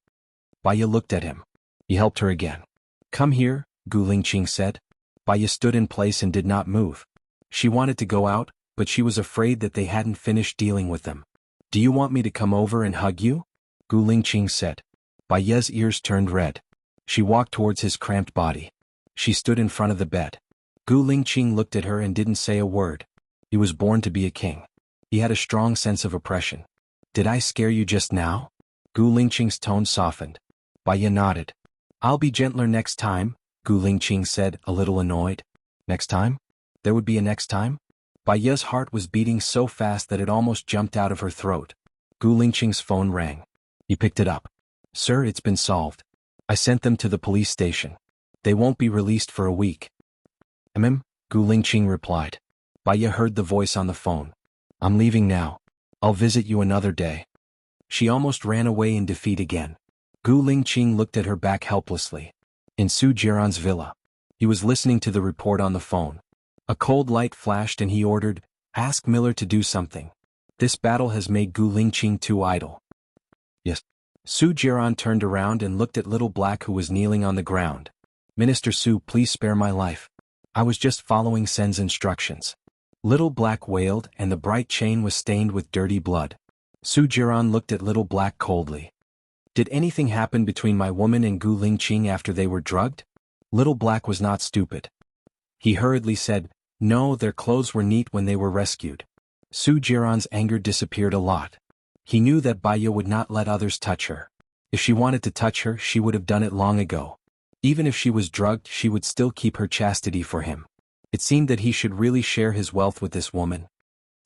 Baya looked at him. He helped her again. "Come here," Gu Lingqing said. Baya stood in place and did not move. She wanted to go out, but she was afraid that they hadn't finished dealing with them. "Do you want me to come over and hug you?" Gu Lingqing said. Baya's ears turned red. She walked towards his cramped body. She stood in front of the bed. Gu Lingqing looked at her and didn't say a word. He was born to be a king. He had a strong sense of oppression. "Did I scare you just now?" Gu Lingqing's tone softened. Baya nodded. "I'll be gentler next time," Gu Lingqing said, a little annoyed. Next time? There would be a next time? Baya's heart was beating so fast that it almost jumped out of her throat. Gu Lingqing's phone rang. He picked it up. "Sir, it's been solved. I sent them to the police station. They won't be released for a week." Gu Lingqing replied. Baya heard the voice on the phone. "I'm leaving now. I'll visit you another day." She almost ran away in defeat again. Gu Lingqing looked at her back helplessly. In Su Jiran's villa. He was listening to the report on the phone. A cold light flashed and he ordered, "Ask Miller to do something. This battle has made Gu Lingqing too idle." "Yes." Su Jiran turned around and looked at Little Black, who was kneeling on the ground. "Minister Su, please spare my life. I was just following Sen's instructions." Little Black wailed, and the bright chain was stained with dirty blood. Su Jiran looked at Little Black coldly. "Did anything happen between my woman and Gu Lingqing after they were drugged?" Little Black was not stupid. He hurriedly said, "No, their clothes were neat when they were rescued." Su Jiran's anger disappeared a lot. He knew that Baya would not let others touch her. If she wanted to touch her, she would have done it long ago. Even if she was drugged, she would still keep her chastity for him. It seemed that he should really share his wealth with this woman.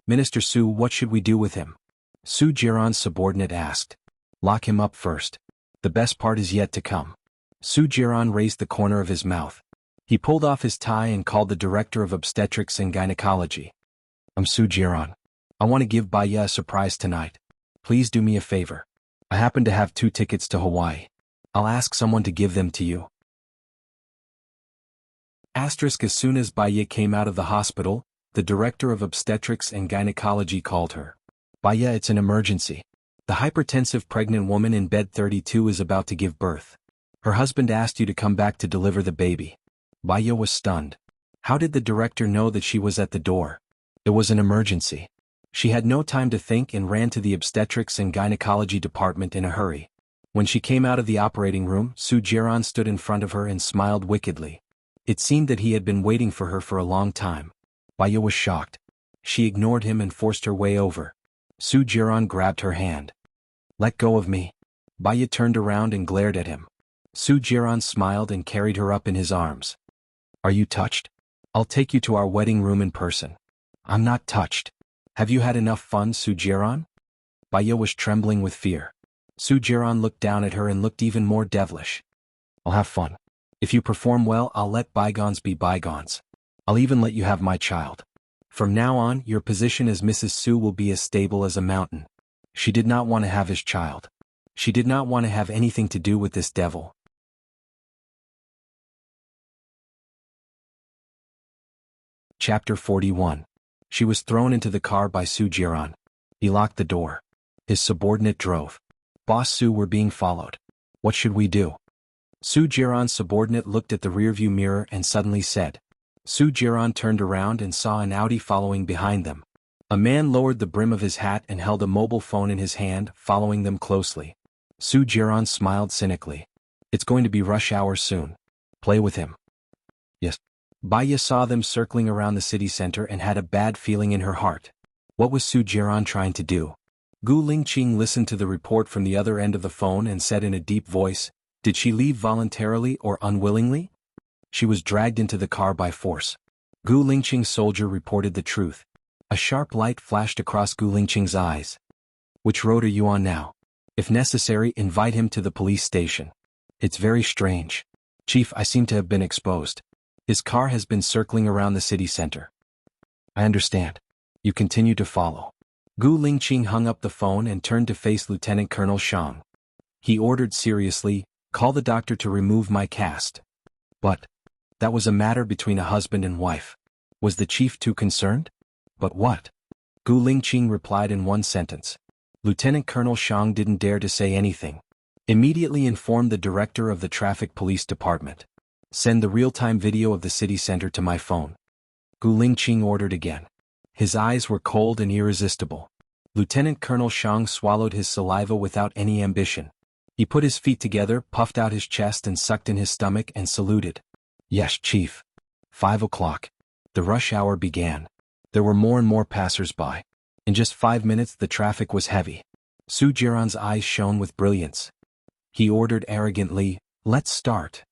"Minister Su, what should we do with him?" Su Jiran's subordinate asked. "Lock him up first. The best part is yet to come." Su Jiran raised the corner of his mouth. He pulled off his tie and called the director of obstetrics and gynecology. "I'm Su Jiran. I want to give Baya a surprise tonight. Please do me a favor. I happen to have 2 tickets to Hawaii. I'll ask someone to give them to you." As soon as Baya came out of the hospital, the director of obstetrics and gynecology called her. "Baya, it's an emergency. The hypertensive pregnant woman in bed 32 is about to give birth. Her husband asked you to come back to deliver the baby." Baya was stunned. How did the director know that she was at the door? It was an emergency. She had no time to think and ran to the obstetrics and gynecology department in a hurry. When she came out of the operating room, Su Jiran stood in front of her and smiled wickedly. It seemed that he had been waiting for her for a long time. Baya was shocked. She ignored him and forced her way over. Su Jiran grabbed her hand. "Let go of me." Baya turned around and glared at him. Su Jiran smiled and carried her up in his arms. "Are you touched? I'll take you to our wedding room in person." "I'm not touched. Have you had enough fun, Su Jiran?" Baya was trembling with fear. Su Jiran looked down at her and looked even more devilish. "I'll have fun. If you perform well, I'll let bygones be bygones. I'll even let you have my child. From now on, your position as Mrs. Su will be as stable as a mountain." She did not want to have his child. She did not want to have anything to do with this devil. Chapter 41. She was thrown into the car by Su Jiran. He locked the door. His subordinate drove. "Boss Su, we're being followed. What should we do?" Su Jiran's subordinate looked at the rearview mirror and suddenly said. Su Jiran turned around and saw an Audi following behind them. A man lowered the brim of his hat and held a mobile phone in his hand, following them closely. Su Jiran smiled cynically. "It's going to be rush hour soon. Play with him." "Yes." Baya saw them circling around the city center and had a bad feeling in her heart. What was Su Jiran trying to do? Gu Lingqing listened to the report from the other end of the phone and said in a deep voice, "Did she leave voluntarily or unwillingly?" She was dragged into the car by force. Gu Lingqing's soldier reported the truth. A sharp light flashed across Gu Lingqing's eyes. Which road are you on now? If necessary, invite him to the police station. It's very strange. Chief, I seem to have been exposed. His car has been circling around the city center. I understand. You continue to follow. Gu Lingqing hung up the phone and turned to face Lieutenant Colonel Shang. He ordered seriously, call the doctor to remove my cast. But that was a matter between a husband and wife. Was the chief too concerned? But what? Gu Lingqing replied in one sentence. Lieutenant Colonel Shang didn't dare to say anything. Immediately informed the director of the traffic police department. Send the real-time video of the city center to my phone. Gu Lingqing ordered again. His eyes were cold and irresistible. Lieutenant Colonel Shang swallowed his saliva without any ambition. He put his feet together, puffed out his chest and sucked in his stomach and saluted. Yes, Chief. 5 o'clock. The rush hour began. There were more and more passers-by. In just 5 minutes the traffic was heavy. Su Jiran's eyes shone with brilliance. He ordered arrogantly, let's start.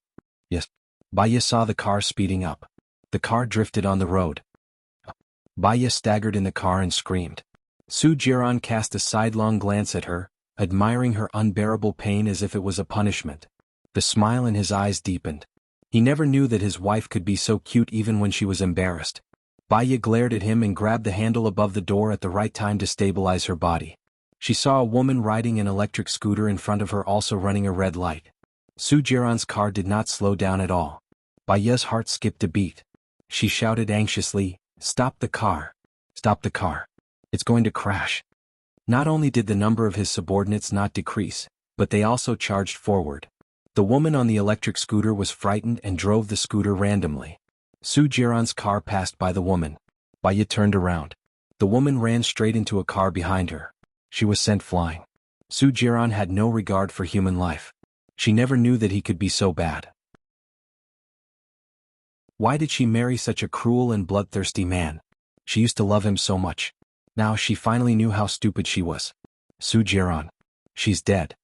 Yes. Baya saw the car speeding up. The car drifted on the road. Baya staggered in the car and screamed. Su Jiran cast a sidelong glance at her, admiring her unbearable pain as if it was a punishment. The smile in his eyes deepened. He never knew that his wife could be so cute even when she was embarrassed. Baya glared at him and grabbed the handle above the door at the right time to stabilize her body. She saw a woman riding an electric scooter in front of her also running a red light. Su Jiran's car did not slow down at all. Baya's heart skipped a beat. She shouted anxiously, stop the car. Stop the car. It's going to crash. Not only did the number of his subordinates not decrease, but they also charged forward. The woman on the electric scooter was frightened and drove the scooter randomly. Su Jiran's car passed by the woman. Baya turned around. The woman ran straight into a car behind her. She was sent flying. Su Jiran had no regard for human life. She never knew that he could be so bad. Why did she marry such a cruel and bloodthirsty man? She used to love him so much. Now she finally knew how stupid she was. Su Jiran. She's dead.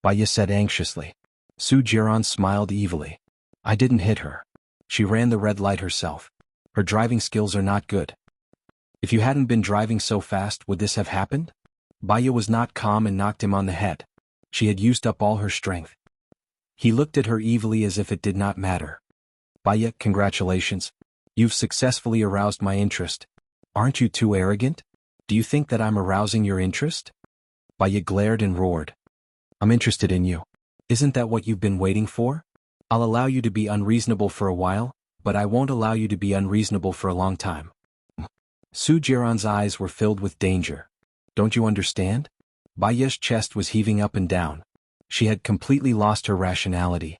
Baya said anxiously. Su Jiran smiled evilly. I didn't hit her. She ran the red light herself. Her driving skills are not good. If you hadn't been driving so fast, would this have happened? Baya was not calm and knocked him on the head. She had used up all her strength. He looked at her evilly as if it did not matter. Baya, congratulations. You've successfully aroused my interest. Aren't you too arrogant? Do you think that I'm arousing your interest? Baya glared and roared. I'm interested in you. Isn't that what you've been waiting for? I'll allow you to be unreasonable for a while, but I won't allow you to be unreasonable for a long time. Su Jiran's eyes were filled with danger. Don't you understand? Baya's chest was heaving up and down. She had completely lost her rationality.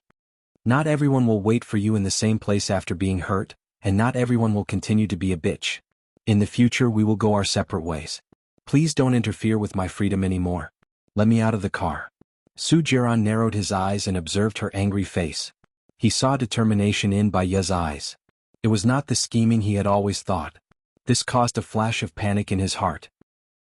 Not everyone will wait for you in the same place after being hurt, and not everyone will continue to be a bitch. In the future we will go our separate ways. Please don't interfere with my freedom anymore. Let me out of the car. Su Jiran narrowed his eyes and observed her angry face. He saw determination in Baya's eyes. It was not the scheming he had always thought. This caused a flash of panic in his heart.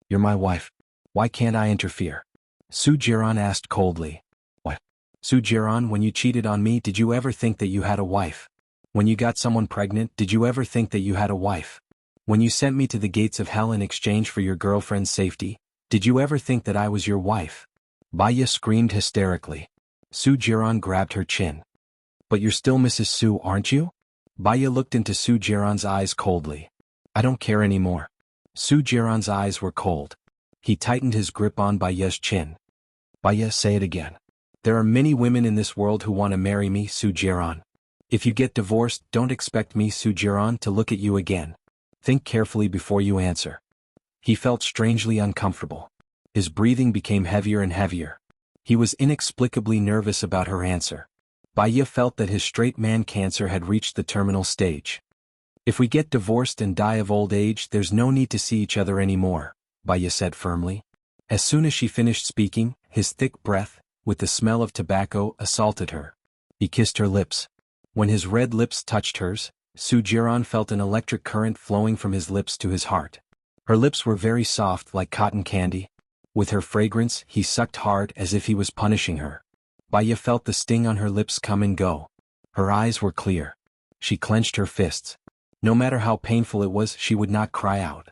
You're my wife. Why can't I interfere? Su Jiran asked coldly. What? Su Jiran, when you cheated on me, did you ever think that you had a wife? When you got someone pregnant, did you ever think that you had a wife? When you sent me to the gates of hell in exchange for your girlfriend's safety, did you ever think that I was your wife? Baya screamed hysterically. Su Jiran grabbed her chin. But you're still Mrs. Su, aren't you? Baya looked into Su Jiran's eyes coldly. I don't care anymore. Su Jiran's eyes were cold. He tightened his grip on Baya's chin. Baya, say it again. There are many women in this world who want to marry me, Su Jiran. If you get divorced, don't expect me, Su Jiran, to look at you again. Think carefully before you answer. He felt strangely uncomfortable. His breathing became heavier and heavier. He was inexplicably nervous about her answer. Baya felt that his straight man cancer had reached the terminal stage. If we get divorced and die of old age, there's no need to see each other anymore, Baya said firmly. As soon as she finished speaking, his thick breath, with the smell of tobacco, assaulted her. He kissed her lips. When his red lips touched hers, Su Jiran felt an electric current flowing from his lips to his heart. Her lips were very soft like cotton candy. With her fragrance, he sucked hard as if he was punishing her. Baya felt the sting on her lips come and go. Her eyes were clear. She clenched her fists. No matter how painful it was, she would not cry out.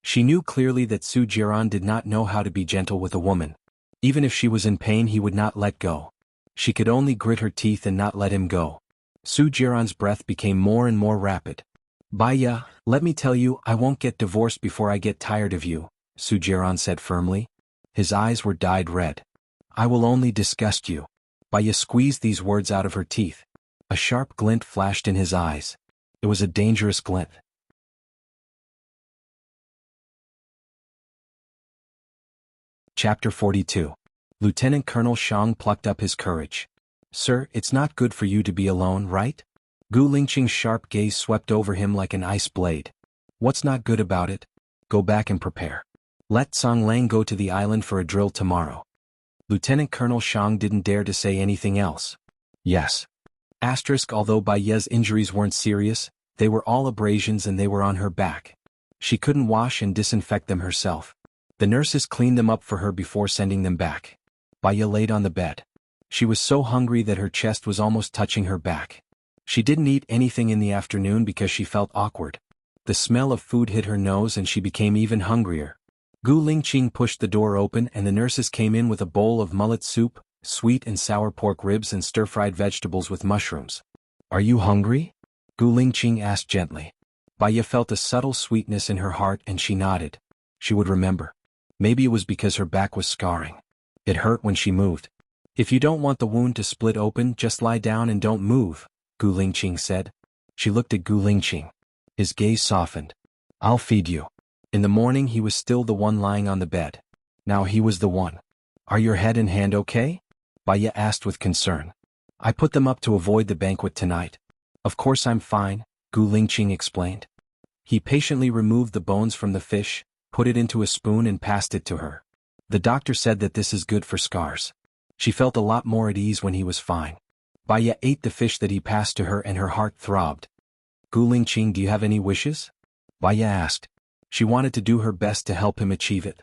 She knew clearly that Su Jiran did not know how to be gentle with a woman. Even if she was in pain, he would not let go. She could only grit her teeth and not let him go. Su Jiran's breath became more and more rapid. Baya, let me tell you, I won't get divorced before I get tired of you, Su Jiran said firmly. His eyes were dyed red. I will only disgust you. Baya squeezed these words out of her teeth. A sharp glint flashed in his eyes. It was a dangerous glint. Chapter 42. Lieutenant Colonel Shang plucked up his courage. Sir, it's not good for you to be alone, right? Gu Lingqing's sharp gaze swept over him like an ice blade. What's not good about it? Go back and prepare. Let Song Lang go to the island for a drill tomorrow. Lieutenant Colonel Shang didn't dare to say anything else. Yes. Although Baye's injuries weren't serious, they were all abrasions and they were on her back. She couldn't wash and disinfect them herself. The nurses cleaned them up for her before sending them back. Baye laid on the bed. She was so hungry that her chest was almost touching her back. She didn't eat anything in the afternoon because she felt awkward. The smell of food hit her nose and she became even hungrier. Gu Lingqing pushed the door open and the nurses came in with a bowl of mullet soup, sweet and sour pork ribs and stir-fried vegetables with mushrooms. Are you hungry? Gu Lingqing asked gently. Baye felt a subtle sweetness in her heart and she nodded. She would remember. Maybe it was because her back was scarring. It hurt when she moved. If you don't want the wound to split open, just lie down and don't move, Gu Lingqing said. She looked at Gu Lingqing. His gaze softened. I'll feed you. In the morning he was still the one lying on the bed. Now he was the one. Are your head and hand okay? Baye asked with concern. I put them up to avoid the banquet tonight. Of course I'm fine, Gu Lingqing explained. He patiently removed the bones from the fish, put it into a spoon and passed it to her. The doctor said that this is good for scars. She felt a lot more at ease when he was fine. Baye ate the fish that he passed to her and her heart throbbed. Gu Lingqing, do you have any wishes? Baye asked. She wanted to do her best to help him achieve it.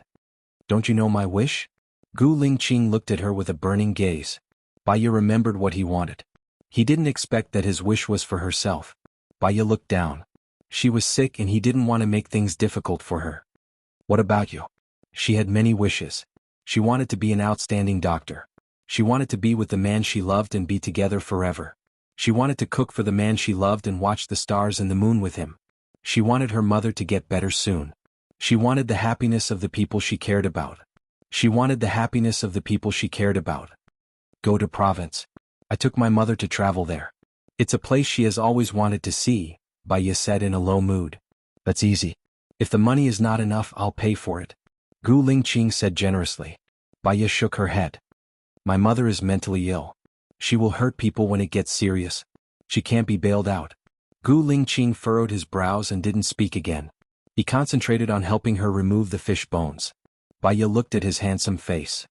Don't you know my wish? Gu Lingqing looked at her with a burning gaze. Baye remembered what he wanted. He didn't expect that his wish was for herself. Baye looked down. She was sick and he didn't want to make things difficult for her. What about you? She had many wishes. She wanted to be an outstanding doctor. She wanted to be with the man she loved and be together forever. She wanted to cook for the man she loved and watch the stars and the moon with him. She wanted her mother to get better soon. She wanted the happiness of the people she cared about. She wanted the happiness of the people she cared about. Go to province. I took my mother to travel there. It's a place she has always wanted to see, Baye said in a low mood. That's easy. If the money is not enough, I'll pay for it. Gu Lingqing said generously. Baye shook her head. My mother is mentally ill. She will hurt people when it gets serious. She can't be bailed out. Gu Lingqing furrowed his brows and didn't speak again. He concentrated on helping her remove the fish bones. Baye looked at his handsome face.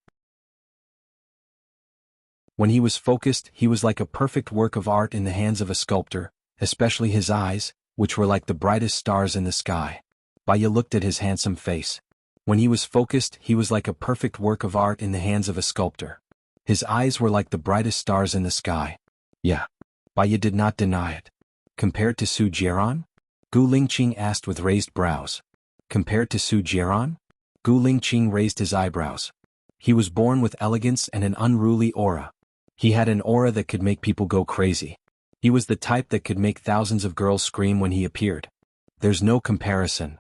When he was focused, he was like a perfect work of art in the hands of a sculptor, especially his eyes, which were like the brightest stars in the sky. Baye looked at his handsome face. When he was focused, he was like a perfect work of art in the hands of a sculptor. His eyes were like the brightest stars in the sky. Yeah. Baye did not deny it. Compared to Su Jiran? Gu Lingqing asked with raised brows. Compared to Su Jiran? Gu Lingqing raised his eyebrows. He was born with elegance and an unruly aura. He had an aura that could make people go crazy. He was the type that could make thousands of girls scream when he appeared. There's no comparison.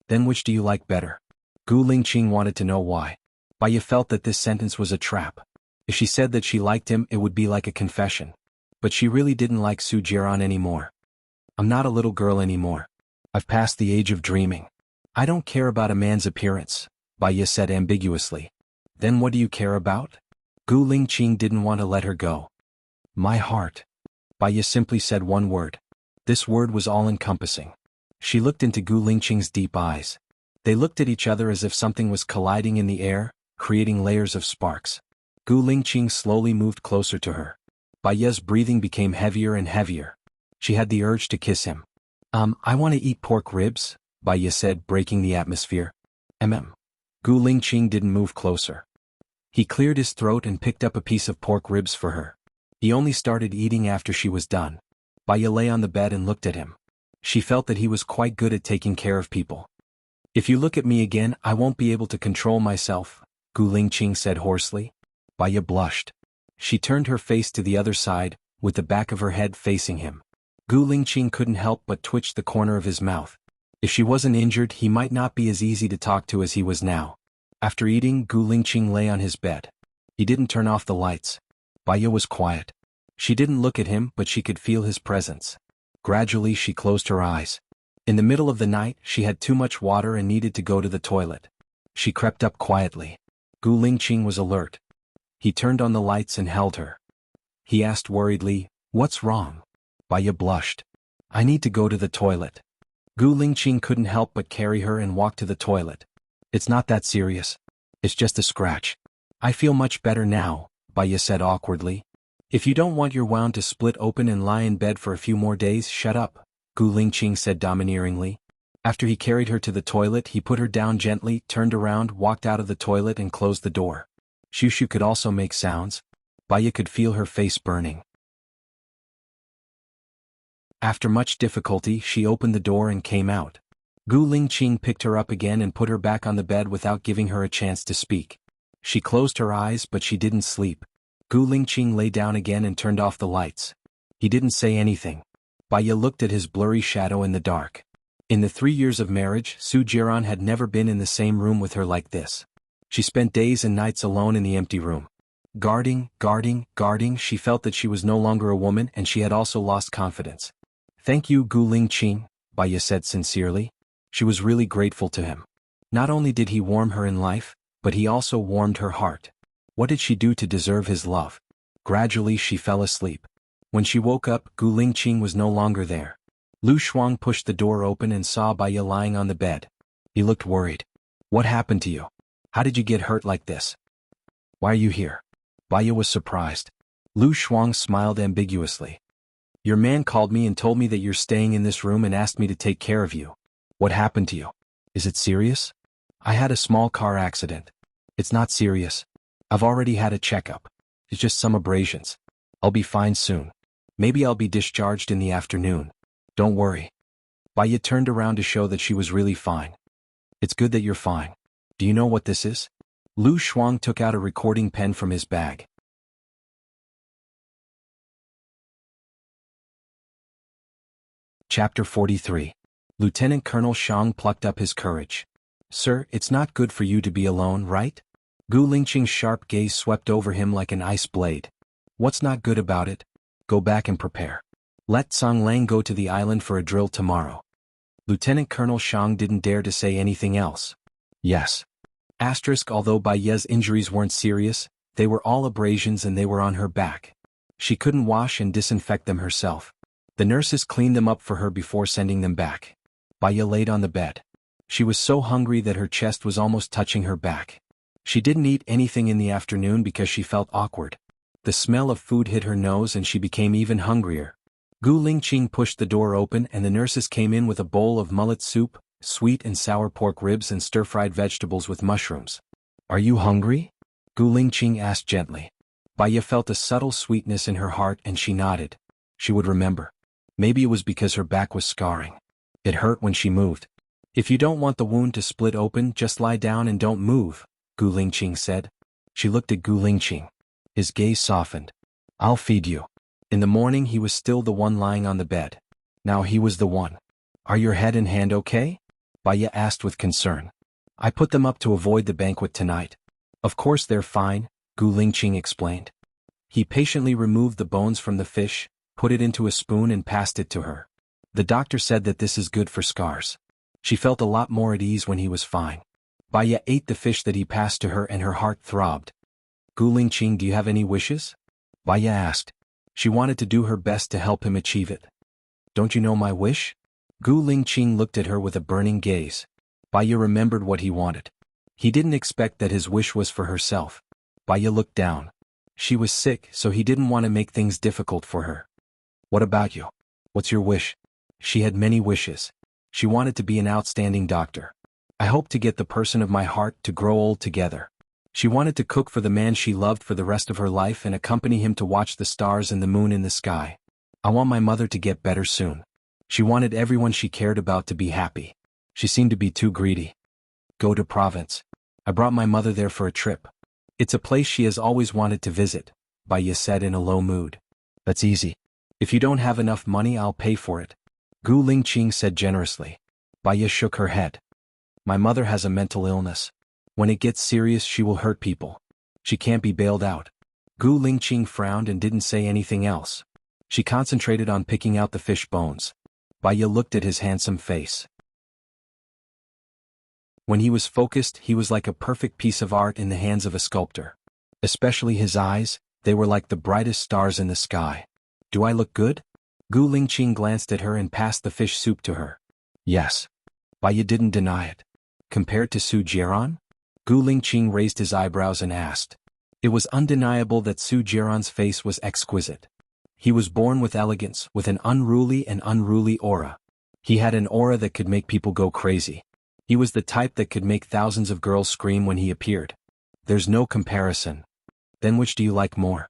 Then which do you like better? Gu Lingqing wanted to know why. Baye felt that this sentence was a trap. If she said that she liked him, it would be like a confession. But she really didn't like Su Jiran anymore. I'm not a little girl anymore. I've passed the age of dreaming. I don't care about a man's appearance, Baye said ambiguously. Then what do you care about? Gu Lingqing didn't want to let her go. My heart. Baye simply said one word. This word was all-encompassing. She looked into Gu Lingqing's deep eyes. They looked at each other as if something was colliding in the air, creating layers of sparks. Gu Lingqing slowly moved closer to her. Baye's breathing became heavier and heavier. She had the urge to kiss him. I want to eat pork ribs, Baye said, breaking the atmosphere. Gu Lingqing didn't move closer. He cleared his throat and picked up a piece of pork ribs for her. He only started eating after she was done. Baya lay on the bed and looked at him. She felt that he was quite good at taking care of people. If you look at me again, I won't be able to control myself, Gu Lingqing said hoarsely. Baya blushed. She turned her face to the other side, with the back of her head facing him. Gu Lingqing couldn't help but twitch the corner of his mouth. If she wasn't injured, he might not be as easy to talk to as he was now. After eating, Gu Lingqing lay on his bed. He didn't turn off the lights. Baya was quiet. She didn't look at him, but she could feel his presence. Gradually she closed her eyes. In the middle of the night, she had too much water and needed to go to the toilet. She crept up quietly. Gu Lingqing was alert. He turned on the lights and held her. He asked worriedly, "What's wrong?" Baya blushed. "I need to go to the toilet." Gu Lingqing couldn't help but carry her and walk to the toilet. "It's not that serious. It's just a scratch. I feel much better now," Baya said awkwardly. "If you don't want your wound to split open and lie in bed for a few more days, shut up," Gu Lingqing said domineeringly. After he carried her to the toilet, he put her down gently, turned around, walked out of the toilet and closed the door. Shushu could also make sounds. Baya could feel her face burning. After much difficulty, she opened the door and came out. Gu Lingqing picked her up again and put her back on the bed without giving her a chance to speak. She closed her eyes, but she didn't sleep. Gu Lingqing lay down again and turned off the lights. He didn't say anything. Baya looked at his blurry shadow in the dark. In the 3 years of marriage, Su Jiran had never been in the same room with her like this. She spent days and nights alone in the empty room. Guarding, she felt that she was no longer a woman and she had also lost confidence. "Thank you, Gu Lingqing," Baya said sincerely. She was really grateful to him. Not only did he warm her in life, but he also warmed her heart. What did she do to deserve his love? Gradually she fell asleep. When she woke up, Gu Lingqing was no longer there. Lu Shuang pushed the door open and saw Baya lying on the bed. He looked worried. "What happened to you? How did you get hurt like this? Why are you here?" Baya was surprised. Lu Shuang smiled ambiguously. "Your man called me and told me that you're staying in this room and asked me to take care of you. What happened to you? Is it serious?" "I had a small car accident. It's not serious. I've already had a checkup. It's just some abrasions. I'll be fine soon. Maybe I'll be discharged in the afternoon. Don't worry." Baya turned around to show that she was really fine. "It's good that you're fine. Do you know what this is?" Lu Shuang took out a recording pen from his bag. Chapter 43. Lieutenant Colonel Shang plucked up his courage. "Sir, it's not good for you to be alone, right?" Gu Lingqing's sharp gaze swept over him like an ice blade. "What's not good about it? Go back and prepare. Let Song Lang go to the island for a drill tomorrow." Lieutenant Colonel Shang didn't dare to say anything else. "Yes." Although Baya's injuries weren't serious, they were all abrasions and they were on her back. She couldn't wash and disinfect them herself. The nurses cleaned them up for her before sending them back. Baya laid on the bed. She was so hungry that her chest was almost touching her back. She didn't eat anything in the afternoon because she felt awkward. The smell of food hit her nose and she became even hungrier. Gu Lingqing pushed the door open and the nurses came in with a bowl of mullet soup, sweet and sour pork ribs and stir-fried vegetables with mushrooms. "Are you hungry?" Gu Lingqing asked gently. Baya felt a subtle sweetness in her heart and she nodded. She would remember. Maybe it was because her back was scarring. It hurt when she moved. "If you don't want the wound to split open, just lie down and don't move," Gu Lingqing said. She looked at Gu Lingqing. His gaze softened. "I'll feed you." In the morning he was still the one lying on the bed. Now he was the one. "Are your head and hand okay?" Baya asked with concern. "I put them up to avoid the banquet tonight." "Of course they're fine," Gu Lingqing explained. He patiently removed the bones from the fish, put it into a spoon and passed it to her. "The doctor said that this is good for scars." She felt a lot more at ease when he was fine. Baya ate the fish that he passed to her and her heart throbbed. "Gu Lingqing, do you have any wishes?" Baya asked. She wanted to do her best to help him achieve it. "Don't you know my wish?" Gu Lingqing looked at her with a burning gaze. Baya remembered what he wanted. He didn't expect that his wish was for herself. Baya looked down. She was sick, so he didn't want to make things difficult for her. "What about you? What's your wish?" She had many wishes. She wanted to be an outstanding doctor. "I hope to get the person of my heart to grow old together." She wanted to cook for the man she loved for the rest of her life and accompany him to watch the stars and the moon in the sky. I want my mother to get better soon. She wanted everyone she cared about to be happy. She seemed to be too greedy. Go to province. I brought my mother there for a trip. It's a place she has always wanted to visit, Baya said in a low mood. That's easy. If you don't have enough money, I'll pay for it, Gu Lingqing said generously. Baya shook her head. My mother has a mental illness. When it gets serious, she will hurt people. She can't be bailed out. Gu Lingqing frowned and didn't say anything else. She concentrated on picking out the fish bones. Baya looked at his handsome face. When he was focused, he was like a perfect piece of art in the hands of a sculptor. Especially his eyes, they were like the brightest stars in the sky. Do I look good? Gu Lingqing glanced at her and passed the fish soup to her. Yes. Baya didn't deny it. Compared to Su Jiran? Gu Lingqing raised his eyebrows and asked. It was undeniable that Su Jiran's face was exquisite. He was born with elegance, with an unruly aura. He had an aura that could make people go crazy. He was the type that could make thousands of girls scream when he appeared. There's no comparison. Then which do you like more?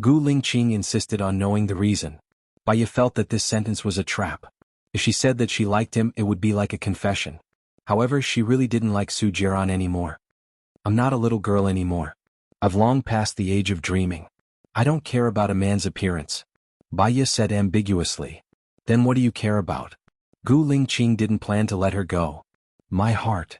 Gu Lingqing insisted on knowing the reason. Baya felt that this sentence was a trap. If she said that she liked him, it would be like a confession. However, she really didn't like Su Jiran anymore. I'm not a little girl anymore. I've long passed the age of dreaming. I don't care about a man's appearance. Baya said ambiguously. Then what do you care about? Gu Lingqing didn't plan to let her go. My heart.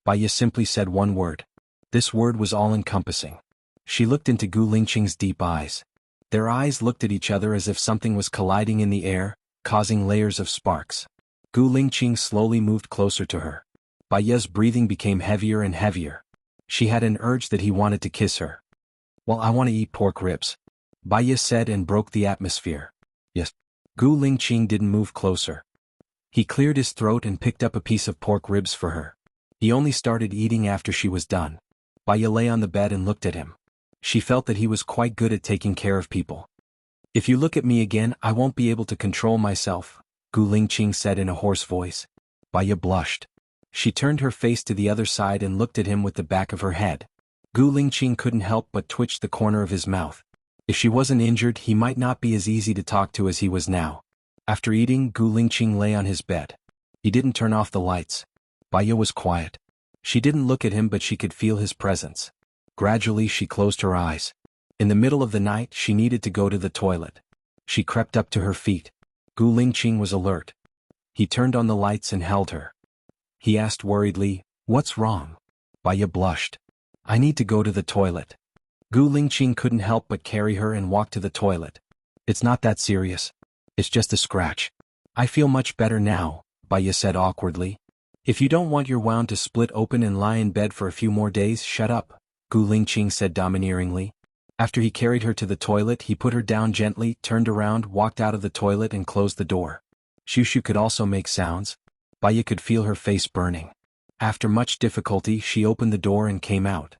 Baya simply said one word. This word was all-encompassing. She looked into Gu Lingqing's deep eyes. Their eyes looked at each other as if something was colliding in the air, causing layers of sparks. Gu Lingqing slowly moved closer to her. Baya's breathing became heavier and heavier. She had an urge that he wanted to kiss her. Well, I want to eat pork ribs, Baya said and broke the atmosphere. Yes. Gu Lingqing didn't move closer. He cleared his throat and picked up a piece of pork ribs for her. He only started eating after she was done. Baya lay on the bed and looked at him. She felt that he was quite good at taking care of people. If you look at me again, I won't be able to control myself, Gu Lingqing said in a hoarse voice. Baya blushed. She turned her face to the other side and looked at him with the back of her head. Gu Lingqing couldn't help but twitch the corner of his mouth. If she wasn't injured, he might not be as easy to talk to as he was now. After eating, Gu Lingqing lay on his bed. He didn't turn off the lights. Baya was quiet. She didn't look at him, but she could feel his presence. Gradually, she closed her eyes. In the middle of the night, she needed to go to the toilet. She crept up to her feet. Gu Lingqing was alert. He turned on the lights and held her. He asked worriedly, "What's wrong?" Baya blushed. "I need to go to the toilet." Gu Lingqing couldn't help but carry her and walk to the toilet. "It's not that serious. It's just a scratch. I feel much better now," Baya said awkwardly. "If you don't want your wound to split open and lie in bed for a few more days, shut up," Gu Lingqing said domineeringly. After he carried her to the toilet, he put her down gently, turned around, walked out of the toilet and closed the door. Shushu could also make sounds. Baya could feel her face burning. After much difficulty, she opened the door and came out.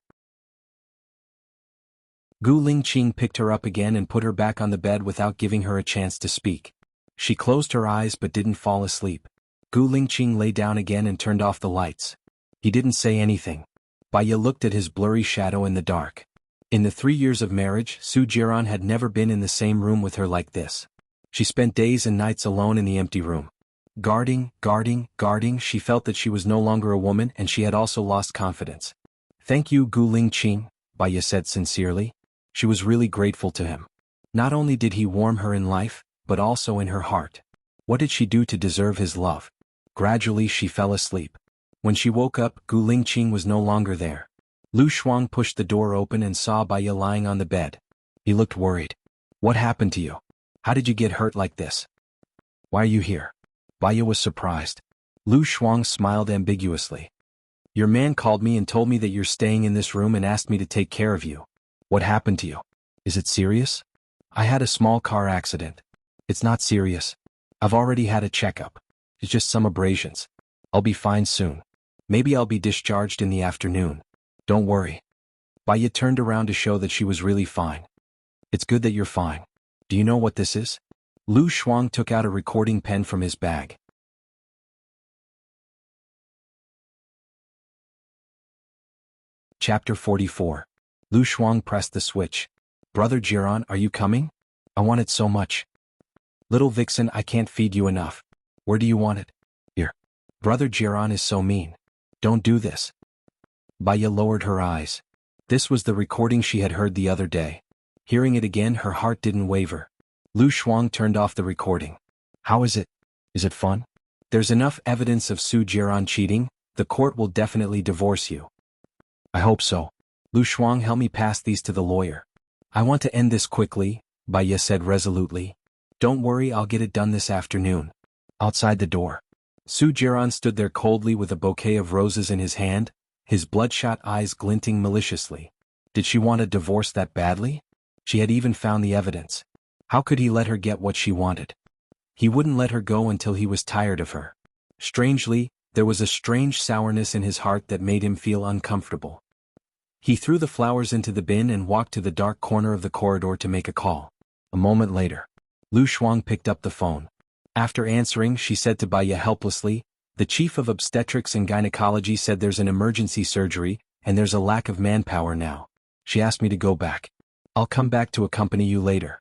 Gu Lingqing picked her up again and put her back on the bed without giving her a chance to speak. She closed her eyes but didn't fall asleep. Gu Lingqing lay down again and turned off the lights. He didn't say anything. Baya looked at his blurry shadow in the dark. In the 3 years of marriage, Su Jiran had never been in the same room with her like this. She spent days and nights alone in the empty room. Guarding, she felt that she was no longer a woman and she had also lost confidence. "Thank you, Gu Lingqing," Baya said sincerely. She was really grateful to him. Not only did he warm her in life, but also in her heart. What did she do to deserve his love? Gradually she fell asleep. When she woke up, Gu Lingqing was no longer there. Lu Shuang pushed the door open and saw Baya lying on the bed. He looked worried. "What happened to you? How did you get hurt like this? Why are you here?" Baya was surprised. Lu Shuang smiled ambiguously. "Your man called me and told me that you're staying in this room and asked me to take care of you. What happened to you? Is it serious?" "I had a small car accident. It's not serious. I've already had a checkup. It's just some abrasions. I'll be fine soon. Maybe I'll be discharged in the afternoon. Don't worry." Baya turned around to show that she was really fine. "It's good that you're fine. Do you know what this is?" Lu Shuang took out a recording pen from his bag. Chapter 44. Lu Shuang pressed the switch. Brother Jiran, are you coming? I want it so much. Little vixen, I can't feed you enough. Where do you want it? Here. Brother Jiran is so mean. Don't do this. Baya lowered her eyes. This was the recording she had heard the other day. Hearing it again, her heart didn't waver. Lu Shuang turned off the recording. How is it? Is it fun? There's enough evidence of Su Jiran cheating, the court will definitely divorce you. I hope so. Lu Shuang, help me pass these to the lawyer. I want to end this quickly, Baya said resolutely. Don't worry, I'll get it done this afternoon. Outside the door. Su Jiran stood there coldly with a bouquet of roses in his hand, his bloodshot eyes glinting maliciously. Did she want a divorce that badly? She had even found the evidence. How could he let her get what she wanted? He wouldn't let her go until he was tired of her. Strangely, there was a strange sourness in his heart that made him feel uncomfortable. He threw the flowers into the bin and walked to the dark corner of the corridor to make a call. A moment later, Lu Shuang picked up the phone. After answering, she said to Baya helplessly, the chief of obstetrics and gynecology said there's an emergency surgery, and there's a lack of manpower now. She asked me to go back. I'll come back to accompany you later.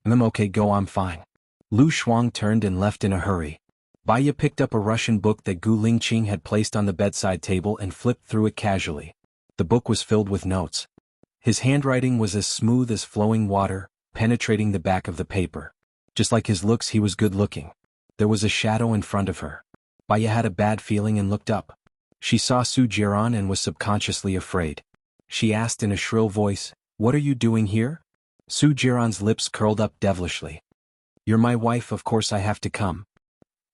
Okay, go, I'm fine. Lu Shuang turned and left in a hurry. Baya picked up a Russian book that Gu Lingqing had placed on the bedside table and flipped through it casually. The book was filled with notes. His handwriting was as smooth as flowing water, penetrating the back of the paper. Just like his looks, he was good-looking. There was a shadow in front of her. Baya had a bad feeling and looked up. She saw Su Jiran and was subconsciously afraid. She asked in a shrill voice, "What are you doing here?" Su Jiran's lips curled up devilishly. "You're my wife, of course I have to come."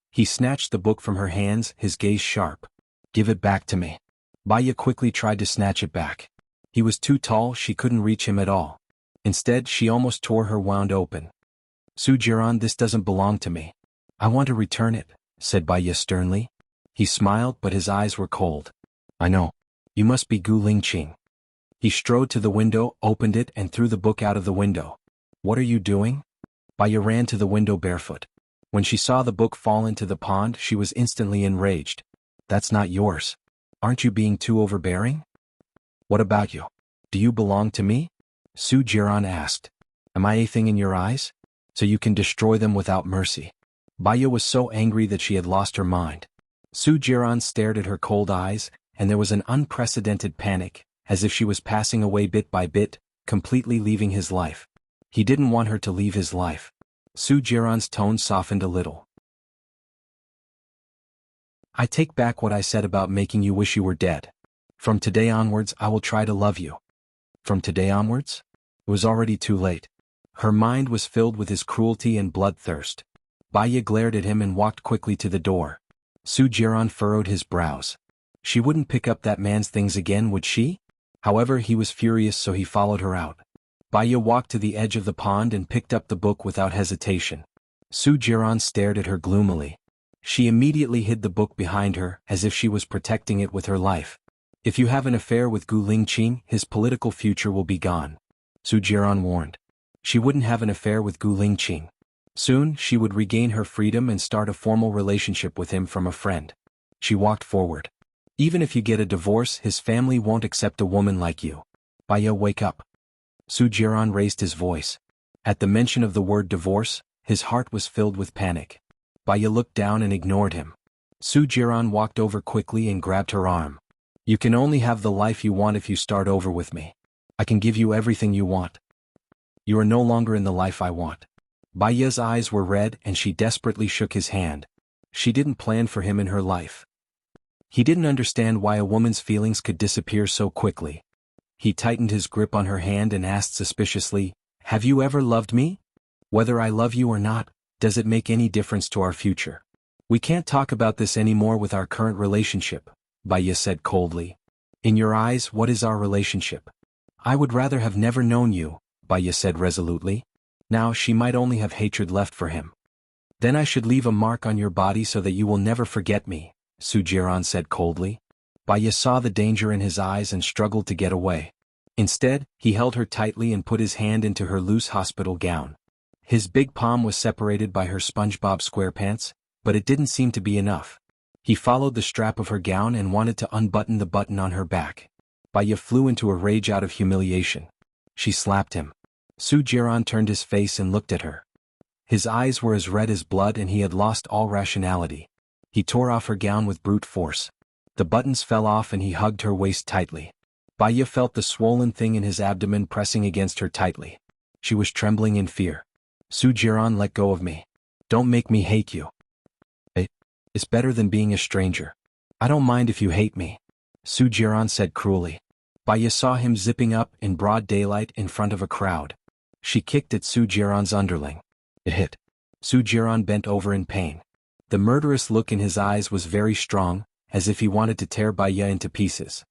He snatched the book from her hands, his gaze sharp. "Give it back to me." Baya quickly tried to snatch it back. He was too tall, she couldn't reach him at all. Instead, she almost tore her wound open. "Su Jiran, this doesn't belong to me. I want to return it," said Baya sternly. He smiled, but his eyes were cold. "I know. You must be Gu Lingqing." He strode to the window, opened it, and threw the book out of the window. "What are you doing?" Baya ran to the window barefoot. When she saw the book fall into the pond, she was instantly enraged. "That's not yours. Aren't you being too overbearing?" "What about you? Do you belong to me?" Su Jiran asked. "Am I a thing in your eyes? So you can destroy them without mercy?" Baya was so angry that she had lost her mind. Su Jiran stared at her cold eyes, and there was an unprecedented panic, as if she was passing away bit by bit, completely leaving his life. He didn't want her to leave his life. Su Jiran's tone softened a little. "I take back what I said about making you wish you were dead. From today onwards, I will try to love you." From today onwards? It was already too late. Her mind was filled with his cruelty and bloodthirst. Baya glared at him and walked quickly to the door. Su Jiran furrowed his brows. She wouldn't pick up that man's things again, would she? However, he was furious, so he followed her out. Baya walked to the edge of the pond and picked up the book without hesitation. Su Jiran stared at her gloomily. She immediately hid the book behind her, as if she was protecting it with her life. "If you have an affair with Gu Lingqing, his political future will be gone," Su Jiran warned. She wouldn't have an affair with Gu Lingqing. Soon, she would regain her freedom and start a formal relationship with him from a friend. She walked forward. "Even if you get a divorce, his family won't accept a woman like you. Baya, wake up." Su Jiran raised his voice. At the mention of the word divorce, his heart was filled with panic. Baya looked down and ignored him. Su Jiran walked over quickly and grabbed her arm. "You can only have the life you want if you start over with me. I can give you everything you want. You are no longer in the life I want." Baya's eyes were red and she desperately shook his hand. She didn't plan for him in her life. He didn't understand why a woman's feelings could disappear so quickly. He tightened his grip on her hand and asked suspiciously, "Have you ever loved me? Whether I love you or not, does it make any difference to our future? We can't talk about this anymore with our current relationship," Baya said coldly. "In your eyes, what is our relationship?" "I would rather have never known you," Baya said resolutely. Now she might only have hatred left for him. "Then I should leave a mark on your body so that you will never forget me," Su Jiran said coldly. Baya saw the danger in his eyes and struggled to get away. Instead, he held her tightly and put his hand into her loose hospital gown. His big palm was separated by her SpongeBob SquarePants, but it didn't seem to be enough. He followed the strap of her gown and wanted to unbutton the button on her back. Baya flew into a rage out of humiliation. She slapped him. Su Jiran turned his face and looked at her. His eyes were as red as blood and he had lost all rationality. He tore off her gown with brute force. The buttons fell off and he hugged her waist tightly. Baya felt the swollen thing in his abdomen pressing against her tightly. She was trembling in fear. Su Jiran, let go of me. Don't make me hate you. It's better than being a stranger. I don't mind if you hate me, Su Jiran said cruelly. Baya saw him zipping up in broad daylight in front of a crowd. She kicked at Su Jiran's underling. It hit. Su Jiran bent over in pain. The murderous look in his eyes was very strong, as if he wanted to tear Baya into pieces.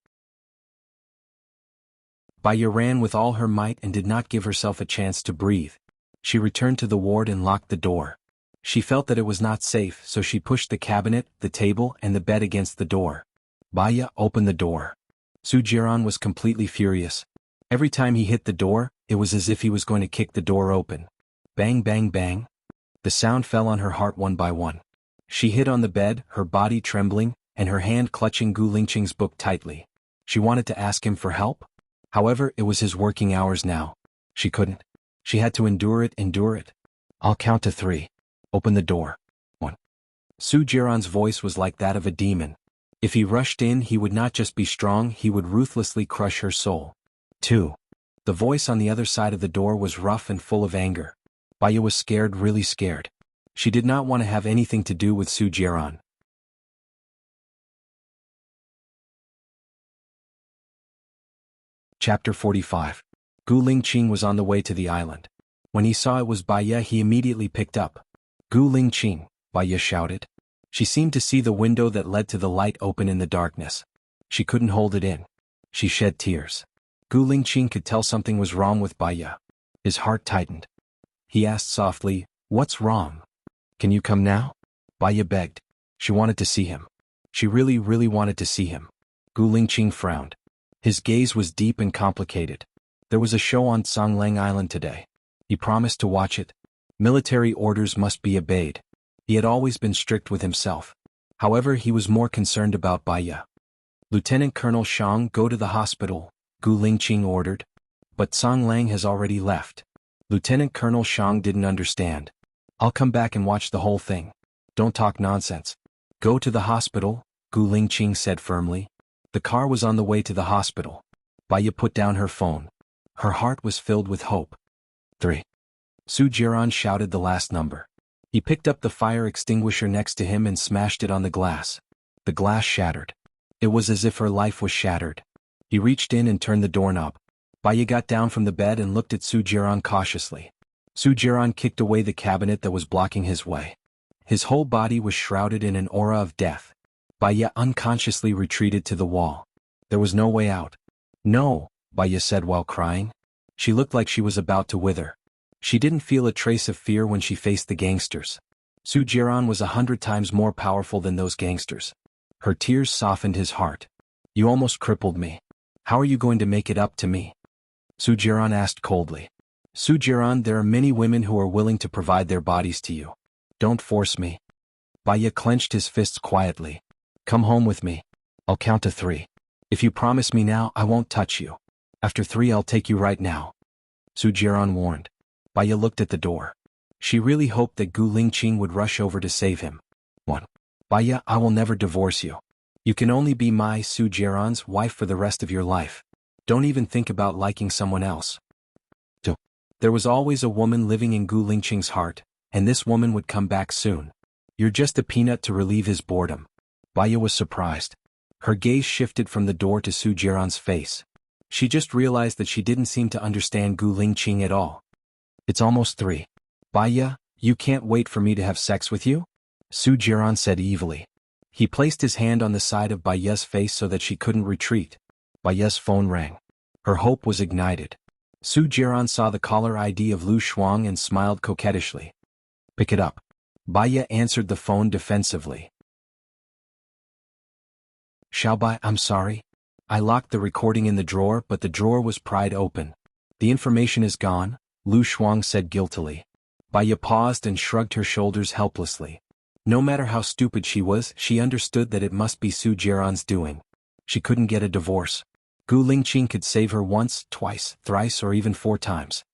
Baya ran with all her might and did not give herself a chance to breathe. She returned to the ward and locked the door. She felt that it was not safe, so she pushed the cabinet, the table, and the bed against the door. Baya, open the door. Su Jiran was completely furious. Every time he hit the door, it was as if he was going to kick the door open. Bang, bang, bang. The sound fell on her heart one by one. She hid on the bed, her body trembling, and her hand clutching Gu Lingqing's book tightly. She wanted to ask him for help. However, it was his working hours now. She couldn't. She had to endure it. I'll count to 3. Open the door. 1. Su Jiran's voice was like that of a demon. If he rushed in, he would not just be strong, he would ruthlessly crush her soul. 2. The voice on the other side of the door was rough and full of anger. Baya was scared, really scared. She did not want to have anything to do with Su Jiran. Chapter 45. Gu Lingqing was on the way to the island. When he saw it was Baya, he immediately picked up. Gu Lingqing, Baya shouted. She seemed to see the window that led to the light open in the darkness. She couldn't hold it in. She shed tears. Gu Lingqing could tell something was wrong with Baya. His heart tightened. He asked softly, "What's wrong? Can you come now?" Baya begged. She wanted to see him. She really wanted to see him. Gu Lingqing frowned. His gaze was deep and complicated. There was a show on Songlang Island today. He promised to watch it. Military orders must be obeyed. He had always been strict with himself. However, he was more concerned about Baya. Lieutenant Colonel Shang, go to the hospital, Gu Lingqing ordered. But Song Lang has already left. Lieutenant Colonel Shang didn't understand. I'll come back and watch the whole thing. Don't talk nonsense. Go to the hospital, Gu Lingqing said firmly. The car was on the way to the hospital. Baya put down her phone. Her heart was filled with hope. 3. Su Jiran shouted the last number. He picked up the fire extinguisher next to him and smashed it on the glass. The glass shattered. It was as if her life was shattered. He reached in and turned the doorknob. Baya got down from the bed and looked at Su Jiran cautiously. Su Jiran kicked away the cabinet that was blocking his way. His whole body was shrouded in an aura of death. Baya unconsciously retreated to the wall. There was no way out. No, Baya said while crying. She looked like she was about to wither. She didn't feel a trace of fear when she faced the gangsters. Su Jiran was 100 times more powerful than those gangsters. Her tears softened his heart. You almost crippled me. How are you going to make it up to me? Su Jiran asked coldly. Su Jiran, there are many women who are willing to provide their bodies to you. Don't force me. Baya clenched his fists quietly. Come home with me. I'll count to 3. If you promise me now, I won't touch you. After 3, I'll take you right now. Su Jiran warned. Baya looked at the door. She really hoped that Gu Lingqing would rush over to save him. 1. Baya, I will never divorce you. You can only be my, Su Jiran's, wife for the rest of your life. Don't even think about liking someone else. 2. There was always a woman living in Gu Lingqing's heart, and this woman would come back soon. You're just a peanut to relieve his boredom. Baya was surprised. Her gaze shifted from the door to Su Jiran's face. She just realized that she didn't seem to understand Gu Lingqing at all. It's almost 3. Baya, you can't wait for me to have sex with you? Su Jiran said evilly. He placed his hand on the side of Baya's face so that she couldn't retreat. Baya's phone rang. Her hope was ignited. Su Jiran saw the caller ID of Lu Shuang and smiled coquettishly. Pick it up. Baya answered the phone defensively. Xiaobai, I'm sorry. I locked the recording in the drawer, but the drawer was pried open. The information is gone, Lu Shuang said guiltily. Baya paused and shrugged her shoulders helplessly. No matter how stupid she was, she understood that it must be Su Jiran's doing. She couldn't get a divorce. Gu Lingqing could save her once, twice, thrice or even 4 times.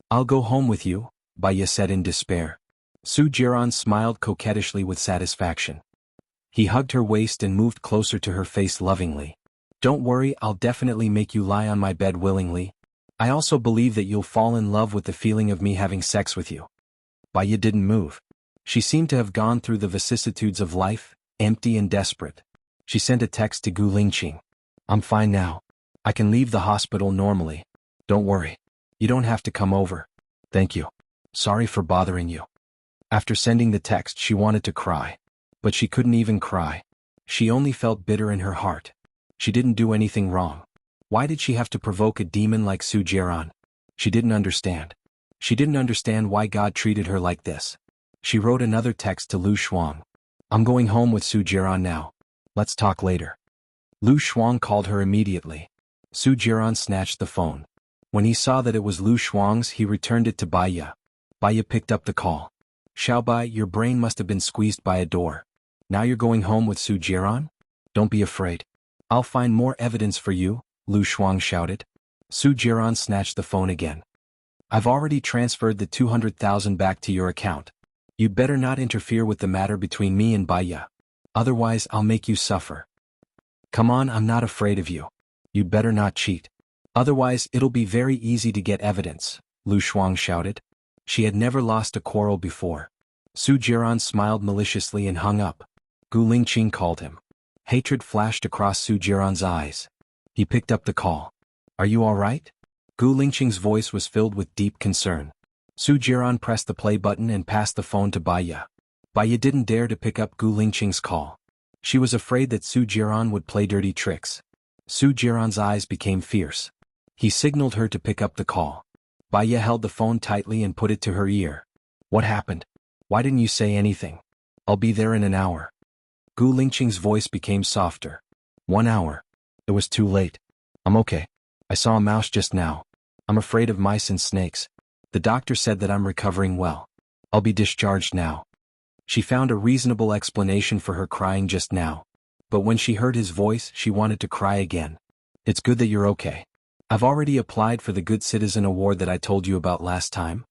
I'll go home with you, Baiya said in despair. Su Jiran smiled coquettishly with satisfaction. He hugged her waist and moved closer to her face lovingly. Don't worry, I'll definitely make you lie on my bed willingly. I also believe that you'll fall in love with the feeling of me having sex with you. Baiya didn't move. She seemed to have gone through the vicissitudes of life, empty and desperate. She sent a text to Gu Lingqing. I'm fine now. I can leave the hospital normally. Don't worry. You don't have to come over. Thank you. Sorry for bothering you. After sending the text, she wanted to cry. But she couldn't even cry. She only felt bitter in her heart. She didn't do anything wrong. Why did she have to provoke a demon like Su Jiran? She didn't understand. She didn't understand why God treated her like this. She wrote another text to Lu Shuang. I'm going home with Su Jiran now. Let's talk later. Lu Shuang called her immediately. Su Jiran snatched the phone. When he saw that it was Lu Shuang's, he returned it to Baiya. Baiya picked up the call. Xiaobai, your brain must have been squeezed by a door. Now you're going home with Su Jiran? Don't be afraid. I'll find more evidence for you, Lu Shuang shouted. Su Jiran snatched the phone again. I've already transferred the 200,000 back to your account. You'd better not interfere with the matter between me and Baiya. Otherwise I'll make you suffer. Come on, I'm not afraid of you. You'd better not cheat. Otherwise it'll be very easy to get evidence, Lu Shuang shouted. She had never lost a quarrel before. Su Jiran smiled maliciously and hung up. Gu Lingqing called him. Hatred flashed across Su Jiran's eyes. He picked up the call. Are you all right? Gu Lingqing's voice was filled with deep concern. Su Jiran pressed the play button and passed the phone to Baiya. Baiya didn't dare to pick up Gu Lingqing's call. She was afraid that Su Jiran would play dirty tricks. Su Jiran's eyes became fierce. He signaled her to pick up the call. Baiya held the phone tightly and put it to her ear. What happened? Why didn't you say anything? I'll be there in an hour. Gu Lingqing's voice became softer. 1 hour. It was too late. I'm okay. I saw a mouse just now. I'm afraid of mice and snakes. The doctor said that I'm recovering well. I'll be discharged now. She found a reasonable explanation for her crying just now. But when she heard his voice, she wanted to cry again. It's good that you're okay. I've already applied for the Good Citizen Award that I told you about last time.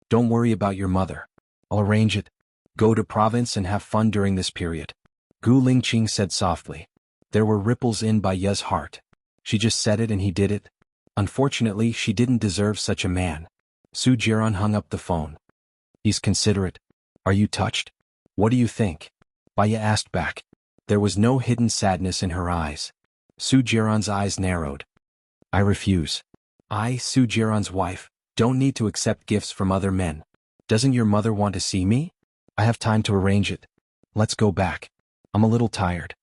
Don't worry about your mother. I'll arrange it. Go to province and have fun during this period. Gu Lingqing said softly. There were ripples in Baiya's heart. She just said it and he did it. Unfortunately, she didn't deserve such a man. Su Jiran hung up the phone. He's considerate. Are you touched? What do you think? Baiya asked back. There was no hidden sadness in her eyes. Su Jiran's eyes narrowed. I refuse. I, Su Jiran's wife, don't need to accept gifts from other men. Doesn't your mother want to see me? I have time to arrange it. Let's go back. I'm a little tired.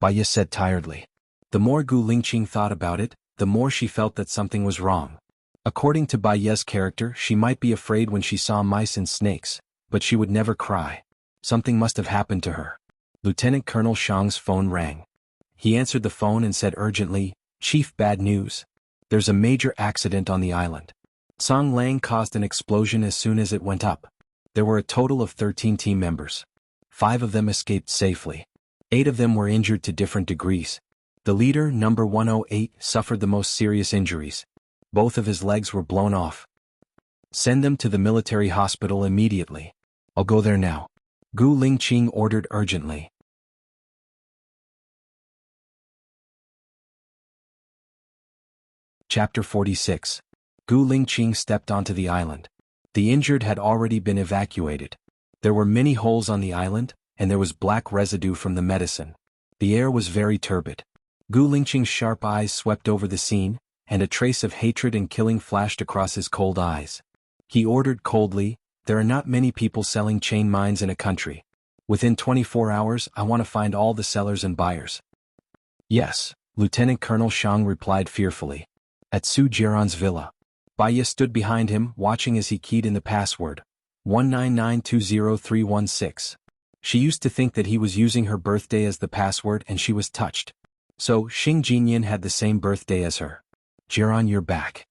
Baiya said tiredly. The more Gu Lingqing thought about it, the more she felt that something was wrong. According to Baiya's character, she might be afraid when she saw mice and snakes, but she would never cry. Something must have happened to her. Lieutenant Colonel Shang's phone rang. He answered the phone and said urgently, Chief, bad news. There's a major accident on the island. Song Lang caused an explosion as soon as it went up. There were a total of 13 team members. 5 of them escaped safely. 8 of them were injured to different degrees. The leader, number 108, suffered the most serious injuries. Both of his legs were blown off. Send them to the military hospital immediately. I'll go there now. Gu Lingqing ordered urgently. Chapter 46. Gu Lingqing stepped onto the island. The injured had already been evacuated. There were many holes on the island, and there was black residue from the medicine. The air was very turbid. Gu Lingqing's sharp eyes swept over the scene, and a trace of hatred and killing flashed across his cold eyes. He ordered coldly, there are not many people selling chain mines in a country. Within 24 hours, I want to find all the sellers and buyers. Yes, Lieutenant Colonel Shang replied fearfully. At Su Jiran's villa. Baiya stood behind him, watching as he keyed in the password, 199203116. She used to think that he was using her birthday as the password and she was touched. So, Xing Jinyan had the same birthday as her. Jiran, you're back.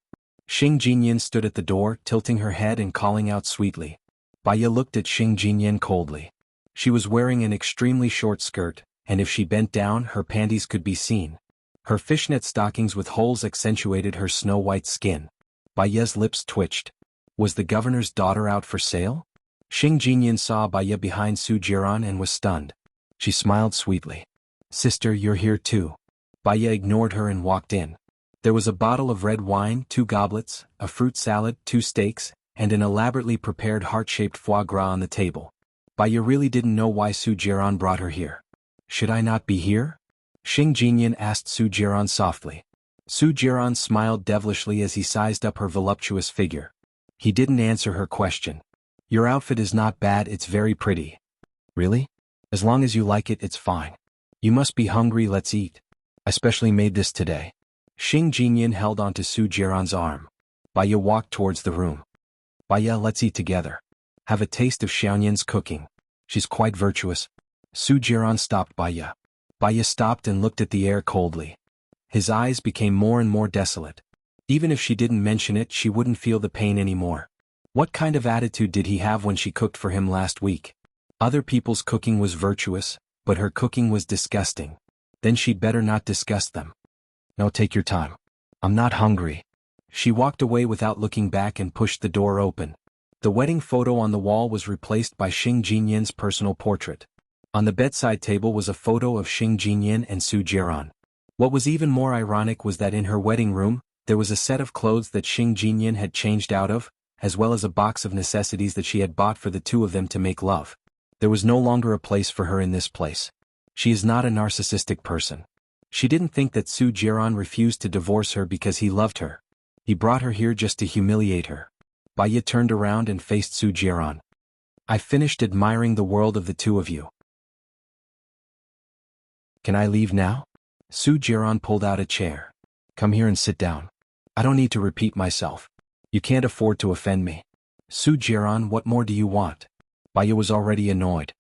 Xing Jinyan stood at the door, tilting her head and calling out sweetly. Baiya looked at Xing Jinyan coldly. She was wearing an extremely short skirt, and if she bent down, her panties could be seen. Her fishnet stockings with holes accentuated her snow-white skin. Baya's lips twitched. Was the governor's daughter out for sale? Xing Jinyan saw Baya behind Su Jiran and was stunned. She smiled sweetly. Sister, you're here too. Baya ignored her and walked in. There was a bottle of red wine, 2 goblets, a fruit salad, 2 steaks, and an elaborately prepared heart-shaped foie gras on the table. Baya really didn't know why Su Jiran brought her here. Should I not be here? Xing Jinyan asked Su Jiran softly. Su Jiran smiled devilishly as he sized up her voluptuous figure. He didn't answer her question. Your outfit is not bad, it's very pretty. Really? As long as you like it, it's fine. You must be hungry, let's eat. I specially made this today. Xing Jinyan held onto Su Jiran's arm. Baya walked towards the room. Baya, let's eat together. Have a taste of Xiaoyan's cooking. She's quite virtuous. Su Jiran stopped Baya. Baya stopped and looked at the air coldly. His eyes became more and more desolate. Even if she didn't mention it, she wouldn't feel the pain anymore. What kind of attitude did he have when she cooked for him last week? Other people's cooking was virtuous, but her cooking was disgusting. Then she'd better not discuss them. No, take your time. I'm not hungry. She walked away without looking back and pushed the door open. The wedding photo on the wall was replaced by Xing Jinyan's personal portrait. On the bedside table was a photo of Xing Jinyan and Su Jiran. What was even more ironic was that in her wedding room, there was a set of clothes that Xing Jinyan had changed out of, as well as a box of necessities that she had bought for the two of them to make love. There was no longer a place for her in this place. She is not a narcissistic person. She didn't think that Su Jiran refused to divorce her because he loved her. He brought her here just to humiliate her. Baya turned around and faced Su Jiran. I finished admiring the world of the two of you. Can I leave now? Su Jiran pulled out a chair. Come here and sit down. I don't need to repeat myself. You can't afford to offend me. Su Jiran, what more do you want? Baya was already annoyed.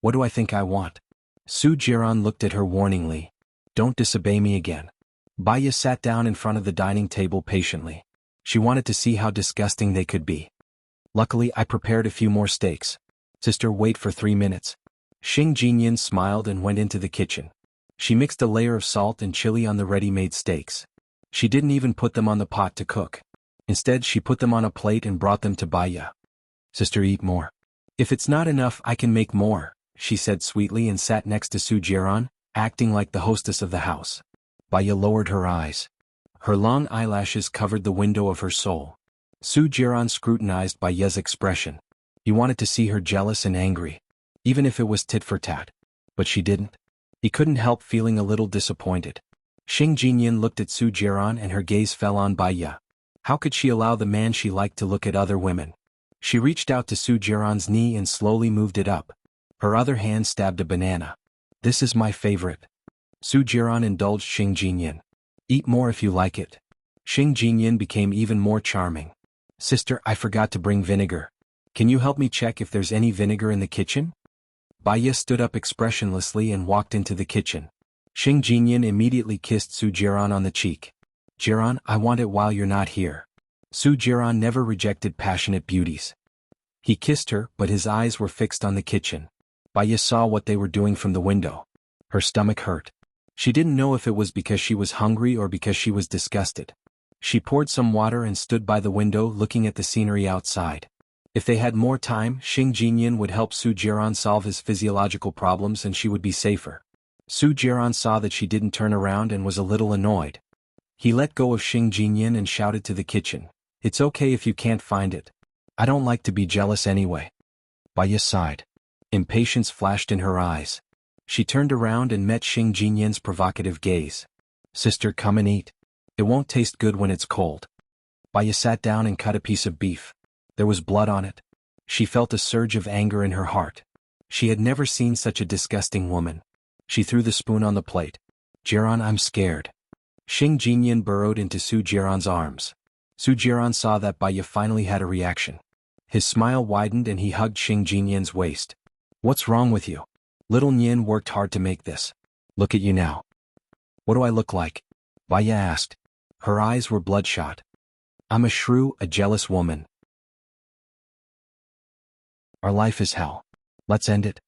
What do I think I want? Su Jiran looked at her warningly. Don't disobey me again. Baya sat down in front of the dining table patiently. She wanted to see how disgusting they could be. Luckily, I prepared a few more steaks. Sister, wait for 3 minutes. Xing Jinyan smiled and went into the kitchen. She mixed a layer of salt and chili on the ready-made steaks. She didn't even put them on the pot to cook. Instead, she put them on a plate and brought them to Baya. Sister, eat more. If it's not enough, I can make more, she said sweetly and sat next to Su Jiran, acting like the hostess of the house. Baya lowered her eyes. Her long eyelashes covered the window of her soul. Su Jiran scrutinized Baya's expression. He wanted to see her jealous and angry, even if it was tit for tat. But she didn't. He couldn't help feeling a little disappointed. Xing Jinyan looked at Su Jiran and her gaze fell on Baya. How could she allow the man she liked to look at other women? She reached out to Su Jiran's knee and slowly moved it up. Her other hand stabbed a banana. This is my favorite. Su Jiran indulged Xing Jinyan. Eat more if you like it. Xing Jinyan became even more charming. Sister, I forgot to bring vinegar. Can you help me check if there's any vinegar in the kitchen? Baya stood up expressionlessly and walked into the kitchen. Xing Jinyan immediately kissed Su Jiran on the cheek. Jiran, I want it while you're not here. Su Jiran never rejected passionate beauties. He kissed her, but his eyes were fixed on the kitchen. Baya saw what they were doing from the window. Her stomach hurt. She didn't know if it was because she was hungry or because she was disgusted. She poured some water and stood by the window looking at the scenery outside. If they had more time, Xing Jinyan would help Su Jiran solve his physiological problems and she would be safer. Su Jiran saw that she didn't turn around and was a little annoyed. He let go of Xing Jinyan and shouted to the kitchen. It's okay if you can't find it. I don't like to be jealous anyway. Baya sighed. Impatience flashed in her eyes. She turned around and met Xing Jinyan's provocative gaze. Sister, come and eat. It won't taste good when it's cold. Baya sat down and cut a piece of beef. There was blood on it. She felt a surge of anger in her heart. She had never seen such a disgusting woman. She threw the spoon on the plate. Jiran, I'm scared. Xing Jinyan burrowed into Su Jiran's arms. Su Jiran saw that Baya finally had a reaction. His smile widened and he hugged Xing Jinyan's waist. What's wrong with you? Little Nyan worked hard to make this. Look at you now. What do I look like? Baya asked. Her eyes were bloodshot. I'm a shrew, a jealous woman. Our life is hell. Let's end it.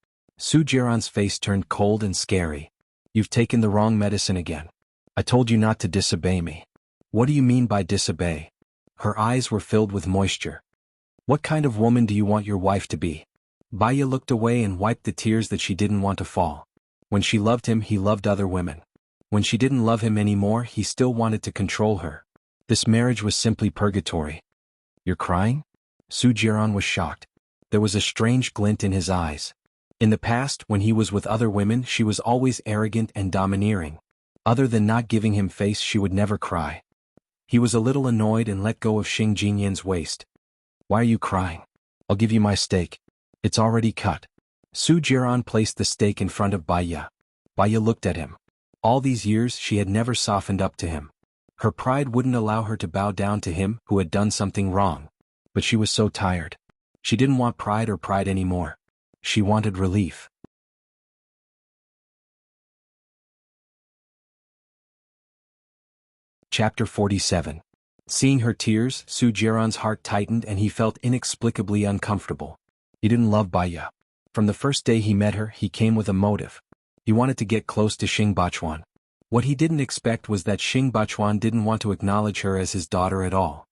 Su Jiran's face turned cold and scary. You've taken the wrong medicine again. I told you not to disobey me. What do you mean by disobey? Her eyes were filled with moisture. What kind of woman do you want your wife to be? Baya looked away and wiped the tears that she didn't want to fall. When she loved him, he loved other women. When she didn't love him anymore, he still wanted to control her. This marriage was simply purgatory. You're crying? Su Jiran was shocked. There was a strange glint in his eyes. In the past, when he was with other women, she was always arrogant and domineering. Other than not giving him face, she would never cry. He was a little annoyed and let go of Xing Jinyan's waist. Why are you crying? I'll give you my steak. It's already cut. Su Jiran placed the steak in front of Baya. Baya looked at him. All these years she had never softened up to him. Her pride wouldn't allow her to bow down to him who had done something wrong. But she was so tired. She didn't want pride anymore. She wanted relief. Chapter 47. Seeing her tears, Su Jiran's heart tightened and he felt inexplicably uncomfortable. He didn't love Baya. From the first day he met her, he came with a motive. He wanted to get close to Xing Bachuan. What he didn't expect was that Xing Bachuan didn't want to acknowledge her as his daughter at all.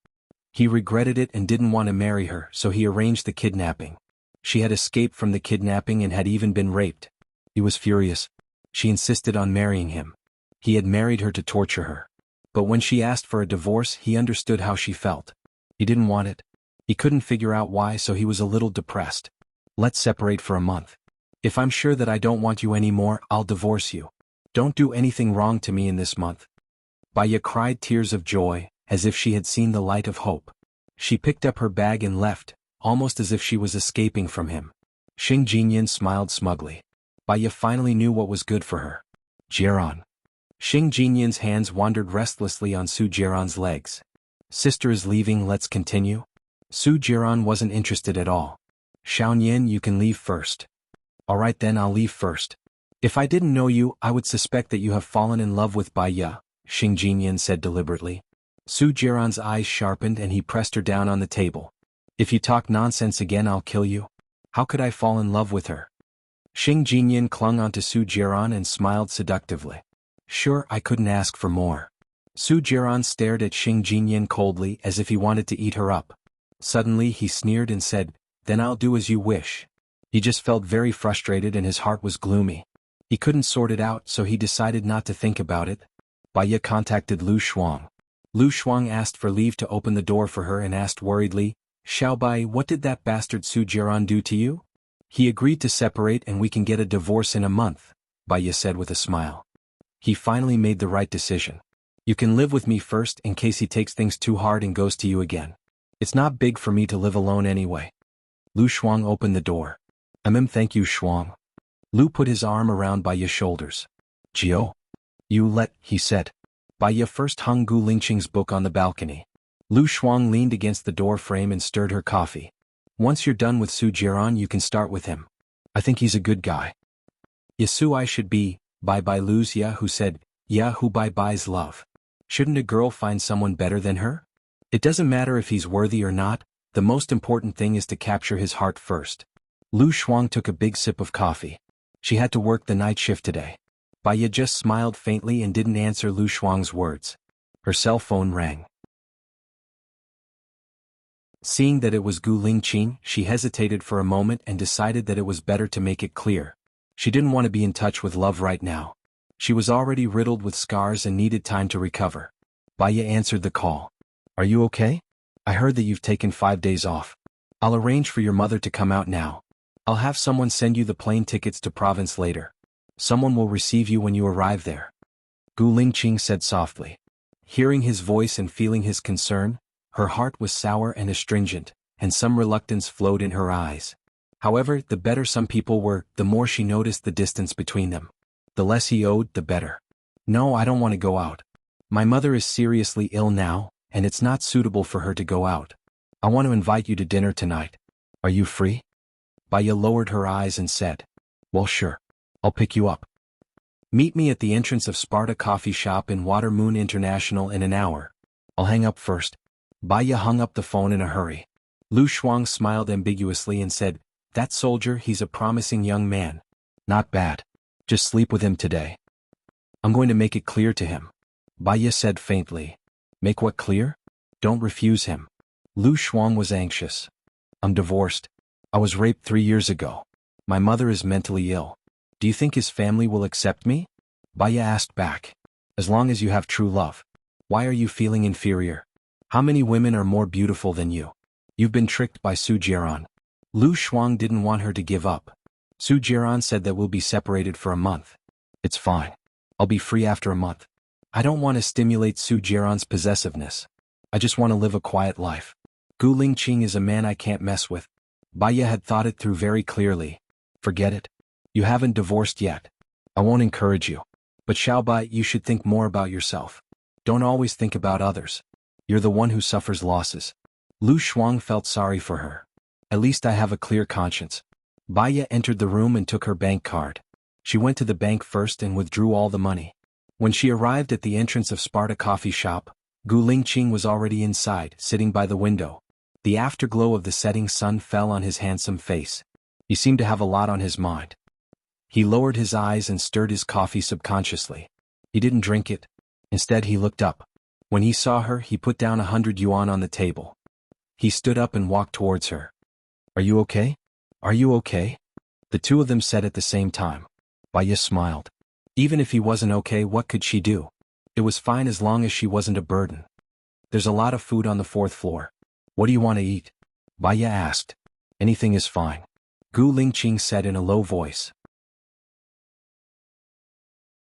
He regretted it and didn't want to marry her, so he arranged the kidnapping. She had escaped from the kidnapping and had even been raped. He was furious. She insisted on marrying him. He had married her to torture her. But when she asked for a divorce, he understood how she felt. He didn't want it. He couldn't figure out why, so he was a little depressed. Let's separate for a month. If I'm sure that I don't want you anymore, I'll divorce you. Don't do anything wrong to me in this month. Baya cried tears of joy, as if she had seen the light of hope. She picked up her bag and left, almost as if she was escaping from him. Xing Jinyan smiled smugly. Baya finally knew what was good for her. Jiran. Xing Jinyan's hands wandered restlessly on Su Jiran's legs. Sister is leaving, let's continue. Su Jiran wasn't interested at all. Xiaoyan, you can leave first. Alright then, I'll leave first. If I didn't know you, I would suspect that you have fallen in love with Baya, Xing Jinyan said deliberately. Su Jiran's eyes sharpened and he pressed her down on the table. If you talk nonsense again, I'll kill you. How could I fall in love with her? Xing Jinyan clung onto Su Jiran and smiled seductively. Sure, I couldn't ask for more. Su Jiran stared at Xing Jinyan coldly as if he wanted to eat her up. Suddenly he sneered and said, Then I'll do as you wish. He just felt very frustrated and his heart was gloomy. He couldn't sort it out, so he decided not to think about it. Baya contacted Lu Shuang. Lu Shuang asked for leave to open the door for her and asked worriedly, Xiaobai, what did that bastard Su Jiran do to you? He agreed to separate and we can get a divorce in a month, Baya said with a smile. He finally made the right decision. You can live with me first in case he takes things too hard and goes to you again. It's not big for me to live alone anyway. Lu Shuang opened the door. Thank you, Shuang. Lu put his arm around Baya's shoulders. Jio. He said. Baya first hung Gu Lingqing's book on the balcony. Lu Shuang leaned against the door frame and stirred her coffee. Once you're done with Su Jiran, you can start with him. I think he's a good guy. Yasu I should be, Bai Lu's Ya who said, Ya who Bai's love. Shouldn't a girl find someone better than her? It doesn't matter if he's worthy or not, the most important thing is to capture his heart first. Lu Shuang took a big sip of coffee. She had to work the night shift today. Baya just smiled faintly and didn't answer Lu Shuang's words. Her cell phone rang. Seeing that it was Gu Lingqing, she hesitated for a moment and decided that it was better to make it clear. She didn't want to be in touch with love right now. She was already riddled with scars and needed time to recover. Baya answered the call. Are you okay? I heard that you've taken 5 days off. I'll arrange for your mother to come out now. I'll have someone send you the plane tickets to province later. Someone will receive you when you arrive there. Gu Lingqing said softly. Hearing his voice and feeling his concern, her heart was sour and astringent, and some reluctance flowed in her eyes. However, the better some people were, the more she noticed the distance between them. The less he owed, the better. No, I don't want to go out. My mother is seriously ill now, and it's not suitable for her to go out. I want to invite you to dinner tonight. Are you free? Baya lowered her eyes and said, Well, sure. I'll pick you up. Meet me at the entrance of Sparta Coffee Shop in Water Moon International in an hour. I'll hang up first. Baya hung up the phone in a hurry. Lu Shuang smiled ambiguously and said, That soldier, he's a promising young man. Not bad. Just sleep with him today. I'm going to make it clear to him. Baya said faintly. Make what clear? Don't refuse him. Lu Shuang was anxious. I'm divorced. I was raped 3 years ago. My mother is mentally ill. Do you think his family will accept me? Baya asked back. As long as you have true love. Why are you feeling inferior? How many women are more beautiful than you? You've been tricked by Su Jiran. Lu Shuang didn't want her to give up. Su Jiran said that we'll be separated for a month. It's fine. I'll be free after a month. I don't want to stimulate Su Jiran's possessiveness. I just want to live a quiet life. Gu Lingqing is a man I can't mess with. Baya had thought it through very clearly. Forget it. You haven't divorced yet. I won't encourage you. But Xiaobai, you should think more about yourself. Don't always think about others. You're the one who suffers losses. Lu Shuang felt sorry for her. At least I have a clear conscience. Baya entered the room and took her bank card. She went to the bank first and withdrew all the money. When she arrived at the entrance of Sparta coffee shop, Gu Lingqing was already inside, sitting by the window. The afterglow of the setting sun fell on his handsome face. He seemed to have a lot on his mind. He lowered his eyes and stirred his coffee subconsciously. He didn't drink it. Instead he looked up. When he saw her, he put down 100 yuan on the table. He stood up and walked towards her. Are you okay? Are you okay? The two of them said at the same time. Baya smiled. Even if he wasn't okay, what could she do? It was fine as long as she wasn't a burden. There's a lot of food on the 4th floor. What do you want to eat? Baya asked. Anything is fine. Gu Lingqing said in a low voice.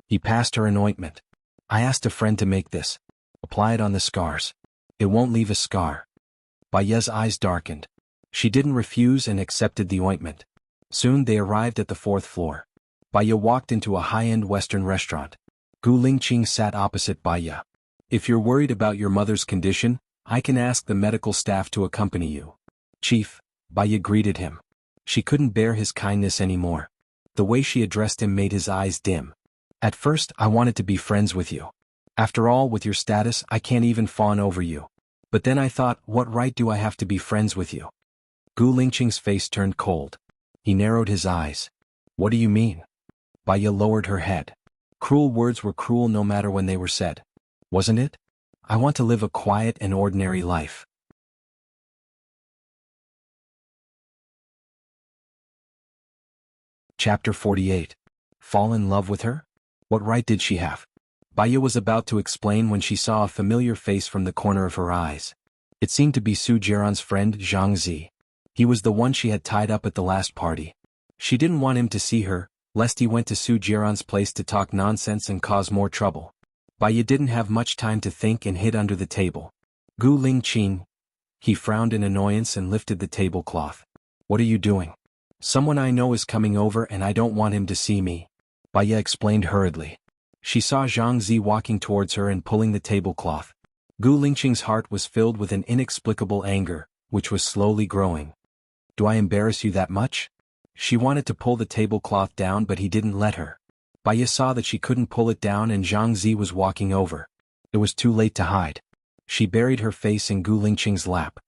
He passed her an ointment. I asked a friend to make this. Apply it on the scars. It won't leave a scar. Baya's eyes darkened. She didn't refuse and accepted the ointment. Soon they arrived at the 4th floor. Baya walked into a high-end Western restaurant. Gu Lingqing sat opposite Baya. If you're worried about your mother's condition, I can ask the medical staff to accompany you. Chief, Baya greeted him. She couldn't bear his kindness anymore. The way she addressed him made his eyes dim. At first, I wanted to be friends with you. After all, with your status, I can't even fawn over you. But then I thought, what right do I have to be friends with you? Gu Lingqing's face turned cold. He narrowed his eyes. What do you mean? Baya lowered her head. Cruel words were cruel no matter when they were said. Wasn't it? I want to live a quiet and ordinary life. Chapter 48. Fall in love with her? What right did she have? Baya was about to explain when she saw a familiar face from the corner of her eyes. It seemed to be Su Jiran's friend Zhang Zi. He was the one she had tied up at the last party. She didn't want him to see her, lest he went to Su Jiran's place to talk nonsense and cause more trouble. Baya didn't have much time to think and hid under the table. Gu Lingqing. He frowned in annoyance and lifted the tablecloth. What are you doing? Someone I know is coming over and I don't want him to see me. Baya explained hurriedly. She saw Zhang Zi walking towards her and pulling the tablecloth. Gu Lingqing's heart was filled with an inexplicable anger, which was slowly growing. Do I embarrass you that much? She wanted to pull the tablecloth down but he didn't let her. Baya saw that she couldn't pull it down and Zhang Zi was walking over. It was too late to hide. She buried her face in Gu Lingqing's lap.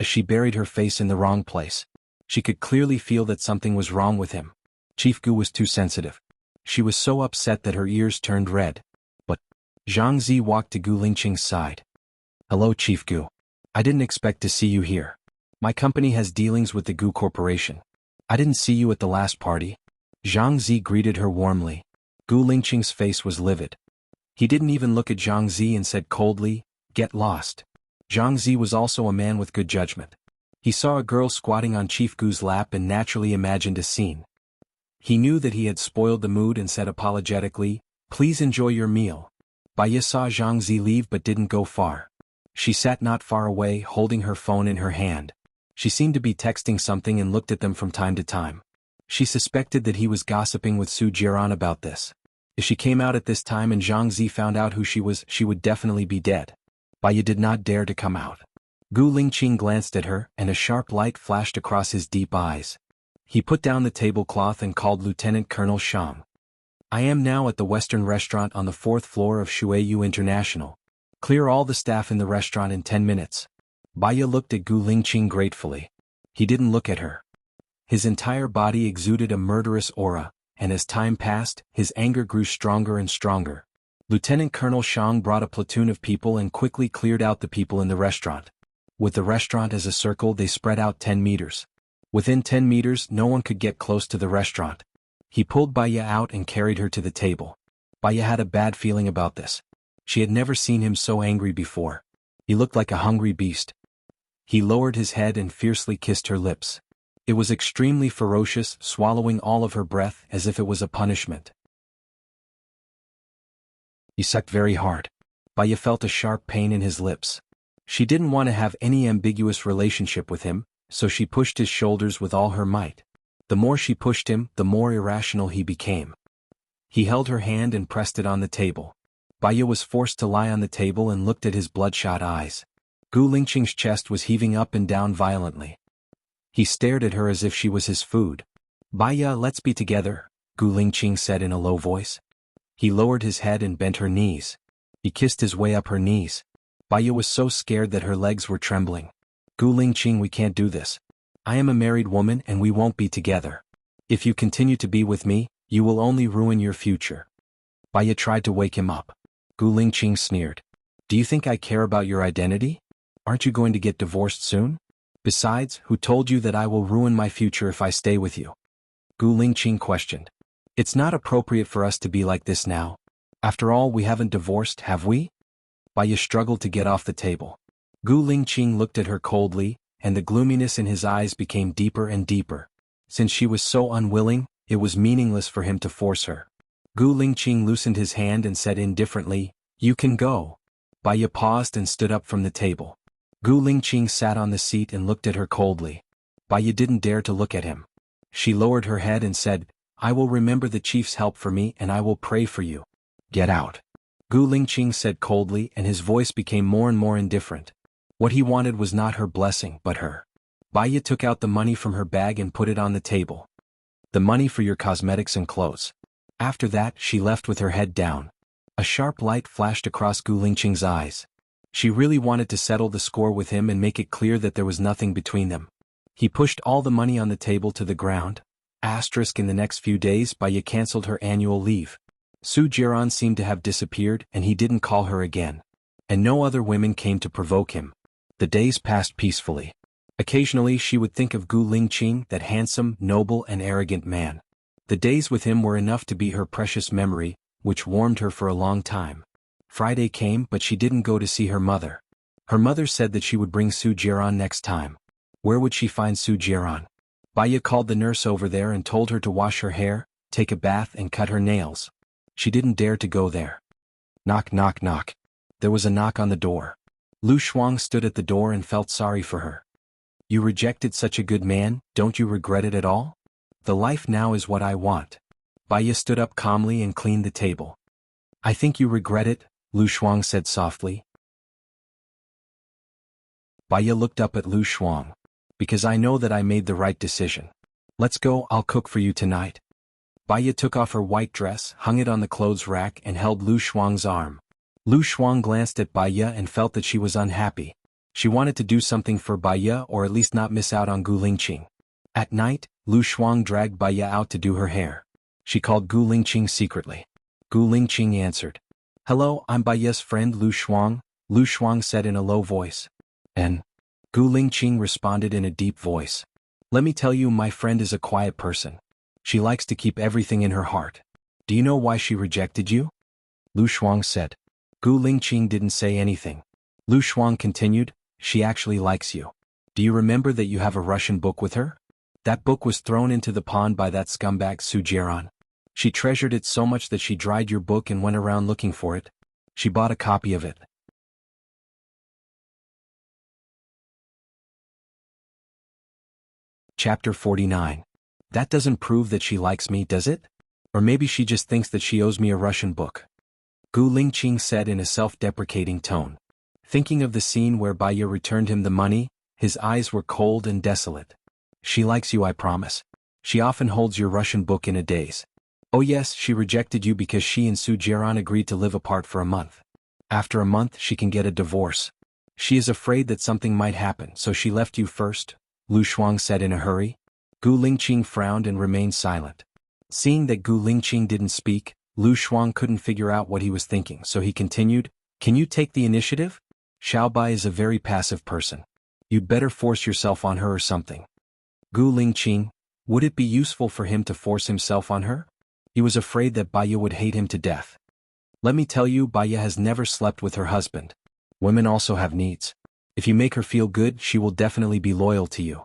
She buried her face in the wrong place. She could clearly feel that something was wrong with him. Chief Gu was too sensitive. She was so upset that her ears turned red. But Zhang Zi walked to Gu Lingqing's side. Hello, Chief Gu. I didn't expect to see you here. My company has dealings with the Gu Corporation. I didn't see you at the last party. Zhang Zi greeted her warmly. Gu Lingqing's face was livid. He didn't even look at Zhang Zi and said coldly, "Get lost." Zhang Zi was also a man with good judgment. He saw a girl squatting on Chief Gu's lap and naturally imagined a scene. He knew that he had spoiled the mood and said apologetically, "Please enjoy your meal." Baya saw Zhang Zi leave but didn't go far. She sat not far away, holding her phone in her hand. She seemed to be texting something and looked at them from time to time. She suspected that he was gossiping with Su Jiran about this. If she came out at this time and Zhang Zi found out who she was, she would definitely be dead. Baya did not dare to come out. Gu Lingqing glanced at her, and a sharp light flashed across his deep eyes. He put down the tablecloth and called Lieutenant Colonel Shang. I am now at the Western restaurant on the 4th floor of Shuiyu International. Clear all the staff in the restaurant in 10 minutes. Baya looked at Gu Lingqing gratefully. He didn't look at her. His entire body exuded a murderous aura, and as time passed, his anger grew stronger and stronger. Lieutenant Colonel Shang brought a platoon of people and quickly cleared out the people in the restaurant. With the restaurant as a circle, they spread out 10 meters. Within 10 meters, no one could get close to the restaurant. He pulled Baya out and carried her to the table. Baya had a bad feeling about this. She had never seen him so angry before. He looked like a hungry beast. He lowered his head and fiercely kissed her lips. It was extremely ferocious, swallowing all of her breath as if it was a punishment. He sucked very hard. Baya felt a sharp pain in his lips. She didn't want to have any ambiguous relationship with him, so she pushed his shoulders with all her might. The more she pushed him, the more irrational he became. He held her hand and pressed it on the table. Baya was forced to lie on the table and looked at his bloodshot eyes. Gu Lingqing's chest was heaving up and down violently. He stared at her as if she was his food. "Baya, let's be together," Gu Lingqing said in a low voice. He lowered his head and bent her knees. He kissed his way up her knees. Baya was so scared that her legs were trembling. "Gu Lingqing, we can't do this. I am a married woman and we won't be together. If you continue to be with me, you will only ruin your future." Baya tried to wake him up. Gu Lingqing sneered. "Do you think I care about your identity? Aren't you going to get divorced soon? Besides, who told you that I will ruin my future if I stay with you?" Gu Lingqing questioned. "It's not appropriate for us to be like this now. After all, we haven't divorced, have we?" Baya struggled to get off the table. Gu Lingqing looked at her coldly, and the gloominess in his eyes became deeper and deeper. Since she was so unwilling, it was meaningless for him to force her. Gu Lingqing loosened his hand and said indifferently, "You can go." Baya paused and stood up from the table. Gu Lingqing sat on the seat and looked at her coldly. Baya didn't dare to look at him. She lowered her head and said, "I will remember the chief's help for me and I will pray for you. Get out." Gu Lingqing said coldly, and his voice became more and more indifferent. What he wanted was not her blessing but her. Baya took out the money from her bag and put it on the table. "The money for your cosmetics and clothes." After that, she left with her head down. A sharp light flashed across Gu Lingqing's eyes. She really wanted to settle the score with him and make it clear that there was nothing between them. He pushed all the money on the table to the ground. In the next few days, Baya cancelled her annual leave. Su Jiran seemed to have disappeared and he didn't call her again. And no other women came to provoke him. The days passed peacefully. Occasionally she would think of Gu Lingqing, that handsome, noble and arrogant man. The days with him were enough to be her precious memory, which warmed her for a long time. Friday came but she didn't go to see her mother. Her mother said that she would bring Su Jiran next time. Where would she find Su Jiran? Baya called the nurse over there and told her to wash her hair, take a bath and cut her nails. She didn't dare to go there. Knock, knock, knock. There was a knock on the door. Lu Shuang stood at the door and felt sorry for her. "You rejected such a good man, don't you regret it at all?" "The life now is what I want." Baya stood up calmly and cleaned the table. "I think you regret it," Lu Shuang said softly. Baya looked up at Lu Shuang. "Because I know that I made the right decision. Let's go, I'll cook for you tonight." Baya took off her white dress, hung it on the clothes rack and held Lu Shuang's arm. Lu Shuang glanced at Baya and felt that she was unhappy. She wanted to do something for Baya or at least not miss out on Gu Lingqing. At night, Lu Shuang dragged Baya out to do her hair. She called Gu Lingqing secretly. Gu Lingqing answered. "Hello, I'm Baya's friend Lu Shuang," Lu Shuang said in a low voice. "And?" Gu Lingqing responded in a deep voice. "Let me tell you, my friend is a quiet person. She likes to keep everything in her heart. Do you know why she rejected you?" Lu Shuang said. Gu Lingqing didn't say anything. Lu Shuang continued, "She actually likes you. Do you remember that you have a Russian book with her? That book was thrown into the pond by that scumbag Su Jiran. She treasured it so much that she dried your book and went around looking for it. She bought a copy of it." Chapter 49. That doesn't prove that she likes me, does it? Or maybe she just thinks that she owes me a Russian book. Gu Lingqing said in a self-deprecating tone. Thinking of the scene where Baya returned him the money, his eyes were cold and desolate. "She likes you, I promise. She often holds your Russian book in a daze. Oh yes, she rejected you because she and Su Jiran agreed to live apart for a month. After a month she can get a divorce. She is afraid that something might happen, so she left you first," Lu Shuang said in a hurry. Gu Lingqing frowned and remained silent. Seeing that Gu Lingqing didn't speak, Lu Shuang couldn't figure out what he was thinking, so he continued, "Can you take the initiative? Xiaobai is a very passive person. You'd better force yourself on her or something." Gu Lingqing, would it be useful for him to force himself on her? He was afraid that Baiya would hate him to death. Let me tell you, Baiya has never slept with her husband. Women also have needs. If you make her feel good, she will definitely be loyal to you.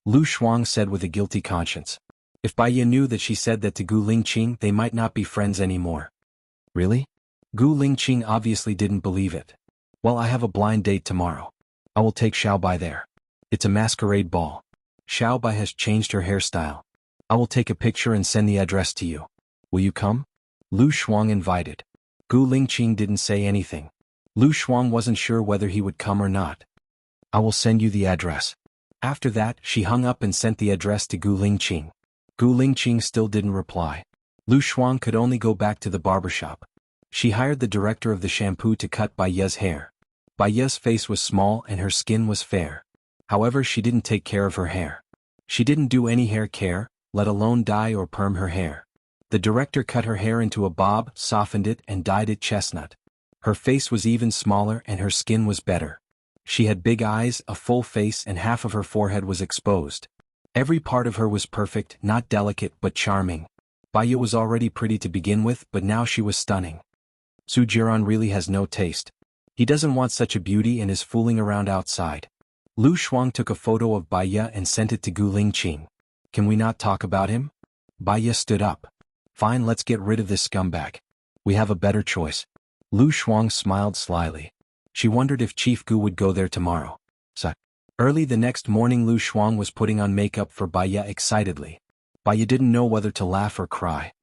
Lu Shuang said with a guilty conscience. If Baiya knew that she said that to Gu Lingqing, they might not be friends anymore. Really? Gu Lingqing obviously didn't believe it. Well, I have a blind date tomorrow. I will take Xiaobai there. It's a masquerade ball. Xiaobai has changed her hairstyle. I will take a picture and send the address to you. Will you come? Lu Shuang invited. Gu Lingqing didn't say anything. Lu Shuang wasn't sure whether he would come or not. I will send you the address. After that, she hung up and sent the address to Gu Lingqing. Gu Lingqing still didn't reply. Lu Shuang could only go back to the barbershop. She hired the director of the shampoo to cut Baiya's hair. Baiya's face was small and her skin was fair. However, she didn't take care of her hair. She didn't do any hair care, let alone dye or perm her hair. The director cut her hair into a bob, softened it and dyed it chestnut. Her face was even smaller and her skin was better. She had big eyes, a full face, and half of her forehead was exposed. Every part of her was perfect, not delicate but charming. Baiya was already pretty to begin with, but now she was stunning. Su Jiran really has no taste. He doesn't want such a beauty and is fooling around outside. Lu Shuang took a photo of Baiya and sent it to Gu Lingqing. Can we not talk about him? Baiya stood up. Fine, let's get rid of this scumbag. We have a better choice. Lu Shuang smiled slyly. She wondered if Chief Gu would go there tomorrow. Early the next morning, Lu Shuang was putting on makeup for Baiya excitedly. Baiya didn't know whether to laugh or cry.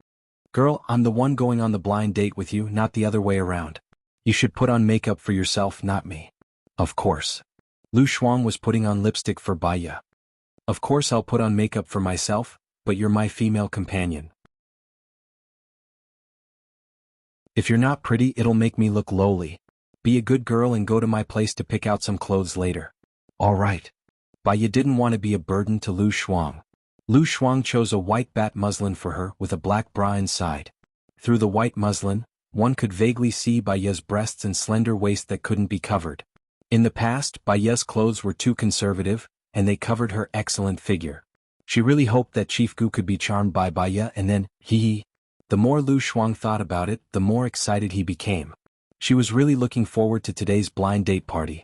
Girl, I'm the one going on the blind date with you, not the other way around. You should put on makeup for yourself, not me. Of course. Lu Shuang was putting on lipstick for Baiya. Of course I'll put on makeup for myself, but you're my female companion. If you're not pretty, it'll make me look lowly. Be a good girl and go to my place to pick out some clothes later. All right. Baiya didn't want to be a burden to Lu Shuang. Lu Shuang chose a white bat muslin for her with a black bra inside. Through the white muslin, one could vaguely see Baiya's breasts and slender waist that couldn't be covered. In the past, Baiya's clothes were too conservative, and they covered her excellent figure. She really hoped that Chief Gu could be charmed by Baiya and then, The more Lu Shuang thought about it, the more excited he became. She was really looking forward to today's blind date party.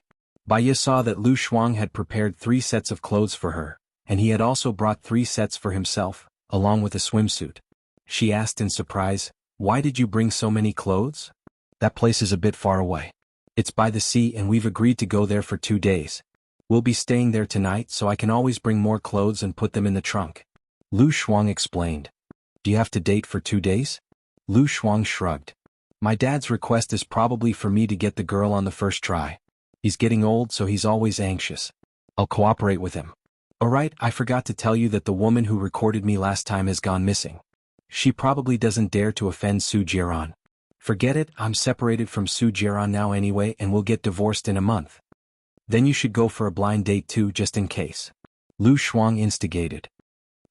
Baiya saw that Lu Shuang had prepared 3 sets of clothes for her, and he had also brought 3 sets for himself, along with a swimsuit. She asked in surprise, "Why did you bring so many clothes?" "That place is a bit far away. It's by the sea and we've agreed to go there for 2 days. We'll be staying there tonight, so I can always bring more clothes and put them in the trunk." Lu Shuang explained. "Do you have to date for 2 days?" Lu Shuang shrugged. "My dad's request is probably for me to get the girl on the first try. He's getting old, so he's always anxious. I'll cooperate with him." "Alright, I forgot to tell you that the woman who recorded me last time has gone missing. She probably doesn't dare to offend Su Jiran. Forget it, I'm separated from Su Jiran now anyway and we'll get divorced in a month. Then you should go for a blind date too, just in case." Lu Shuang instigated.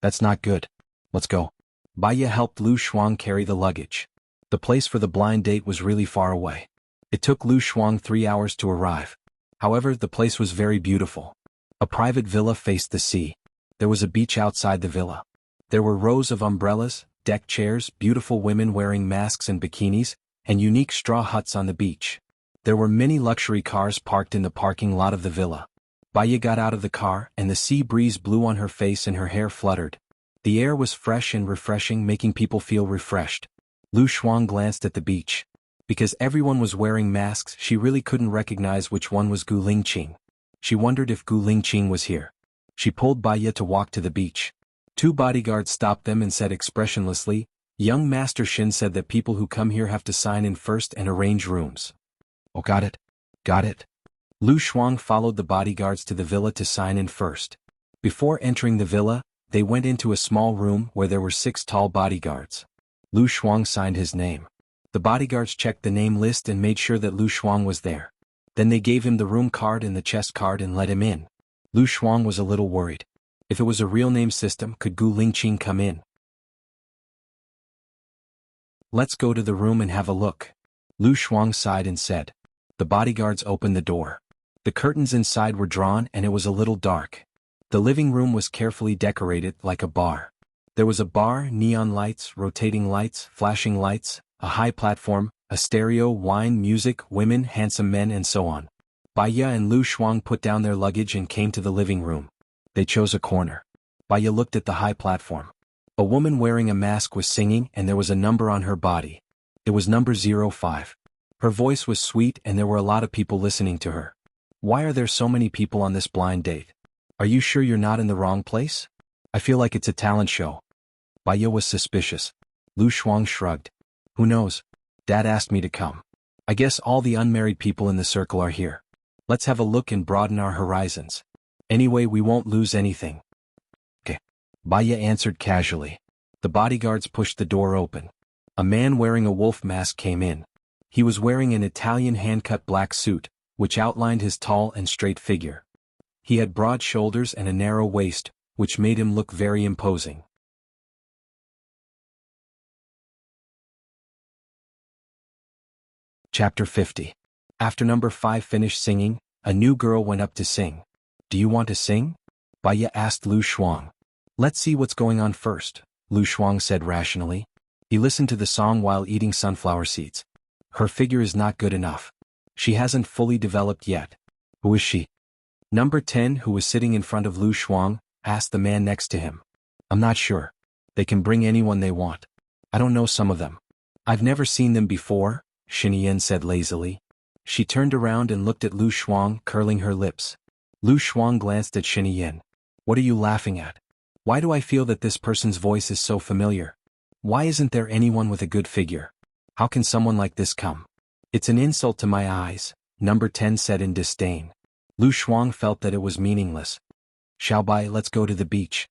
"That's not good. Let's go." Baiya helped Lu Shuang carry the luggage. The place for the blind date was really far away. It took Lu Shuang 3 hours to arrive. However, the place was very beautiful. A private villa faced the sea. There was a beach outside the villa. There were rows of umbrellas, deck chairs, beautiful women wearing masks and bikinis, and unique straw huts on the beach. There were many luxury cars parked in the parking lot of the villa. Baiya got out of the car, and the sea breeze blew on her face and her hair fluttered. The air was fresh and refreshing, making people feel refreshed. Lu Shuang glanced at the beach. Because everyone was wearing masks, she really couldn't recognize which one was Gu Lingqing. She wondered if Gu Lingqing was here. She pulled Baiya to walk to the beach. 2 bodyguards stopped them and said expressionlessly, "Young Master Shin said that people who come here have to sign in first and arrange rooms." "Oh, got it. Got it." Lu Shuang followed the bodyguards to the villa to sign in first. Before entering the villa, they went into a small room where there were 6 tall bodyguards. Lu Shuang signed his name. The bodyguards checked the name list and made sure that Lu Shuang was there. Then they gave him the room card and the chest card and let him in. Lu Shuang was a little worried. If it was a real name system, could Gu Lingqing come in? Let's go to the room and have a look. Lu Shuang sighed and said. The bodyguards opened the door. The curtains inside were drawn and it was a little dark. The living room was carefully decorated like a bar. There was a bar, neon lights, rotating lights, flashing lights, a high platform, a stereo, wine, music, women, handsome men and so on. Baiya and Lu Shuang put down their luggage and came to the living room. They chose a corner. Baiya looked at the high platform. A woman wearing a mask was singing and there was a number on her body. It was number 05. Her voice was sweet and there were a lot of people listening to her. Why are there so many people on this blind date? Are you sure you're not in the wrong place? I feel like it's a talent show. Baiya was suspicious. Lu Shuang shrugged. Who knows? Dad asked me to come. I guess all the unmarried people in the circle are here. Let's have a look and broaden our horizons. Anyway, we won't lose anything. Okay. Baiya answered casually. The bodyguards pushed the door open. A man wearing a wolf mask came in. He was wearing an Italian hand-cut black suit, which outlined his tall and straight figure. He had broad shoulders and a narrow waist, which made him look very imposing. Chapter 50. After number 5 finished singing, a new girl went up to sing. Do you want to sing? Baiya asked Lu Shuang. Let's see what's going on first, Lu Shuang said rationally. He listened to the song while eating sunflower seeds. Her figure is not good enough. She hasn't fully developed yet. Who is she? Number 10, who was sitting in front of Lu Shuang, asked the man next to him. I'm not sure. They can bring anyone they want. I don't know some of them. I've never seen them before, Xinyan said lazily. She turned around and looked at Lu Shuang, curling her lips. Lu Shuang glanced at Xinyan. What are you laughing at? Why do I feel that this person's voice is so familiar? Why isn't there anyone with a good figure? How can someone like this come? It's an insult to my eyes, number 10 said in disdain. Lu Shuang felt that it was meaningless. Xiaobai, let's go to the beach.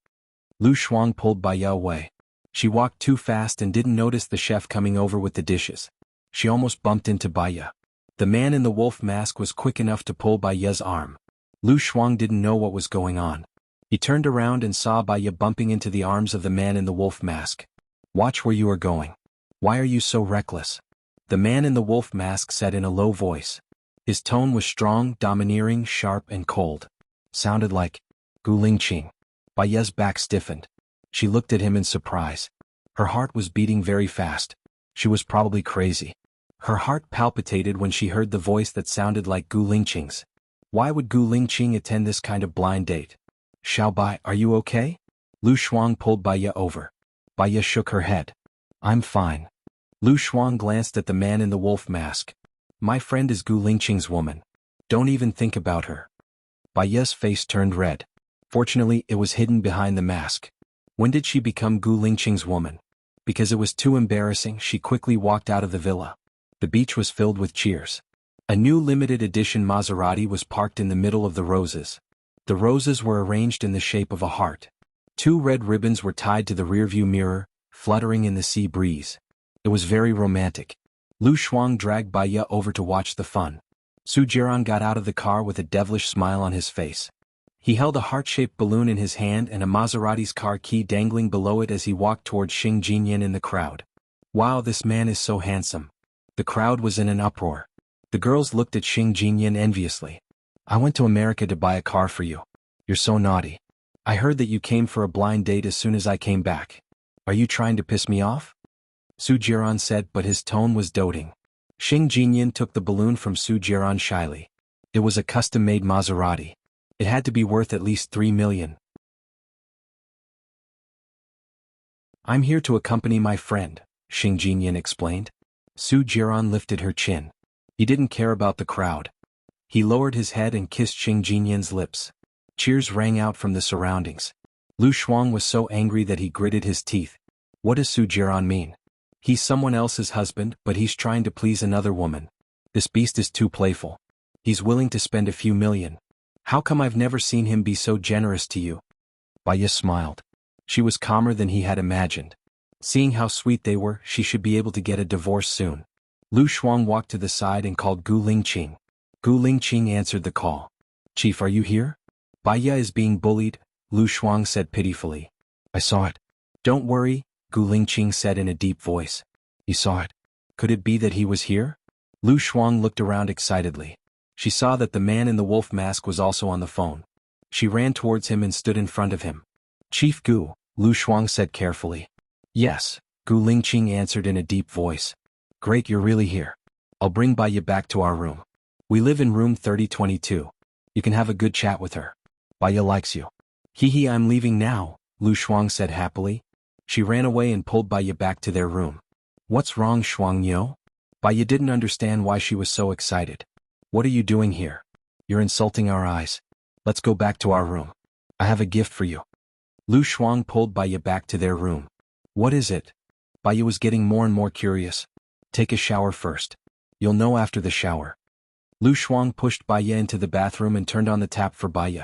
Lu Shuang pulled Baiya away. She walked too fast and didn't notice the chef coming over with the dishes. She almost bumped into Baiya. The man in the wolf mask was quick enough to pull Baiya's arm. Lu Shuang didn't know what was going on. He turned around and saw Baiya bumping into the arms of the man in the wolf mask. Watch where you are going. Why are you so reckless? The man in the wolf mask said in a low voice. His tone was strong, domineering, sharp and cold. Sounded like Gu Lingqing. Baiya's back stiffened. She looked at him in surprise. Her heart was beating very fast. She was probably crazy. Her heart palpitated when she heard the voice that sounded like Gu Lingqing's. Why would Gu Lingqing attend this kind of blind date? Xiaobai, are you okay? Lu Shuang pulled Baiya over. Baiya shook her head. I'm fine. Lu Shuang glanced at the man in the wolf mask. My friend is Gu Lingqing's woman. Don't even think about her. Baiya's face turned red. Fortunately, it was hidden behind the mask. When did she become Gu Lingqing's woman? Because it was too embarrassing, she quickly walked out of the villa. The beach was filled with cheers. A new limited edition Maserati was parked in the middle of the roses. The roses were arranged in the shape of a heart. 2 red ribbons were tied to the rearview mirror, fluttering in the sea breeze. It was very romantic. Lu Shuang dragged Baiya over to watch the fun. Su Jiran got out of the car with a devilish smile on his face. He held a heart-shaped balloon in his hand and a Maserati's car key dangling below it as he walked toward Xing Jinyan in the crowd. Wow, this man is so handsome. The crowd was in an uproar. The girls looked at Xing Jinyan enviously. I went to America to buy a car for you. You're so naughty. I heard that you came for a blind date as soon as I came back. Are you trying to piss me off? Su Jiran said, but his tone was doting. Xing Jinyan took the balloon from Su Jiran shyly. It was a custom-made Maserati. It had to be worth at least 3 million. I'm here to accompany my friend, Xing Jinyan explained. Su Jiran lifted her chin. He didn't care about the crowd. He lowered his head and kissed Xing Jinyan's lips. Cheers rang out from the surroundings. Lu Shuang was so angry that he gritted his teeth. What does Su Jiran mean? He's someone else's husband, but he's trying to please another woman. This beast is too playful. He's willing to spend a few million. How come I've never seen him be so generous to you? Baiya smiled. She was calmer than he had imagined. Seeing how sweet they were, she should be able to get a divorce soon. Lu Shuang walked to the side and called Gu Lingqing. Gu Lingqing answered the call. Chief, are you here? Baiya is being bullied, Lu Shuang said pitifully. I saw it. Don't worry, Gu Lingqing said in a deep voice. You saw it. Could it be that he was here? Lu Shuang looked around excitedly. She saw that the man in the wolf mask was also on the phone. She ran towards him and stood in front of him. Chief Gu, Lu Shuang said carefully. Yes, Gu Lingqing answered in a deep voice. Great, you're really here. I'll bring Bai Ye back to our room. We live in room 3022. You can have a good chat with her. Bai Ye likes you. Hee, I'm leaving now, Lu Shuang said happily. She ran away and pulled Bai Ye back to their room. What's wrong, Shuang Yo? Bai Ye didn't understand why she was so excited. What are you doing here? You're insulting our eyes. Let's go back to our room. I have a gift for you. Lu Shuang pulled Bai Ye back to their room. What is it? Bai Ye was getting more and more curious. Take a shower first. You'll know after the shower. Lu Shuang pushed Bai Ye into the bathroom and turned on the tap for Bai Ye.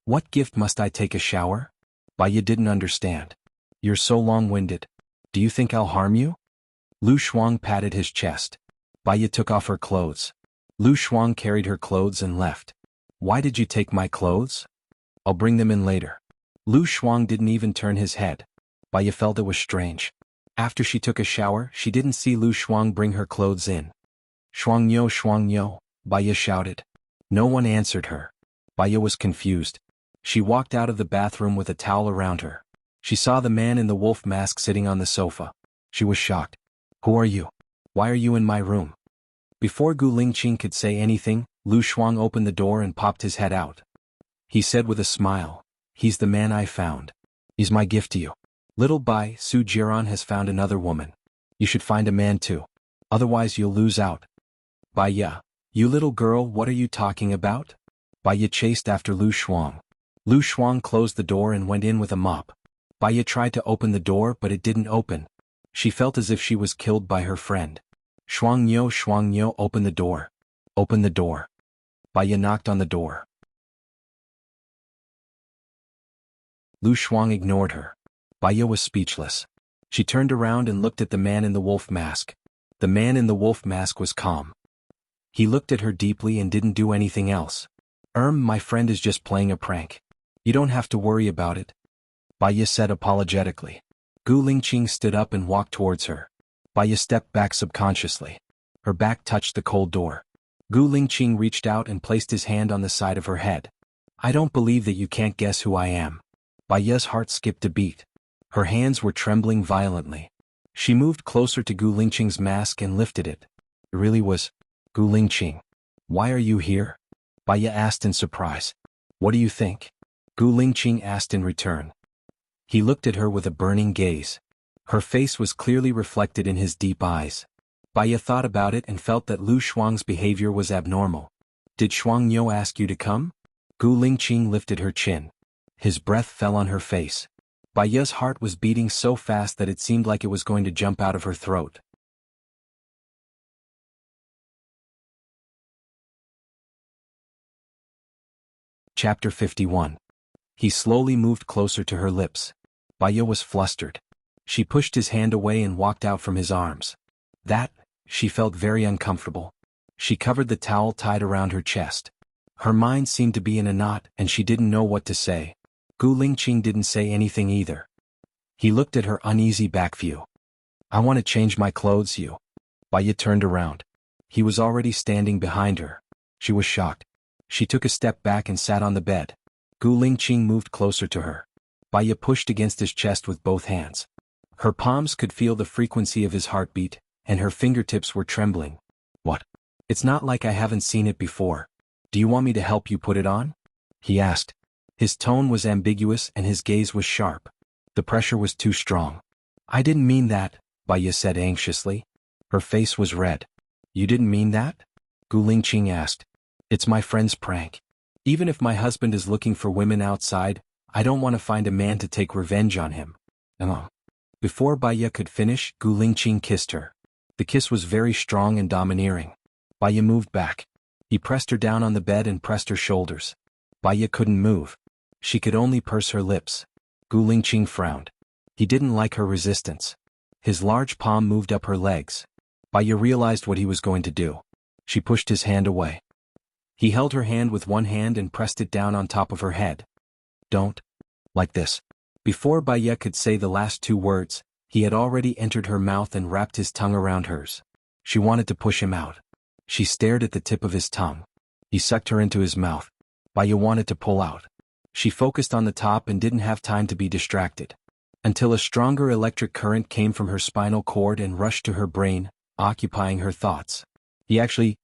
What gift must I take a shower? Bai Ye didn't understand. You're so long-winded. Do you think I'll harm you? Lu Shuang patted his chest. Bai Ye took off her clothes. Lu Shuang carried her clothes and left. Why did you take my clothes? I'll bring them in later. Lu Shuang didn't even turn his head. Bai Ye felt it was strange. After she took a shower, she didn't see Lu Shuang bring her clothes in. Shuang Yo, Bai Ye shouted. No one answered her. Bai Ye was confused. She walked out of the bathroom with a towel around her. She saw the man in the wolf mask sitting on the sofa. She was shocked. Who are you? Why are you in my room? Before Gu Lingqing could say anything, Lu Shuang opened the door and popped his head out. He said with a smile, He's the man I found. He's my gift to you. Little Bai Su Jiran has found another woman. You should find a man too. Otherwise you'll lose out. Bai Ye, you little girl, what are you talking about? Bai Ye chased after Lu Shuang. Lu Shuang closed the door and went in with a mop. Bai Ye tried to open the door but it didn't open. She felt as if she was killed by her friend. Shuang Yo, open the door. Open the door. Bai Ye knocked on the door. Lu Shuang ignored her. Bai Ye was speechless. She turned around and looked at the man in the wolf mask. The man in the wolf mask was calm. He looked at her deeply and didn't do anything else. My friend is just playing a prank. You don't have to worry about it. Bai Ye said apologetically. Gu Lingqing stood up and walked towards her. Bai Ye stepped back subconsciously. Her back touched the cold door. Gu Lingqing reached out and placed his hand on the side of her head. I don't believe that you can't guess who I am. Bai Ye's heart skipped a beat. Her hands were trembling violently. She moved closer to Gu Lingqing's mask and lifted it. It really was Gu Lingqing. Why are you here? Bai Ye asked in surprise. What do you think? Gu Lingqing asked in return. He looked at her with a burning gaze. Her face was clearly reflected in his deep eyes. Bai Ye thought about it and felt that Lu Shuang's behavior was abnormal. Did Shuang Yo ask you to come? Gu Lingqing lifted her chin. His breath fell on her face. Bai Ye's heart was beating so fast that it seemed like it was going to jump out of her throat. Chapter 51. He slowly moved closer to her lips. Bai Ye was flustered. She pushed his hand away and walked out from his arms. She felt very uncomfortable. She covered the towel tied around her chest. Her mind seemed to be in a knot and she didn't know what to say. Gu Lingqing didn't say anything either. He looked at her uneasy back view. I want to change my clothes, you. Bai Ye turned around. He was already standing behind her. She was shocked. She took a step back and sat on the bed. Gu Lingqing moved closer to her. Bai Ye pushed against his chest with both hands. Her palms could feel the frequency of his heartbeat, and her fingertips were trembling. What? It's not like I haven't seen it before. Do you want me to help you put it on? He asked. His tone was ambiguous and his gaze was sharp. The pressure was too strong. I didn't mean that, Bai Ye said anxiously. Her face was red. You didn't mean that? Gu Lingqing asked. It's my friend's prank. Even if my husband is looking for women outside, I don't want to find a man to take revenge on him. Before Bai Ye could finish, Gu Lingqing kissed her. The kiss was very strong and domineering. Bai Ye moved back. He pressed her down on the bed and pressed her shoulders. Bai Ye couldn't move. She could only purse her lips. Gu Lingqing frowned. He didn't like her resistance. His large palm moved up her legs. Bai Ye realized what he was going to do. She pushed his hand away. He held her hand with one hand and pressed it down on top of her head. Don't. Like this. Before Bai Ye could say the last two words, He had already entered her mouth and wrapped his tongue around hers. She wanted to push him out. She stared at the tip of his tongue. He sucked her into his mouth. Baya wanted to pull out. She focused on the top and didn't have time to be distracted. Until a stronger electric current came from her spinal cord and rushed to her brain, occupying her thoughts. He actually,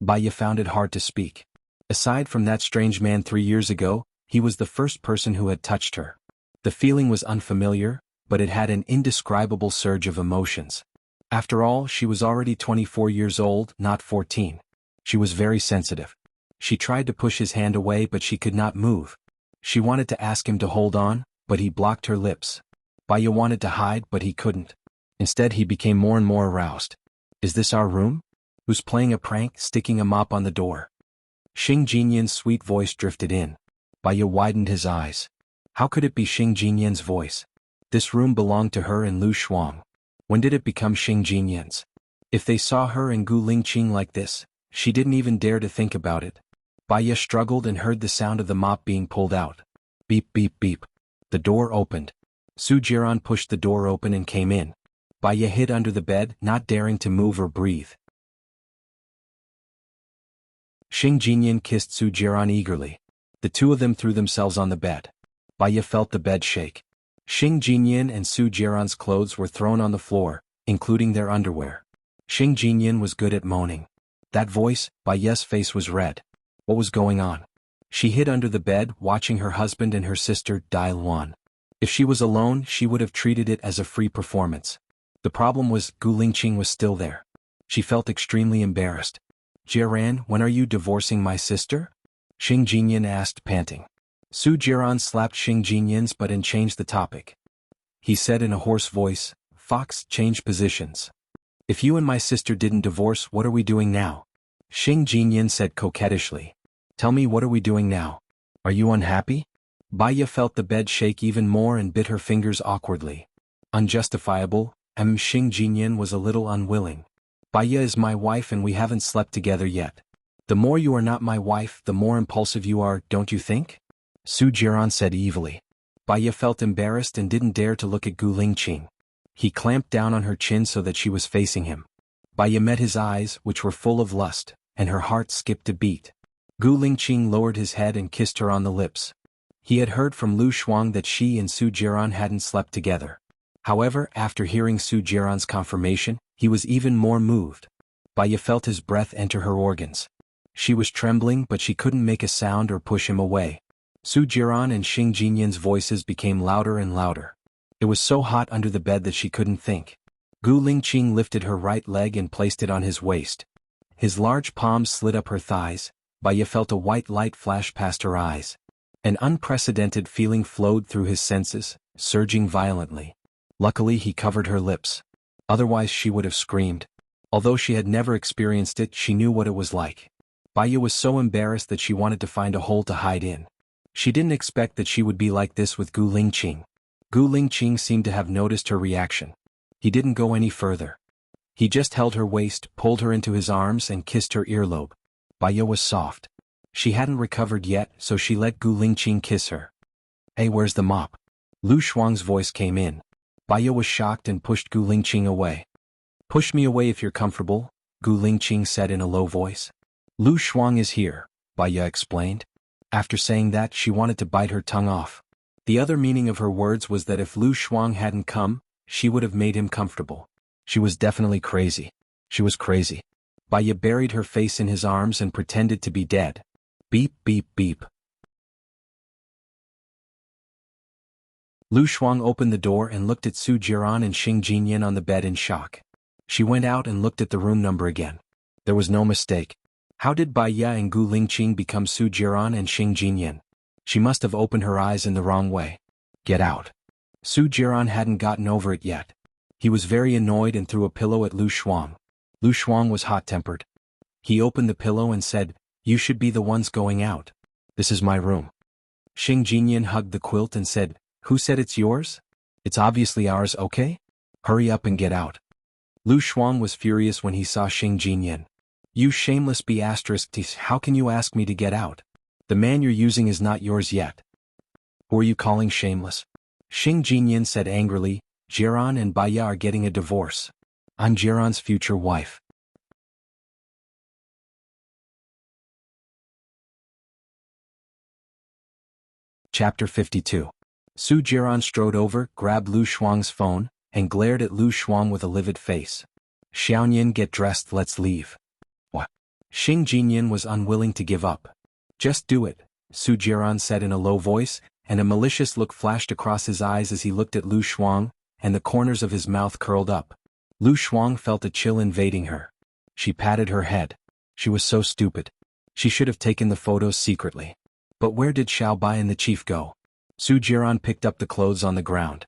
Baya found it hard to speak. Aside from that strange man 3 years ago, he was the first person who had touched her. The feeling was unfamiliar, but it had an indescribable surge of emotions. After all, she was already 24 years old, not 14. She was very sensitive. She tried to push his hand away but she could not move. She wanted to ask him to hold on, but he blocked her lips. Baya wanted to hide but he couldn't. Instead he became more and more aroused. Is this our room? Who's playing a prank, sticking a mop on the door? Xing Jinyan's sweet voice drifted in. Baya widened his eyes. How could it be Xing Jinyan's voice? This room belonged to her and Lu Shuang. When did it become Xing Jinyan's? If they saw her and Gu Lingqing like this, she didn't even dare to think about it. Baya struggled and heard the sound of the mop being pulled out. Beep beep beep. The door opened. Su Jiran pushed the door open and came in. Baya hid under the bed, not daring to move or breathe. Xing Jinyan kissed Su Jiran eagerly. The two of them threw themselves on the bed. Baya felt the bed shake. Xing Jinyan and Su Jiran's clothes were thrown on the floor, including their underwear. Xing Jinyan was good at moaning. That voice, Baya's face was red. What was going on? She hid under the bed, watching her husband and her sister Dai Luan. If she was alone, she would have treated it as a free performance. The problem was, Gu Lingqing was still there. She felt extremely embarrassed. Jiran, when are you divorcing my sister? Xing Jinyan asked, panting. Su Jiran slapped Xing Jinyan's butt and changed the topic. He said in a hoarse voice, Fox, change positions. If you and my sister didn't divorce, what are we doing now? Xing Jinyan said coquettishly. Tell me, what are we doing now? Are you unhappy? Baya felt the bed shake even more and bit her fingers awkwardly. Unjustifiable, Xing Jinyan was a little unwilling. Baya is my wife and we haven't slept together yet. The more you are not my wife, the more impulsive you are, don't you think? Su Jiran said evilly. Baya felt embarrassed and didn't dare to look at Gu Lingqing. He clamped down on her chin so that she was facing him. Baya met his eyes, which were full of lust, and her heart skipped a beat. Gu Lingqing lowered his head and kissed her on the lips. He had heard from Lu Shuang that she and Su Jiran hadn't slept together. However, after hearing Su Jiran's confirmation, he was even more moved. Baya felt his breath enter her organs. She was trembling but she couldn't make a sound or push him away. Su Jiran and Xing Jinyan's voices became louder and louder. It was so hot under the bed that she couldn't think. Gu Lingqing lifted her right leg and placed it on his waist. His large palms slid up her thighs. Baya felt a white light flash past her eyes. An unprecedented feeling flowed through his senses, surging violently. Luckily he covered her lips. Otherwise she would have screamed. Although she had never experienced it, she knew what it was like. Baya was so embarrassed that she wanted to find a hole to hide in. She didn't expect that she would be like this with Gu Lingqing. Gu Lingqing seemed to have noticed her reaction. He didn't go any further. He just held her waist, pulled her into his arms and kissed her earlobe. Baya was soft. She hadn't recovered yet, so she let Gu Lingqing kiss her. Hey, where's the mop? Lu Shuang's voice came in. Baya was shocked and pushed Gu Lingqing away. Push me away if you're comfortable, Gu Lingqing said in a low voice. Lu Shuang is here, Baya explained. After saying that, she wanted to bite her tongue off. The other meaning of her words was that if Lu Shuang hadn't come, she would have made him comfortable. She was definitely crazy. She was crazy. Baya buried her face in his arms and pretended to be dead. Beep beep beep. Lu Shuang opened the door and looked at Su Jiran and Xing Jinyan on the bed in shock. She went out and looked at the room number again. There was no mistake. How did Baya and Gu Lingqing become Su Jiran and Xing Jinyan? She must have opened her eyes in the wrong way. Get out. Su Jiran hadn't gotten over it yet. He was very annoyed and threw a pillow at Lu Shuang. Lu Shuang was hot-tempered. He opened the pillow and said, You should be the ones going out. This is my room. Xing Jinyan hugged the quilt and said, Who said it's yours? It's obviously ours, okay? Hurry up and get out. Lu Shuang was furious when he saw Xing Jinyan. You shameless b****, how can you ask me to get out? The man you're using is not yours yet. Who are you calling shameless? Xing Jinyan said angrily, Jiran and Baya are getting a divorce. I'm Jiran's future wife. Chapter 52. Su Jiran strode over, grabbed Lu Shuang's phone, and glared at Lu Shuang with a livid face. Xiaoyan, get dressed, let's leave. What? Xing Jinyan was unwilling to give up. Just do it, Su Jiran said in a low voice, and a malicious look flashed across his eyes as he looked at Lu Shuang, and the corners of his mouth curled up. Lu Shuang felt a chill invading her. She patted her head. She was so stupid. She should have taken the photos secretly. But where did Xiao Bai and the chief go? Su Jiran picked up the clothes on the ground.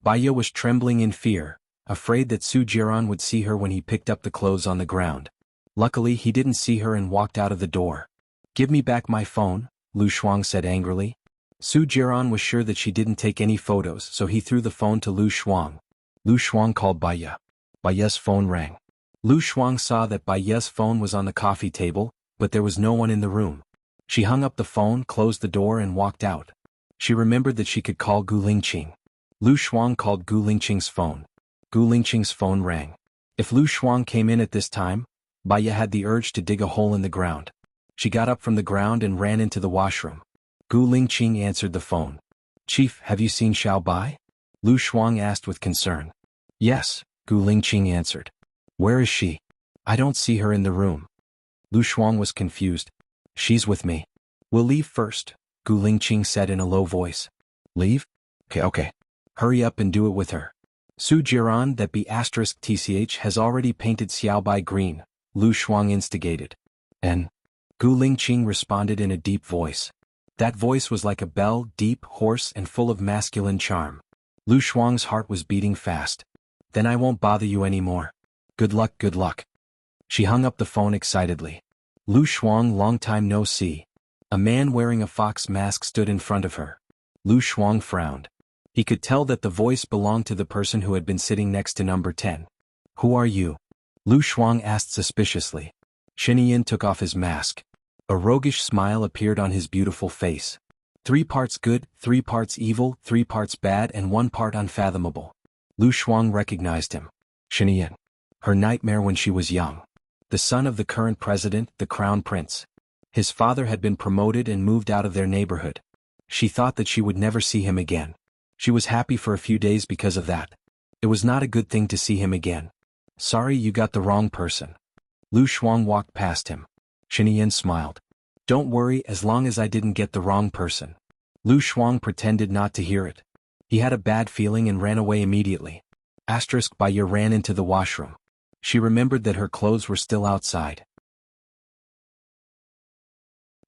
Baya was trembling in fear, afraid that Su Jiran would see her when he picked up the clothes on the ground. Luckily he didn't see her and walked out of the door. Give me back my phone, Lu Shuang said angrily. Su Jiran was sure that she didn't take any photos, so he threw the phone to Lu Shuang. Lu Shuang called Baya. Baya's phone rang. Lu Shuang saw that Baya's phone was on the coffee table, but there was no one in the room. She hung up the phone, closed the door and walked out. She remembered that she could call Gu Lingqing. Lu Shuang called Gu Lingqing's phone. Gu Lingqing's phone rang. If Lu Shuang came in at this time, Baya had the urge to dig a hole in the ground. She got up from the ground and ran into the washroom. Gu Lingqing answered the phone. Chief, have you seen Xiao Bai? Lu Shuang asked with concern. Yes, Gu Lingqing answered. Where is she? I don't see her in the room. Lu Shuang was confused. She's with me. We'll leave first, Gu Lingqing said in a low voice. Leave? Okay. Hurry up and do it with her. Su Jiran that be *tch has already painted Xiao Bai green, Lu Shuang instigated. And? Gu Lingqing responded in a deep voice. That voice was like a bell, deep, hoarse and full of masculine charm. Lu Shuang's heart was beating fast. Then I won't bother you anymore. Good luck, good luck. She hung up the phone excitedly. Lu Shuang, long time no see. A man wearing a fox mask stood in front of her. Lu Shuang frowned. He could tell that the voice belonged to the person who had been sitting next to number 10. Who are you? Lu Shuang asked suspiciously. Xinian took off his mask. A roguish smile appeared on his beautiful face. 3 parts good, 3 parts evil, 3 parts bad and 1 part unfathomable. Lu Shuang recognized him. Xinian. Her nightmare when she was young. The son of the current president, the crown prince. His father had been promoted and moved out of their neighborhood. She thought that she would never see him again. She was happy for a few days because of that. It was not a good thing to see him again. Sorry, you got the wrong person. Lu Shuang walked past him. Xinian smiled. Don't worry, as long as I didn't get the wrong person. Lu Shuang pretended not to hear it. He had a bad feeling and ran away immediately. Baya ran into the washroom. She remembered that her clothes were still outside.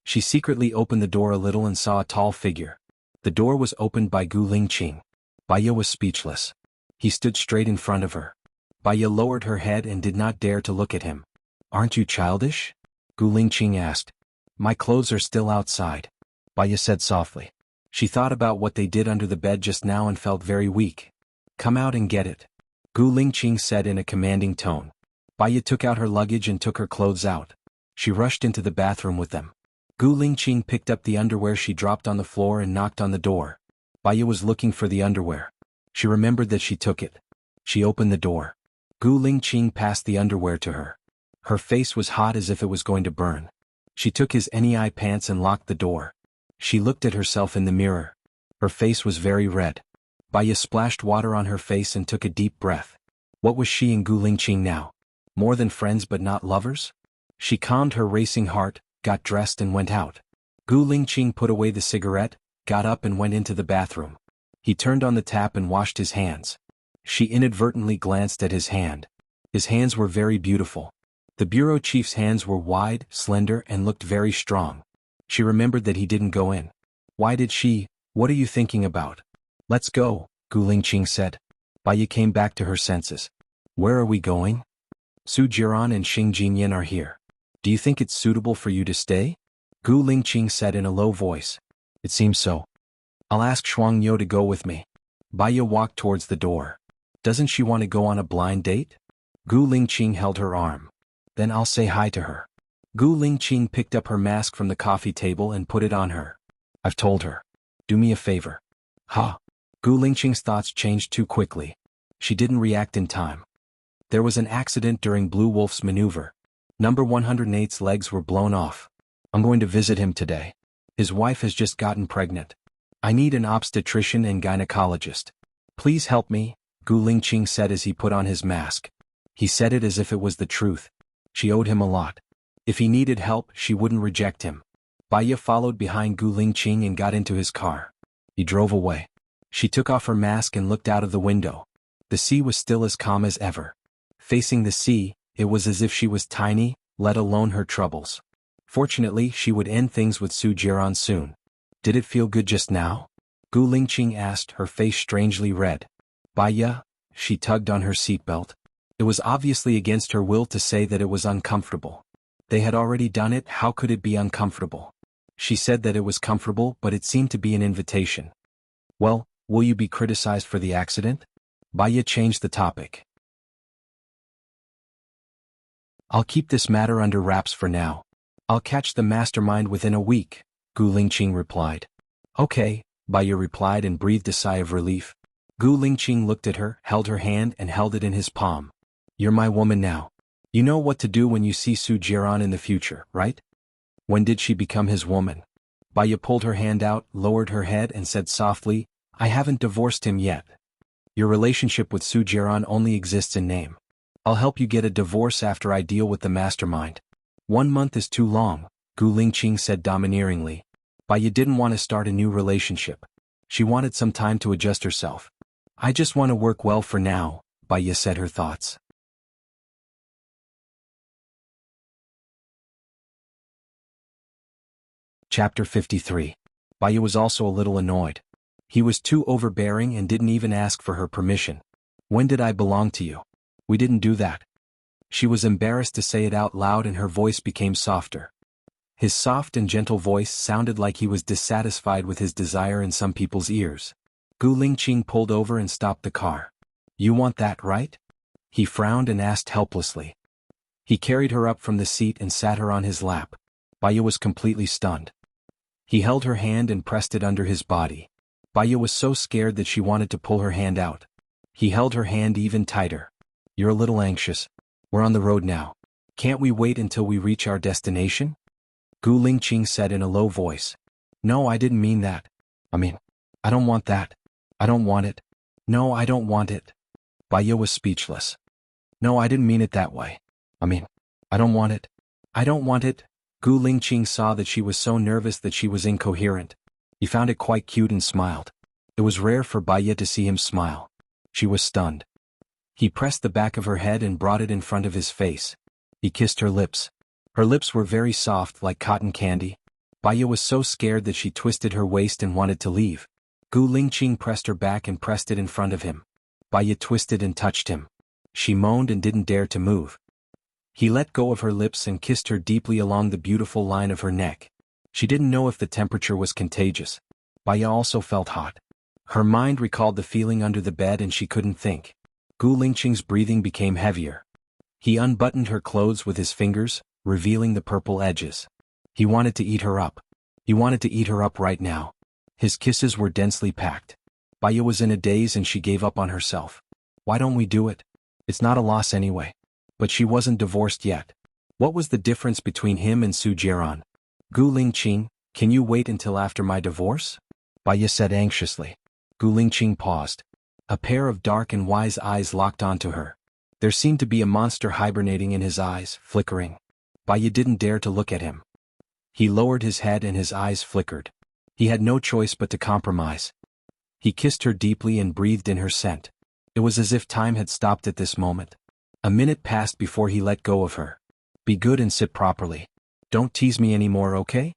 She secretly opened the door a little and saw a tall figure. The door was opened by Gu Lingqing. Baya was speechless. He stood straight in front of her. Baya lowered her head and did not dare to look at him. Aren't you childish? Gu Lingqing asked. My clothes are still outside, Baya said softly. She thought about what they did under the bed just now and felt very weak. Come out and get it, Gu Lingqing said in a commanding tone. Baya took out her luggage and took her clothes out. She rushed into the bathroom with them. Gu Lingqing picked up the underwear she dropped on the floor and knocked on the door. Baya was looking for the underwear. She remembered that she took it. She opened the door. Gu Lingqing passed the underwear to her. Her face was hot as if it was going to burn. She took his NEI pants and locked the door. She looked at herself in the mirror. Her face was very red. Baya splashed water on her face and took a deep breath. What was she and Gu Lingqing now? More than friends but not lovers? She calmed her racing heart, got dressed and went out. Gu Lingqing put away the cigarette, got up and went into the bathroom. He turned on the tap and washed his hands. She inadvertently glanced at his hand. His hands were very beautiful. The bureau chief's hands were wide, slender and looked very strong. She remembered that he didn't go in. Why did she? What are you thinking about? Let's go, Gu Lingqing said. Baya came back to her senses. Where are we going? Su Jiran and Xing Jinyan are here. Do you think it's suitable for you to stay? Gu Lingqing said in a low voice. It seems so. I'll ask Shuang Yo to go with me. Baya walked towards the door. Doesn't she want to go on a blind date? Gu Lingqing held her arm. Then I'll say hi to her. Gu Lingqing picked up her mask from the coffee table and put it on her. I've told her. Do me a favor. Ha! Gu Lingqing's thoughts changed too quickly. She didn't react in time. There was an accident during Blue Wolf's maneuver. Number 108's legs were blown off. I'm going to visit him today. His wife has just gotten pregnant. I need an obstetrician and gynecologist. Please help me, Gu Lingqing said as he put on his mask. He said it as if it was the truth. She owed him a lot. If he needed help, she wouldn't reject him. Baiya followed behind Gu Lingqing and got into his car. He drove away. She took off her mask and looked out of the window. The sea was still as calm as ever. Facing the sea, it was as if she was tiny, let alone her troubles. Fortunately, she would end things with Su Jiran soon. Did it feel good just now? Gu Lingqing asked, her face strangely red. Baiya, she tugged on her seatbelt. It was obviously against her will to say that it was uncomfortable. They had already done it, how could it be uncomfortable? She said that it was comfortable, but it seemed to be an invitation. Well, will you be criticized for the accident? Baiya changed the topic. I'll keep this matter under wraps for now. I'll catch the mastermind within a week, Gu Lingqing replied. Okay, Baiya replied and breathed a sigh of relief. Gu Lingqing looked at her, held her hand and held it in his palm. You're my woman now. You know what to do when you see Su Jiran in the future, right? When did she become his woman? Baiya pulled her hand out, lowered her head and said softly, I haven't divorced him yet. Your relationship with Su Jiran only exists in name. I'll help you get a divorce after I deal with the mastermind. 1 month is too long, Gu Lingqing said domineeringly. Baiya didn't want to start a new relationship. She wanted some time to adjust herself. I just want to work well for now, Baiya said her thoughts. Chapter 53. Baiya was also a little annoyed. He was too overbearing and didn't even ask for her permission. When did I belong to you? We didn't do that. She was embarrassed to say it out loud and her voice became softer. His soft and gentle voice sounded like he was dissatisfied with his desire in some people's ears. Gu Lingqing pulled over and stopped the car. You want that, right? He frowned and asked helplessly. He carried her up from the seat and sat her on his lap. Baiya was completely stunned. He held her hand and pressed it under his body. Baiya was so scared that she wanted to pull her hand out. He held her hand even tighter. You're a little anxious. We're on the road now. Can't we wait until we reach our destination? Gu Lingqing said in a low voice. No, I didn't mean that. I don't want that. I don't want it. No, I don't want it. Baiya was speechless. No, I didn't mean it that way. I don't want it. I don't want it. Gu Lingqing saw that she was so nervous that she was incoherent. He found it quite cute and smiled. It was rare for Baiya to see him smile. She was stunned. He pressed the back of her head and brought it in front of his face. He kissed her lips. Her lips were very soft like cotton candy. Baiya was so scared that she twisted her waist and wanted to leave. Gu Lingqing pressed her back and pressed it in front of him. Baiya twisted and touched him. She moaned and didn't dare to move. He let go of her lips and kissed her deeply along the beautiful line of her neck. She didn't know if the temperature was contagious. Baiya also felt hot. Her mind recalled the feeling under the bed and she couldn't think. Gu Lingqing's breathing became heavier. He unbuttoned her clothes with his fingers, revealing the purple edges. He wanted to eat her up. He wanted to eat her up right now. His kisses were densely packed. Baiya was in a daze and she gave up on herself. Why don't we do it? It's not a loss anyway. But she wasn't divorced yet. What was the difference between him and Su Jiran? Gu Lingqing, can you wait until after my divorce? Baiya said anxiously. Gu Lingqing paused. A pair of dark and wise eyes locked onto her. There seemed to be a monster hibernating in his eyes, flickering. Baiya didn't dare to look at him. He lowered his head and his eyes flickered. He had no choice but to compromise. He kissed her deeply and breathed in her scent. It was as if time had stopped at this moment. A minute passed before he let go of her. Be good and sit properly. Don't tease me anymore, okay?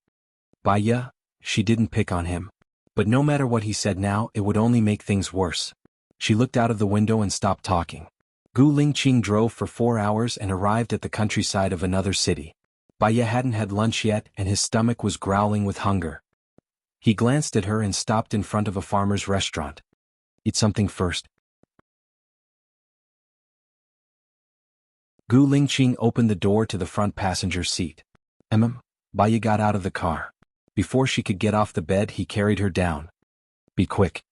Baiya, she didn't pick on him. But no matter what he said now, it would only make things worse. She looked out of the window and stopped talking. Gu Lingqing drove for 4 hours and arrived at the countryside of another city. Baiya hadn't had lunch yet and his stomach was growling with hunger. He glanced at her and stopped in front of a farmer's restaurant. Eat something first. Gu Lingqing opened the door to the front passenger seat. Baiya got out of the car. Before she could get off the bed, he carried her down. Be quick.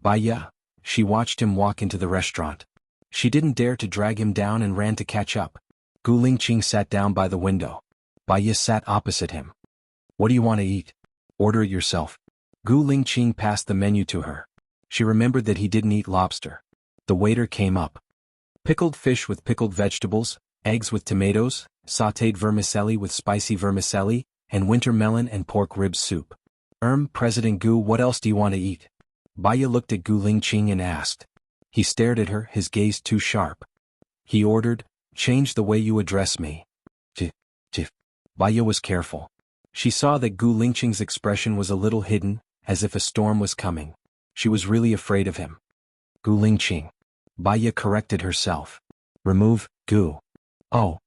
Baiya. She watched him walk into the restaurant. She didn't dare to drag him down and ran to catch up. Gu Lingqing sat down by the window. Bai Ye sat opposite him. What do you want to eat? Order it yourself. Gu Lingqing passed the menu to her. She remembered that he didn't eat lobster. The waiter came up. Pickled fish with pickled vegetables, eggs with tomatoes, sautéed vermicelli with spicy vermicelli, and winter melon and pork ribs soup. President Gu, what else do you want to eat? Bai Ye looked at Gu Lingqing and asked. He stared at her, his gaze too sharp. He ordered, change the way you address me. Bai Ye was careful. She saw that Gu Lingqing's expression was a little hidden, as if a storm was coming. She was really afraid of him. Gu Lingqing. Bai Ye corrected herself. Remove, Gu. Oh.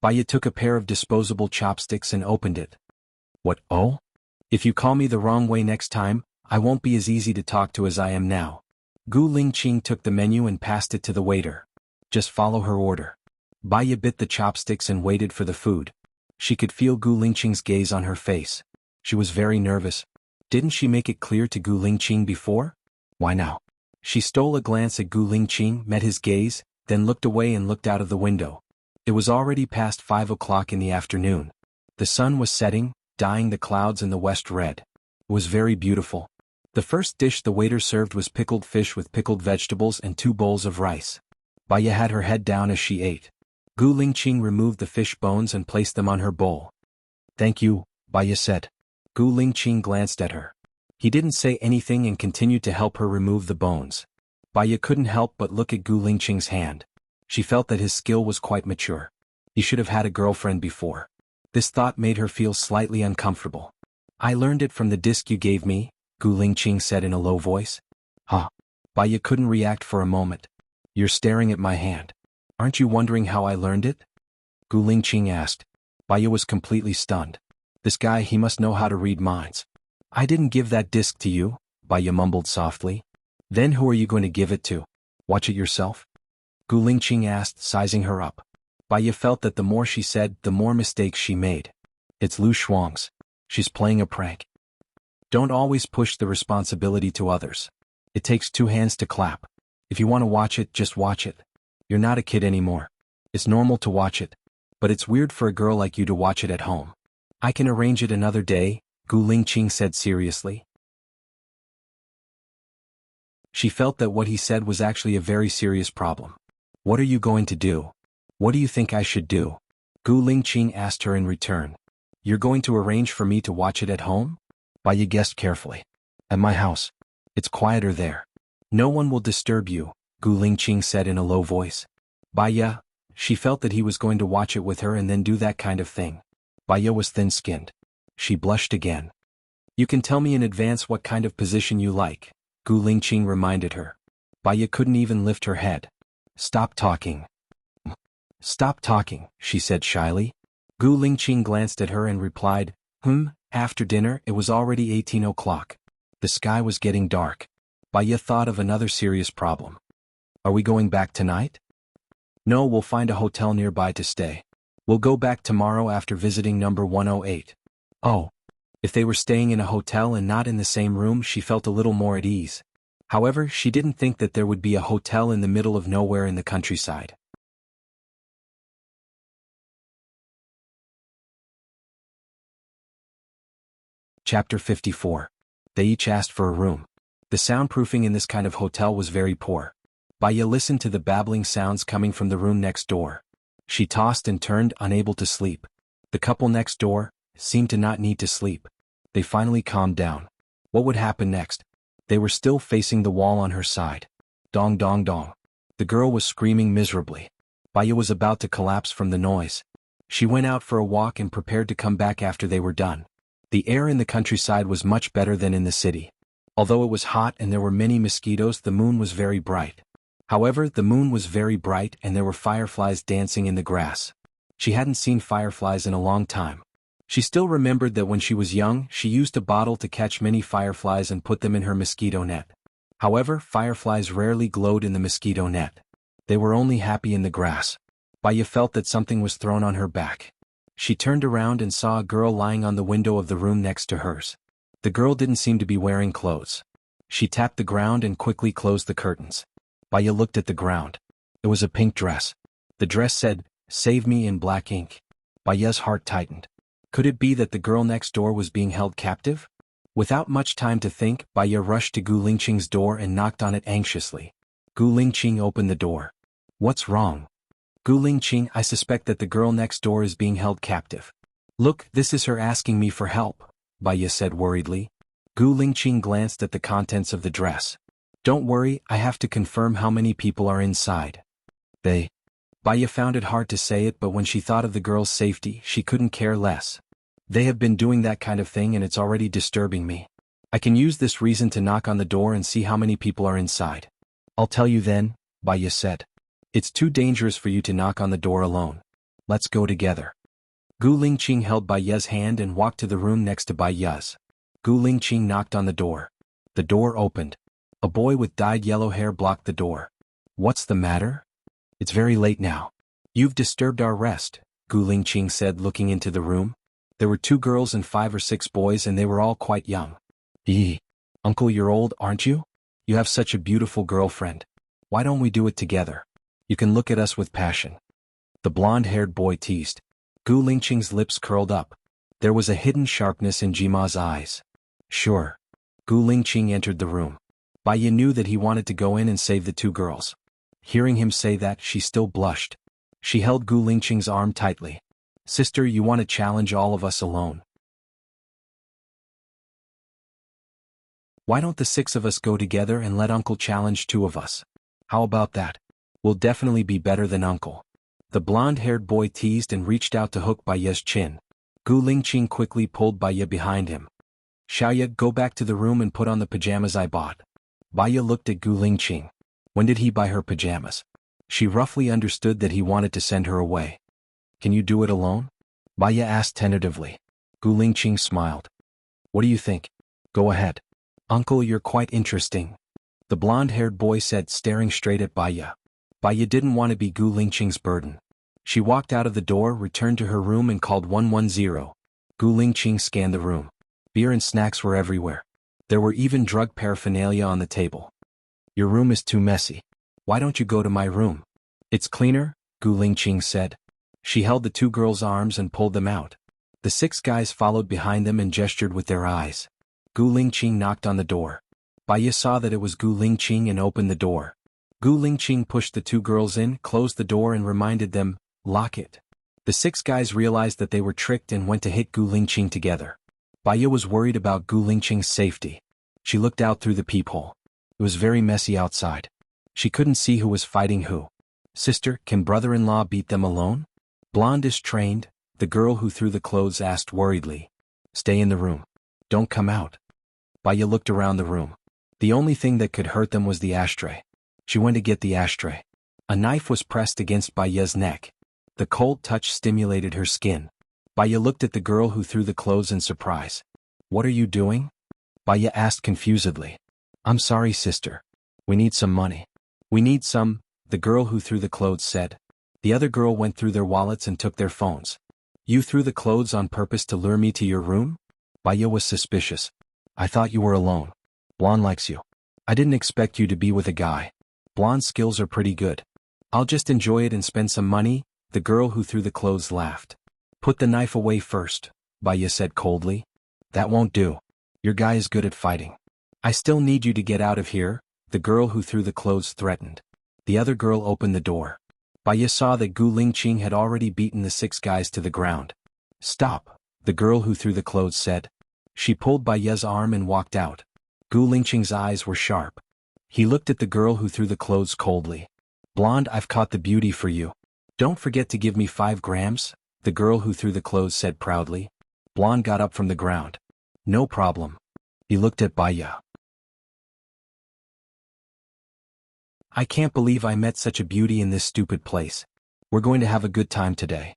Bai Ye took a pair of disposable chopsticks and opened it. What, oh? If you call me the wrong way next time, I won't be as easy to talk to as I am now. Gu Lingqing took the menu and passed it to the waiter. Just follow her order. Bai Ye bit the chopsticks and waited for the food. She could feel Gu Lingqing's gaze on her face. She was very nervous. Didn't she make it clear to Gu Lingqing before? Why now? She stole a glance at Gu Lingqing, met his gaze, then looked away and looked out of the window. It was already past 5 o'clock in the afternoon. The sun was setting, dyeing the clouds in the west red. It was very beautiful. The first dish the waiter served was pickled fish with pickled vegetables and 2 bowls of rice. Bai Ye had her head down as she ate. Gu Lingqing removed the fish bones and placed them on her bowl. Thank you, Bai Ye said. Gu Lingqing glanced at her. He didn't say anything and continued to help her remove the bones. Bai Ye couldn't help but look at Gu Lingqing's hand. She felt that his skill was quite mature. He should have had a girlfriend before. This thought made her feel slightly uncomfortable. I learned it from the disc you gave me, Gu Lingqing said in a low voice. Huh? Bai Ye couldn't react for a moment. You're staring at my hand. Aren't you wondering how I learned it? Gu Lingqing asked. Bai Ye was completely stunned. This guy, he must know how to read minds. I didn't give that disc to you, Bai Ye mumbled softly. Then who are you going to give it to? Watch it yourself? Gu Lingqing asked, sizing her up. Bai Ye felt that the more she said, the more mistakes she made. It's Lu Shuang's. She's playing a prank. Don't always push the responsibility to others. It takes 2 hands to clap. If you want to watch it, just watch it. You're not a kid anymore. It's normal to watch it. But it's weird for a girl like you to watch it at home. I can arrange it another day, Gu Lingqing said seriously. She felt that what he said was actually a very serious problem. What are you going to do? What do you think I should do? Gu Lingqing asked her in return. You're going to arrange for me to watch it at home? Bai Ye guessed carefully. At my house. It's quieter there. No one will disturb you, Gu Lingqing said in a low voice. Bai Ye, she felt that he was going to watch it with her and then do that kind of thing. Bai Ye was thin-skinned. She blushed again. You can tell me in advance what kind of position you like, Gu Lingqing reminded her. Bai Ye couldn't even lift her head. Stop talking. Stop talking, she said shyly. Gu Lingqing glanced at her and replied, After dinner it was already 18 o'clock. The sky was getting dark. Bai Ye thought of another serious problem. Are we going back tonight? No, we'll find a hotel nearby to stay. We'll go back tomorrow after visiting number 108. Oh. If they were staying in a hotel and not in the same room, she felt a little more at ease. However, she didn't think that there would be a hotel in the middle of nowhere in the countryside. Chapter 54. They each asked for a room. The soundproofing in this kind of hotel was very poor. Bai Ye listened to the babbling sounds coming from the room next door. She tossed and turned, unable to sleep. The couple next door seemed to not need to sleep. They finally calmed down. What would happen next? They were still facing the wall on her side. Dong dong dong. The girl was screaming miserably. Bai Ye was about to collapse from the noise. She went out for a walk and prepared to come back after they were done. The air in the countryside was much better than in the city. Although it was hot and there were many mosquitoes, the moon was very bright. However, the moon was very bright and there were fireflies dancing in the grass. She hadn't seen fireflies in a long time. She still remembered that when she was young, she used a bottle to catch many fireflies and put them in her mosquito net. However, fireflies rarely glowed in the mosquito net. They were only happy in the grass. Bai Ye felt that something was thrown on her back. She turned around and saw a girl lying on the window of the room next to hers. The girl didn't seem to be wearing clothes. She tapped the ground and quickly closed the curtains. Bai Ye looked at the ground. It was a pink dress. The dress said, "Save me" in black ink. Baya's heart tightened. Could it be that the girl next door was being held captive? Without much time to think, Baya rushed to Gu Lingqing's door and knocked on it anxiously. Gu Lingqing opened the door. "What's wrong?" "Gu Lingqing, I suspect that the girl next door is being held captive." "Look, this is her asking me for help," Baya said worriedly. Gu Lingqing glanced at the contents of the dress. "Don't worry, I have to confirm how many people are inside." "They..." Baya found it hard to say it, but when she thought of the girl's safety, she couldn't care less. "They have been doing that kind of thing and it's already disturbing me. I can use this reason to knock on the door and see how many people are inside." "I'll tell you then," Baya said. "It's too dangerous for you to knock on the door alone. Let's go together." Gu Lingqing held Baya's hand and walked to the room next to Baya's. Gu Lingqing knocked on the door. The door opened. A boy with dyed yellow hair blocked the door. "What's the matter?" "It's very late now. You've disturbed our rest," Gu Lingqing said, looking into the room. There were 2 girls and 5 or 6 boys, and they were all quite young. "Eee. Uncle, you're old, aren't you? You have such a beautiful girlfriend. Why don't we do it together? You can look at us with passion." The blonde-haired boy teased. Gu Lingqing's lips curled up. There was a hidden sharpness in Jima's eyes. "Sure." Gu Lingqing entered the room. Baya knew that he wanted to go in and save the 2 girls. Hearing him say that, she still blushed. She held Gu Lingqing's arm tightly. "Sister, you want to challenge all of us alone? Why don't the 6 of us go together and let Uncle challenge 2 of us? How about that? We'll definitely be better than Uncle." The blonde-haired boy teased and reached out to hook Baya's chin. Gu Lingqing quickly pulled Baya behind him. "Xiaoya, go back to the room and put on the pajamas I bought." Baya looked at Gu Lingqing. When did he buy her pajamas? She roughly understood that he wanted to send her away. "Can you do it alone?" Baya asked tentatively. Gu Lingqing smiled. "What do you think?" "Go ahead." "Uncle, you're quite interesting," the blonde-haired boy said, staring straight at Baya. Baya didn't want to be Gu Lingqing's burden. She walked out of the door, returned to her room and called 110. Gu Lingqing scanned the room. Beer and snacks were everywhere. There were even drug paraphernalia on the table. "Your room is too messy. Why don't you go to my room? It's cleaner," Gu Lingqing said. She held the 2 girls' arms and pulled them out. The 6 guys followed behind them and gestured with their eyes. Gu Lingqing knocked on the door. Baya saw that it was Gu Lingqing and opened the door. Gu Lingqing pushed the 2 girls in, closed the door and reminded them, "Lock it." The 6 guys realized that they were tricked and went to hit Gu Lingqing together. Baya was worried about Gu Lingqing's safety. She looked out through the peephole. It was very messy outside. She couldn't see who was fighting who. "Sister, can brother-in-law beat them alone?" "Blondish trained," the girl who threw the clothes asked worriedly. "Stay in the room. Don't come out." Baya looked around the room. The only thing that could hurt them was the ashtray. She went to get the ashtray. A knife was pressed against Baya's neck. The cold touch stimulated her skin. Baya looked at the girl who threw the clothes in surprise. "What are you doing?" Baya asked confusedly. "I'm sorry, sister. We need some money." "We need some," the girl who threw the clothes said. The other girl went through their wallets and took their phones. "You threw the clothes on purpose to lure me to your room?" Baya was suspicious. "I thought you were alone. Blonde likes you. I didn't expect you to be with a guy. Blonde's skills are pretty good. I'll just enjoy it and spend some money," the girl who threw the clothes laughed. "Put the knife away first," Baya said coldly. "That won't do. Your guy is good at fighting." "I still need you to get out of here," the girl who threw the clothes threatened. The other girl opened the door. Baya saw that Gu Lingqing had already beaten the 6 guys to the ground. "Stop," the girl who threw the clothes said. She pulled Baya's arm and walked out. Gu Lingqing's eyes were sharp. He looked at the girl who threw the clothes coldly. "Blonde, I've caught the beauty for you. Don't forget to give me 5 grams, the girl who threw the clothes said proudly. Blonde got up from the ground. "No problem." He looked at Baya. "I can't believe I met such a beauty in this stupid place. We're going to have a good time today."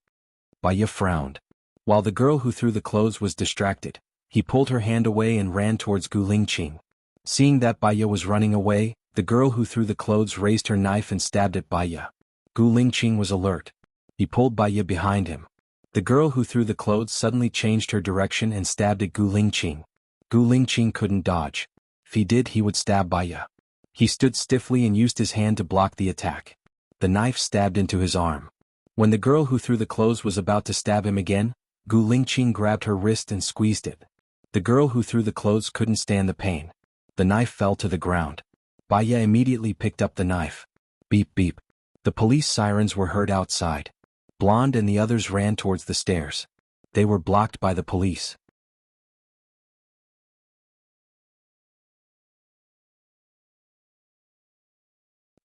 Baya frowned. While the girl who threw the clothes was distracted, he pulled her hand away and ran towards Gu Lingqing. Seeing that Baya was running away, the girl who threw the clothes raised her knife and stabbed at Baya. Gu Lingqing was alert. He pulled Baya behind him. The girl who threw the clothes suddenly changed her direction and stabbed at Gu Lingqing. Gu Lingqing couldn't dodge. If he did, he would stab Baya. He stood stiffly and used his hand to block the attack. The knife stabbed into his arm. When the girl who threw the clothes was about to stab him again, Gu Lingqing grabbed her wrist and squeezed it. The girl who threw the clothes couldn't stand the pain. The knife fell to the ground. Baya immediately picked up the knife. Beep beep. The police sirens were heard outside. Blonde and the others ran towards the stairs. They were blocked by the police.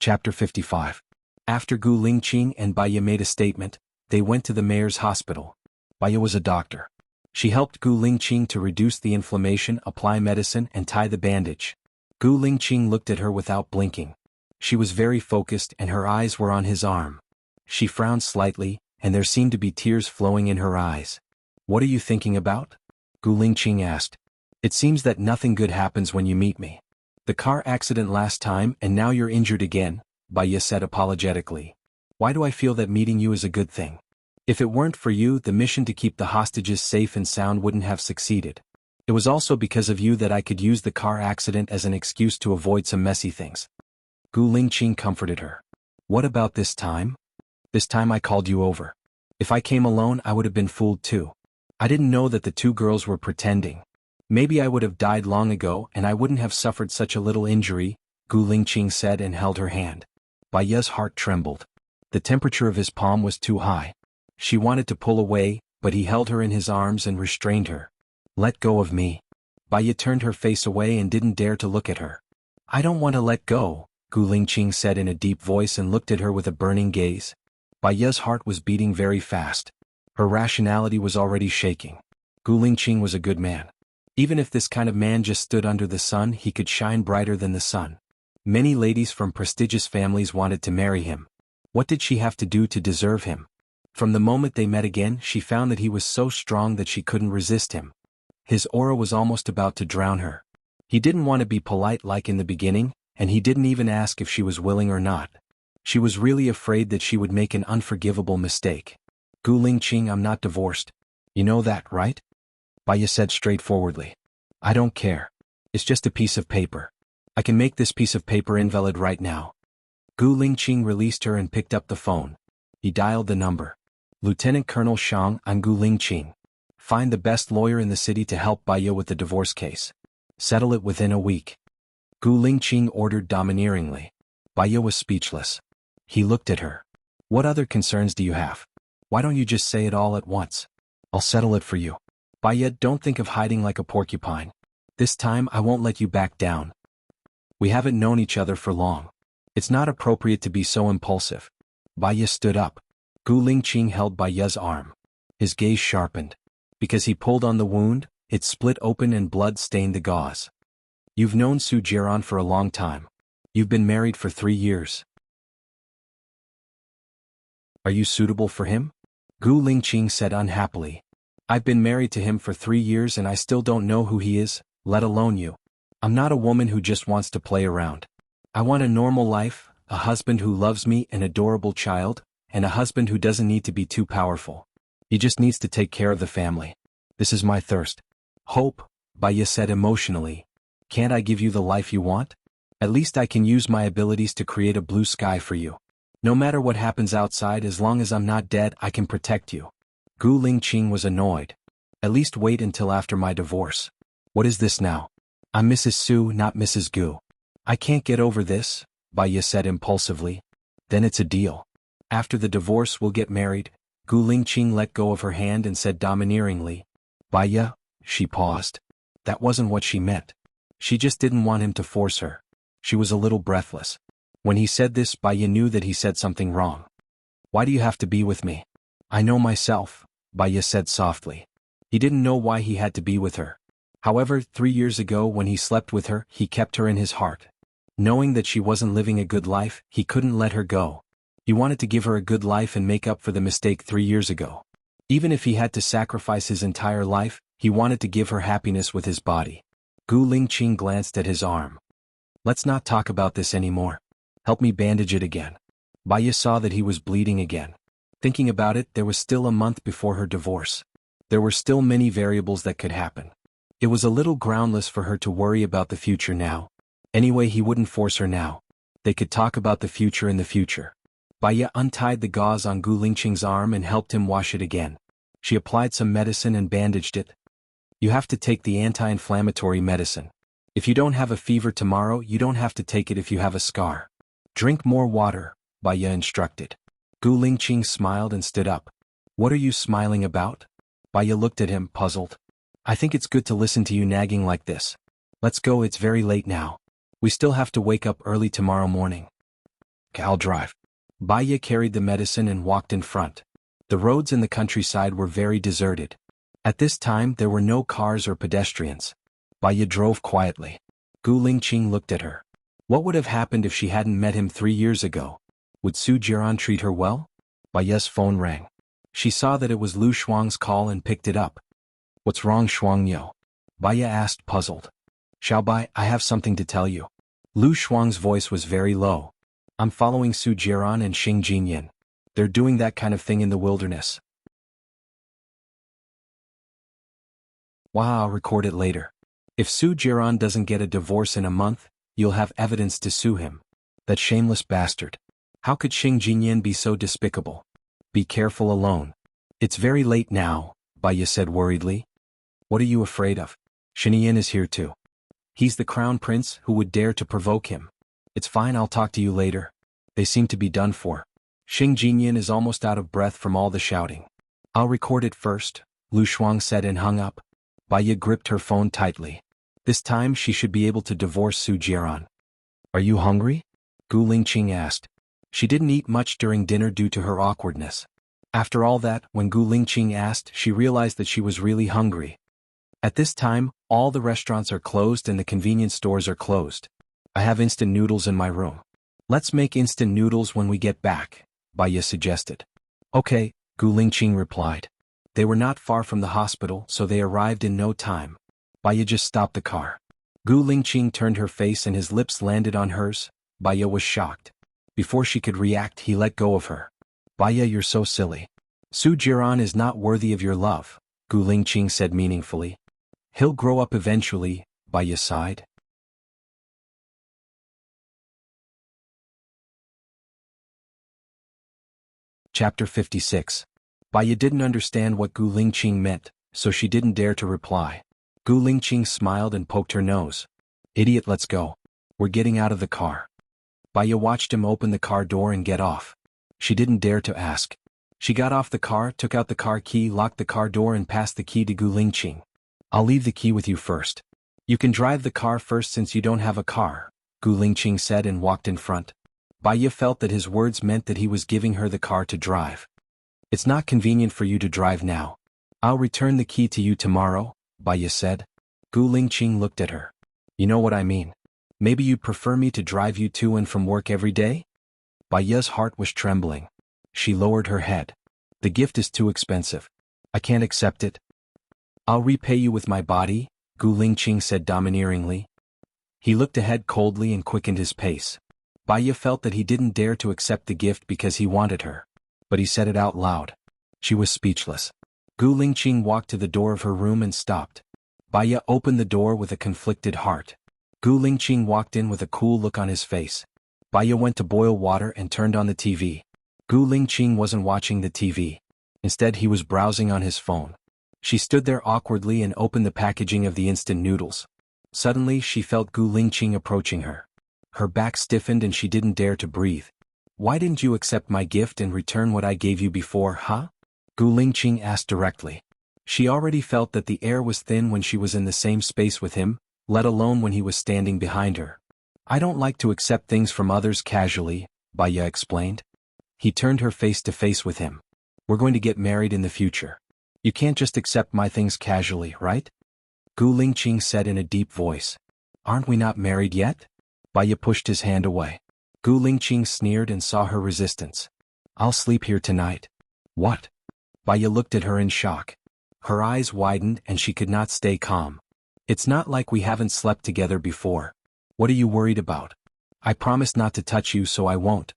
Chapter 55. After Gu Lingqing and Baya made a statement, they went to the mayor's hospital. Baya was a doctor. She helped Gu Lingqing to reduce the inflammation, apply medicine, and tie the bandage. Gu Lingqing looked at her without blinking. She was very focused and her eyes were on his arm. She frowned slightly, and there seemed to be tears flowing in her eyes. "What are you thinking about?" Gu Lingqing asked. "It seems that nothing good happens when you meet me. The car accident last time and now you're injured again," Baya said apologetically. "Why do I feel that meeting you is a good thing? If it weren't for you, the mission to keep the hostages safe and sound wouldn't have succeeded. It was also because of you that I could use the car accident as an excuse to avoid some messy things." Gu Lingqing comforted her. "What about this time? This time I called you over. If I came alone, I would have been fooled too. I didn't know that the two girls were pretending. Maybe I would have died long ago and I wouldn't have suffered such a little injury," Gu Lingqing said and held her hand. Baya's heart trembled. The temperature of his palm was too high. She wanted to pull away, but he held her in his arms and restrained her. "Let go of me." Baya turned her face away and didn't dare to look at her. "I don't want to let go," Gu Lingqing said in a deep voice and looked at her with a burning gaze. Baya's heart was beating very fast. Her rationality was already shaking. Gu Lingqing was a good man. Even if this kind of man just stood under the sun, he could shine brighter than the sun. Many ladies from prestigious families wanted to marry him. What did she have to do to deserve him? From the moment they met again, she found that he was so strong that she couldn't resist him. His aura was almost about to drown her. He didn't want to be polite like in the beginning, and he didn't even ask if she was willing or not. She was really afraid that she would make an unforgivable mistake. "Gu Lingqing, I'm not divorced. You know that, right?" Baya said straightforwardly. "I don't care. It's just a piece of paper. I can make this piece of paper invalid right now." Gu Lingqing released her and picked up the phone. He dialed the number. "Lieutenant Colonel Shang, I'm Gu Lingqing. Find the best lawyer in the city to help Baya with the divorce case. Settle it within a week." Gu Lingqing ordered domineeringly. Baya was speechless. He looked at her. "What other concerns do you have? Why don't you just say it all at once? I'll settle it for you. Baya, don't think of hiding like a porcupine. This time I won't let you back down. We haven't known each other for long. It's not appropriate to be so impulsive." Baya stood up. Gu Lingqing held Baya's arm. His gaze sharpened. Because he pulled on the wound, it split open and blood stained the gauze. "You've known Su Jiran for a long time. You've been married for 3 years. Are you suitable for him?" Gu Lingqing said unhappily. "I've been married to him for 3 years and I still don't know who he is, let alone you. I'm not a woman who just wants to play around. I want a normal life, a husband who loves me, an adorable child, and a husband who doesn't need to be too powerful. He just needs to take care of the family. This is my thirst." "Hope," Baya said emotionally. "Can't I give you the life you want? At least I can use my abilities to create a blue sky for you. No matter what happens outside, as long as I'm not dead, I can protect you." Gu Lingqing was annoyed. "At least wait until after my divorce. What is this now? I'm Mrs. Su, not Mrs. Gu. I can't get over this," Baya said impulsively. "Then it's a deal. After the divorce we'll get married." Gu Lingqing let go of her hand and said domineeringly. "Baya," she paused. That wasn't what she meant. She just didn't want him to force her. She was a little breathless. When he said this, Baya knew that he said something wrong. "Why do you have to be with me?" "I know myself," Baya said softly. He didn't know why he had to be with her. However, 3 years ago when he slept with her, he kept her in his heart. Knowing that she wasn't living a good life, he couldn't let her go. He wanted to give her a good life and make up for the mistake 3 years ago. Even if he had to sacrifice his entire life, he wanted to give her happiness with his body. Gu Lingqing glanced at his arm. "Let's not talk about this anymore. Help me bandage it again." Baya saw that he was bleeding again. Thinking about it, there was still a month before her divorce. There were still many variables that could happen. It was a little groundless for her to worry about the future now. Anyway, he wouldn't force her now. They could talk about the future in the future. Baya untied the gauze on Gu Lingqing's arm and helped him wash it again. She applied some medicine and bandaged it. You have to take the anti-inflammatory medicine. If you don't have a fever tomorrow, you don't have to take it if you have a scar. Drink more water, Baya instructed. Gu Lingqing smiled and stood up. What are you smiling about? Baya looked at him, puzzled. I think it's good to listen to you nagging like this. Let's go, it's very late now. We still have to wake up early tomorrow morning. I'll drive. Baya carried the medicine and walked in front. The roads in the countryside were very deserted. At this time there were no cars or pedestrians. Baya drove quietly. Gu Lingqing looked at her. What would have happened if she hadn't met him 3 years ago? Would Su Jiran treat her well? Baya's phone rang. She saw that it was Lu Shuang's call and picked it up. What's wrong, Shuangyo? Baya asked, puzzled. Xiaobai, I have something to tell you. Lu Shuang's voice was very low. I'm following Su Jiran and Xing Jinyan. They're doing that kind of thing in the wilderness. Wow, I'll record it later. If Su Jiran doesn't get a divorce in a month, you'll have evidence to sue him. That shameless bastard. How could Xing Jinyan be so despicable? Be careful alone. It's very late now, Baya said worriedly. What are you afraid of? Xinyan is here too. He's the crown prince who would dare to provoke him. It's fine, I'll talk to you later. They seem to be done for. Xing Jinyan is almost out of breath from all the shouting. I'll record it first, Lu Shuang said and hung up. Baya gripped her phone tightly. This time she should be able to divorce Su Jiran. Are you hungry? Gu Lingqing asked. She didn't eat much during dinner due to her awkwardness. After all that, when Gu Lingqing asked, she realized that she was really hungry. At this time, all the restaurants are closed and the convenience stores are closed. I have instant noodles in my room. Let's make instant noodles when we get back, Baya suggested. Okay, Gu Lingqing replied. They were not far from the hospital, so they arrived in no time. Baya just stopped the car. Gu Lingqing turned her face and his lips landed on hers. Baya was shocked. Before she could react, he let go of her. Baya, you're so silly. Su Jiran is not worthy of your love, Gu Lingqing said meaningfully. He'll grow up eventually, Baya sighed. Chapter 56. Baya didn't understand what Gu Lingqing meant, so she didn't dare to reply. Gu Lingqing smiled and poked her nose. Idiot, let's go. We're getting out of the car. Baya watched him open the car door and get off. She didn't dare to ask. She got off the car, took out the car key, locked the car door and passed the key to Gu Lingqing. I'll leave the key with you first. You can drive the car first since you don't have a car, Gu Lingqing said and walked in front. Baya felt that his words meant that he was giving her the car to drive. It's not convenient for you to drive now. I'll return the key to you tomorrow, Baya said. Gu Lingqing looked at her. You know what I mean. Maybe you'd prefer me to drive you to and from work every day? Baya's heart was trembling. She lowered her head. The gift is too expensive. I can't accept it. I'll repay you with my body, Gu Lingqing said domineeringly. He looked ahead coldly and quickened his pace. Baya felt that he didn't dare to accept the gift because he wanted her. But he said it out loud. She was speechless. Gu Lingqing walked to the door of her room and stopped. Baya opened the door with a conflicted heart. Gu Lingqing walked in with a cool look on his face. Baya went to boil water and turned on the TV. Gu Lingqing wasn't watching the TV. Instead, he was browsing on his phone. She stood there awkwardly and opened the packaging of the instant noodles. Suddenly, she felt Gu Lingqing approaching her. Her back stiffened and she didn't dare to breathe. Why didn't you accept my gift and return what I gave you before, huh? Gu Lingqing asked directly. She already felt that the air was thin when she was in the same space with him, let alone when he was standing behind her. I don't like to accept things from others casually, Baya explained. He turned her face to face with him. We're going to get married in the future. You can't just accept my things casually, right? Gu Lingqing said in a deep voice. Aren't we not married yet? Baya pushed his hand away. Gu Lingqing sneered and saw her resistance. I'll sleep here tonight. What? Baya looked at her in shock. Her eyes widened and she could not stay calm. It's not like we haven't slept together before. What are you worried about? I promised not to touch you, so I won't.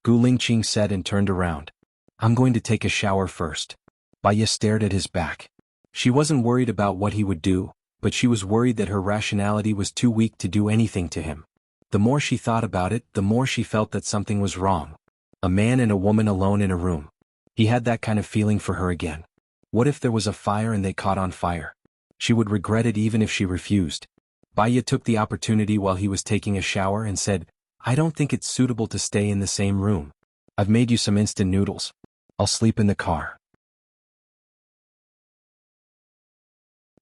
Gu Lingqing said and turned around. I'm going to take a shower first. Baya stared at his back. She wasn't worried about what he would do, but she was worried that her rationality was too weak to do anything to him. The more she thought about it, the more she felt that something was wrong. A man and a woman alone in a room. He had that kind of feeling for her again. What if there was a fire and they caught on fire? She would regret it even if she refused. Baya took the opportunity while he was taking a shower and said, I don't think it's suitable to stay in the same room. I've made you some instant noodles. I'll sleep in the car.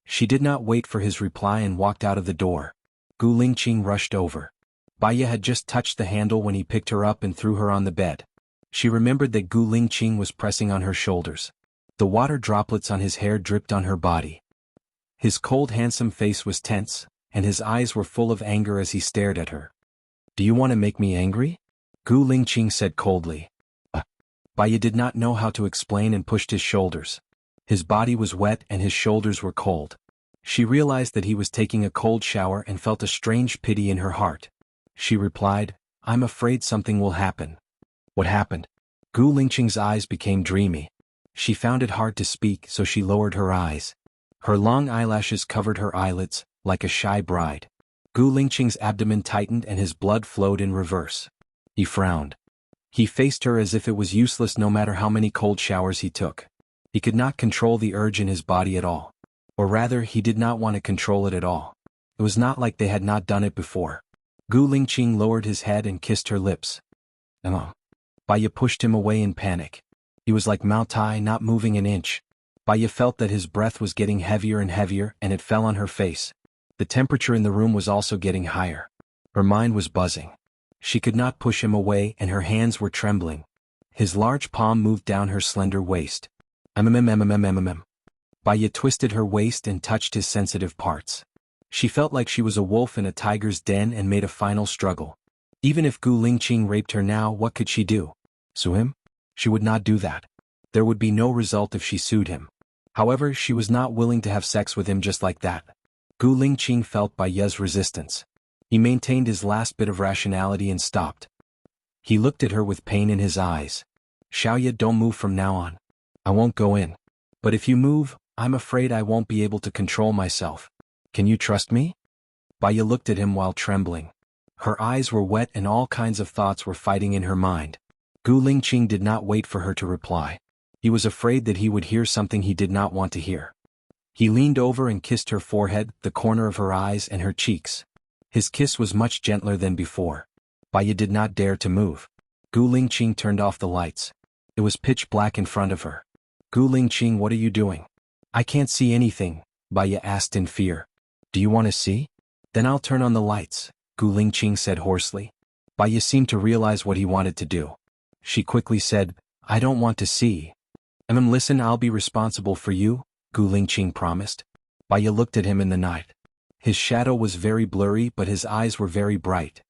She did not wait for his reply and walked out of the door. Gu Lingqing rushed over. Baya had just touched the handle when he picked her up and threw her on the bed. She remembered that Gu Lingqing was pressing on her shoulders. The water droplets on his hair dripped on her body. His cold, handsome face was tense, and his eyes were full of anger as he stared at her. Do you want to make me angry? Gu Lingqing said coldly. Baya did not know how to explain and pushed his shoulders. His body was wet and his shoulders were cold. She realized that he was taking a cold shower and felt a strange pity in her heart. She replied, I'm afraid something will happen. What happened? Gu Lingqing's eyes became dreamy. She found it hard to speak, so she lowered her eyes. Her long eyelashes covered her eyelids, like a shy bride. Gu Lingqing's abdomen tightened and his blood flowed in reverse. He frowned. He faced her as if it was useless no matter how many cold showers he took. He could not control the urge in his body at all. Or rather, he did not want to control it at all. It was not like they had not done it before. Gu Lingqing lowered his head and kissed her lips. Baya pushed him away in panic. He was like Mao Tai, not moving an inch. Baya felt that his breath was getting heavier and heavier, and it fell on her face. The temperature in the room was also getting higher. Her mind was buzzing. She could not push him away and her hands were trembling. His large palm moved down her slender waist. Baya twisted her waist and touched his sensitive parts. She felt like she was a wolf in a tiger's den and made a final struggle. Even if Gu Lingqing raped her now, what could she do? Sue him? She would not do that. There would be no result if she sued him. However, she was not willing to have sex with him just like that. Gu Lingqing felt Baya's resistance. He maintained his last bit of rationality and stopped. He looked at her with pain in his eyes. Xiaoya, don't move from now on. I won't go in. But if you move, I'm afraid I won't be able to control myself. Can you trust me? Baya looked at him while trembling. Her eyes were wet and all kinds of thoughts were fighting in her mind. Gu Lingqing did not wait for her to reply. He was afraid that he would hear something he did not want to hear. He leaned over and kissed her forehead, the corner of her eyes and her cheeks. His kiss was much gentler than before. Baya did not dare to move. Gu Lingqing turned off the lights. It was pitch black in front of her. Gu Lingqing, what are you doing? I can't see anything, Baya asked in fear. Do you want to see? Then I'll turn on the lights, Gu Lingqing said hoarsely. Baya seemed to realize what he wanted to do. She quickly said, I don't want to see. Listen, I'll be responsible for you, Gu Lingqing promised. Baya looked at him in the night. His shadow was very blurry but his eyes were very bright.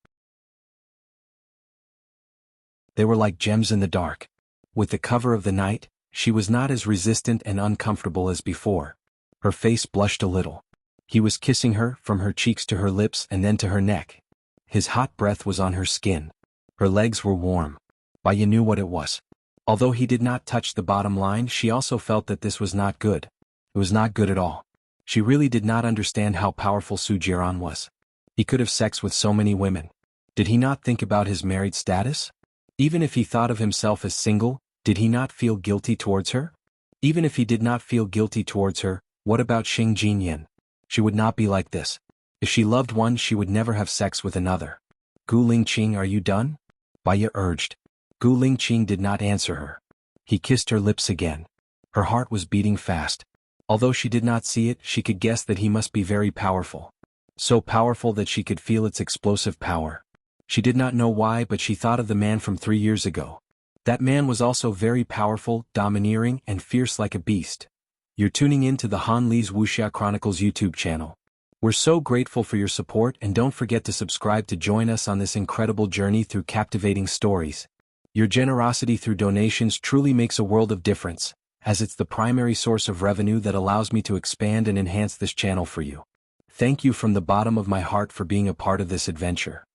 They were like gems in the dark. With the cover of the night, she was not as resistant and uncomfortable as before. Her face blushed a little. He was kissing her, from her cheeks to her lips and then to her neck. His hot breath was on her skin. Her legs were warm. Baya knew what it was. Although he did not touch the bottom line, she also felt that this was not good. It was not good at all. She really did not understand how powerful Su Jiran was. He could have sex with so many women. Did he not think about his married status? Even if he thought of himself as single, did he not feel guilty towards her? Even if he did not feel guilty towards her, what about Xing Jinyan? She would not be like this. If she loved one, she would never have sex with another. Gu Lingqing, are you done? Baya urged. Gu Lingqing did not answer her. He kissed her lips again. Her heart was beating fast. Although she did not see it, she could guess that he must be very powerful. So powerful that she could feel its explosive power. She did not know why, but she thought of the man from 3 years ago. That man was also very powerful, domineering, and fierce like a beast. You're tuning in to the Han Li's Wuxia Chronicles YouTube channel. We're so grateful for your support and don't forget to subscribe to join us on this incredible journey through captivating stories. Your generosity through donations truly makes a world of difference, as it's the primary source of revenue that allows me to expand and enhance this channel for you. Thank you from the bottom of my heart for being a part of this adventure.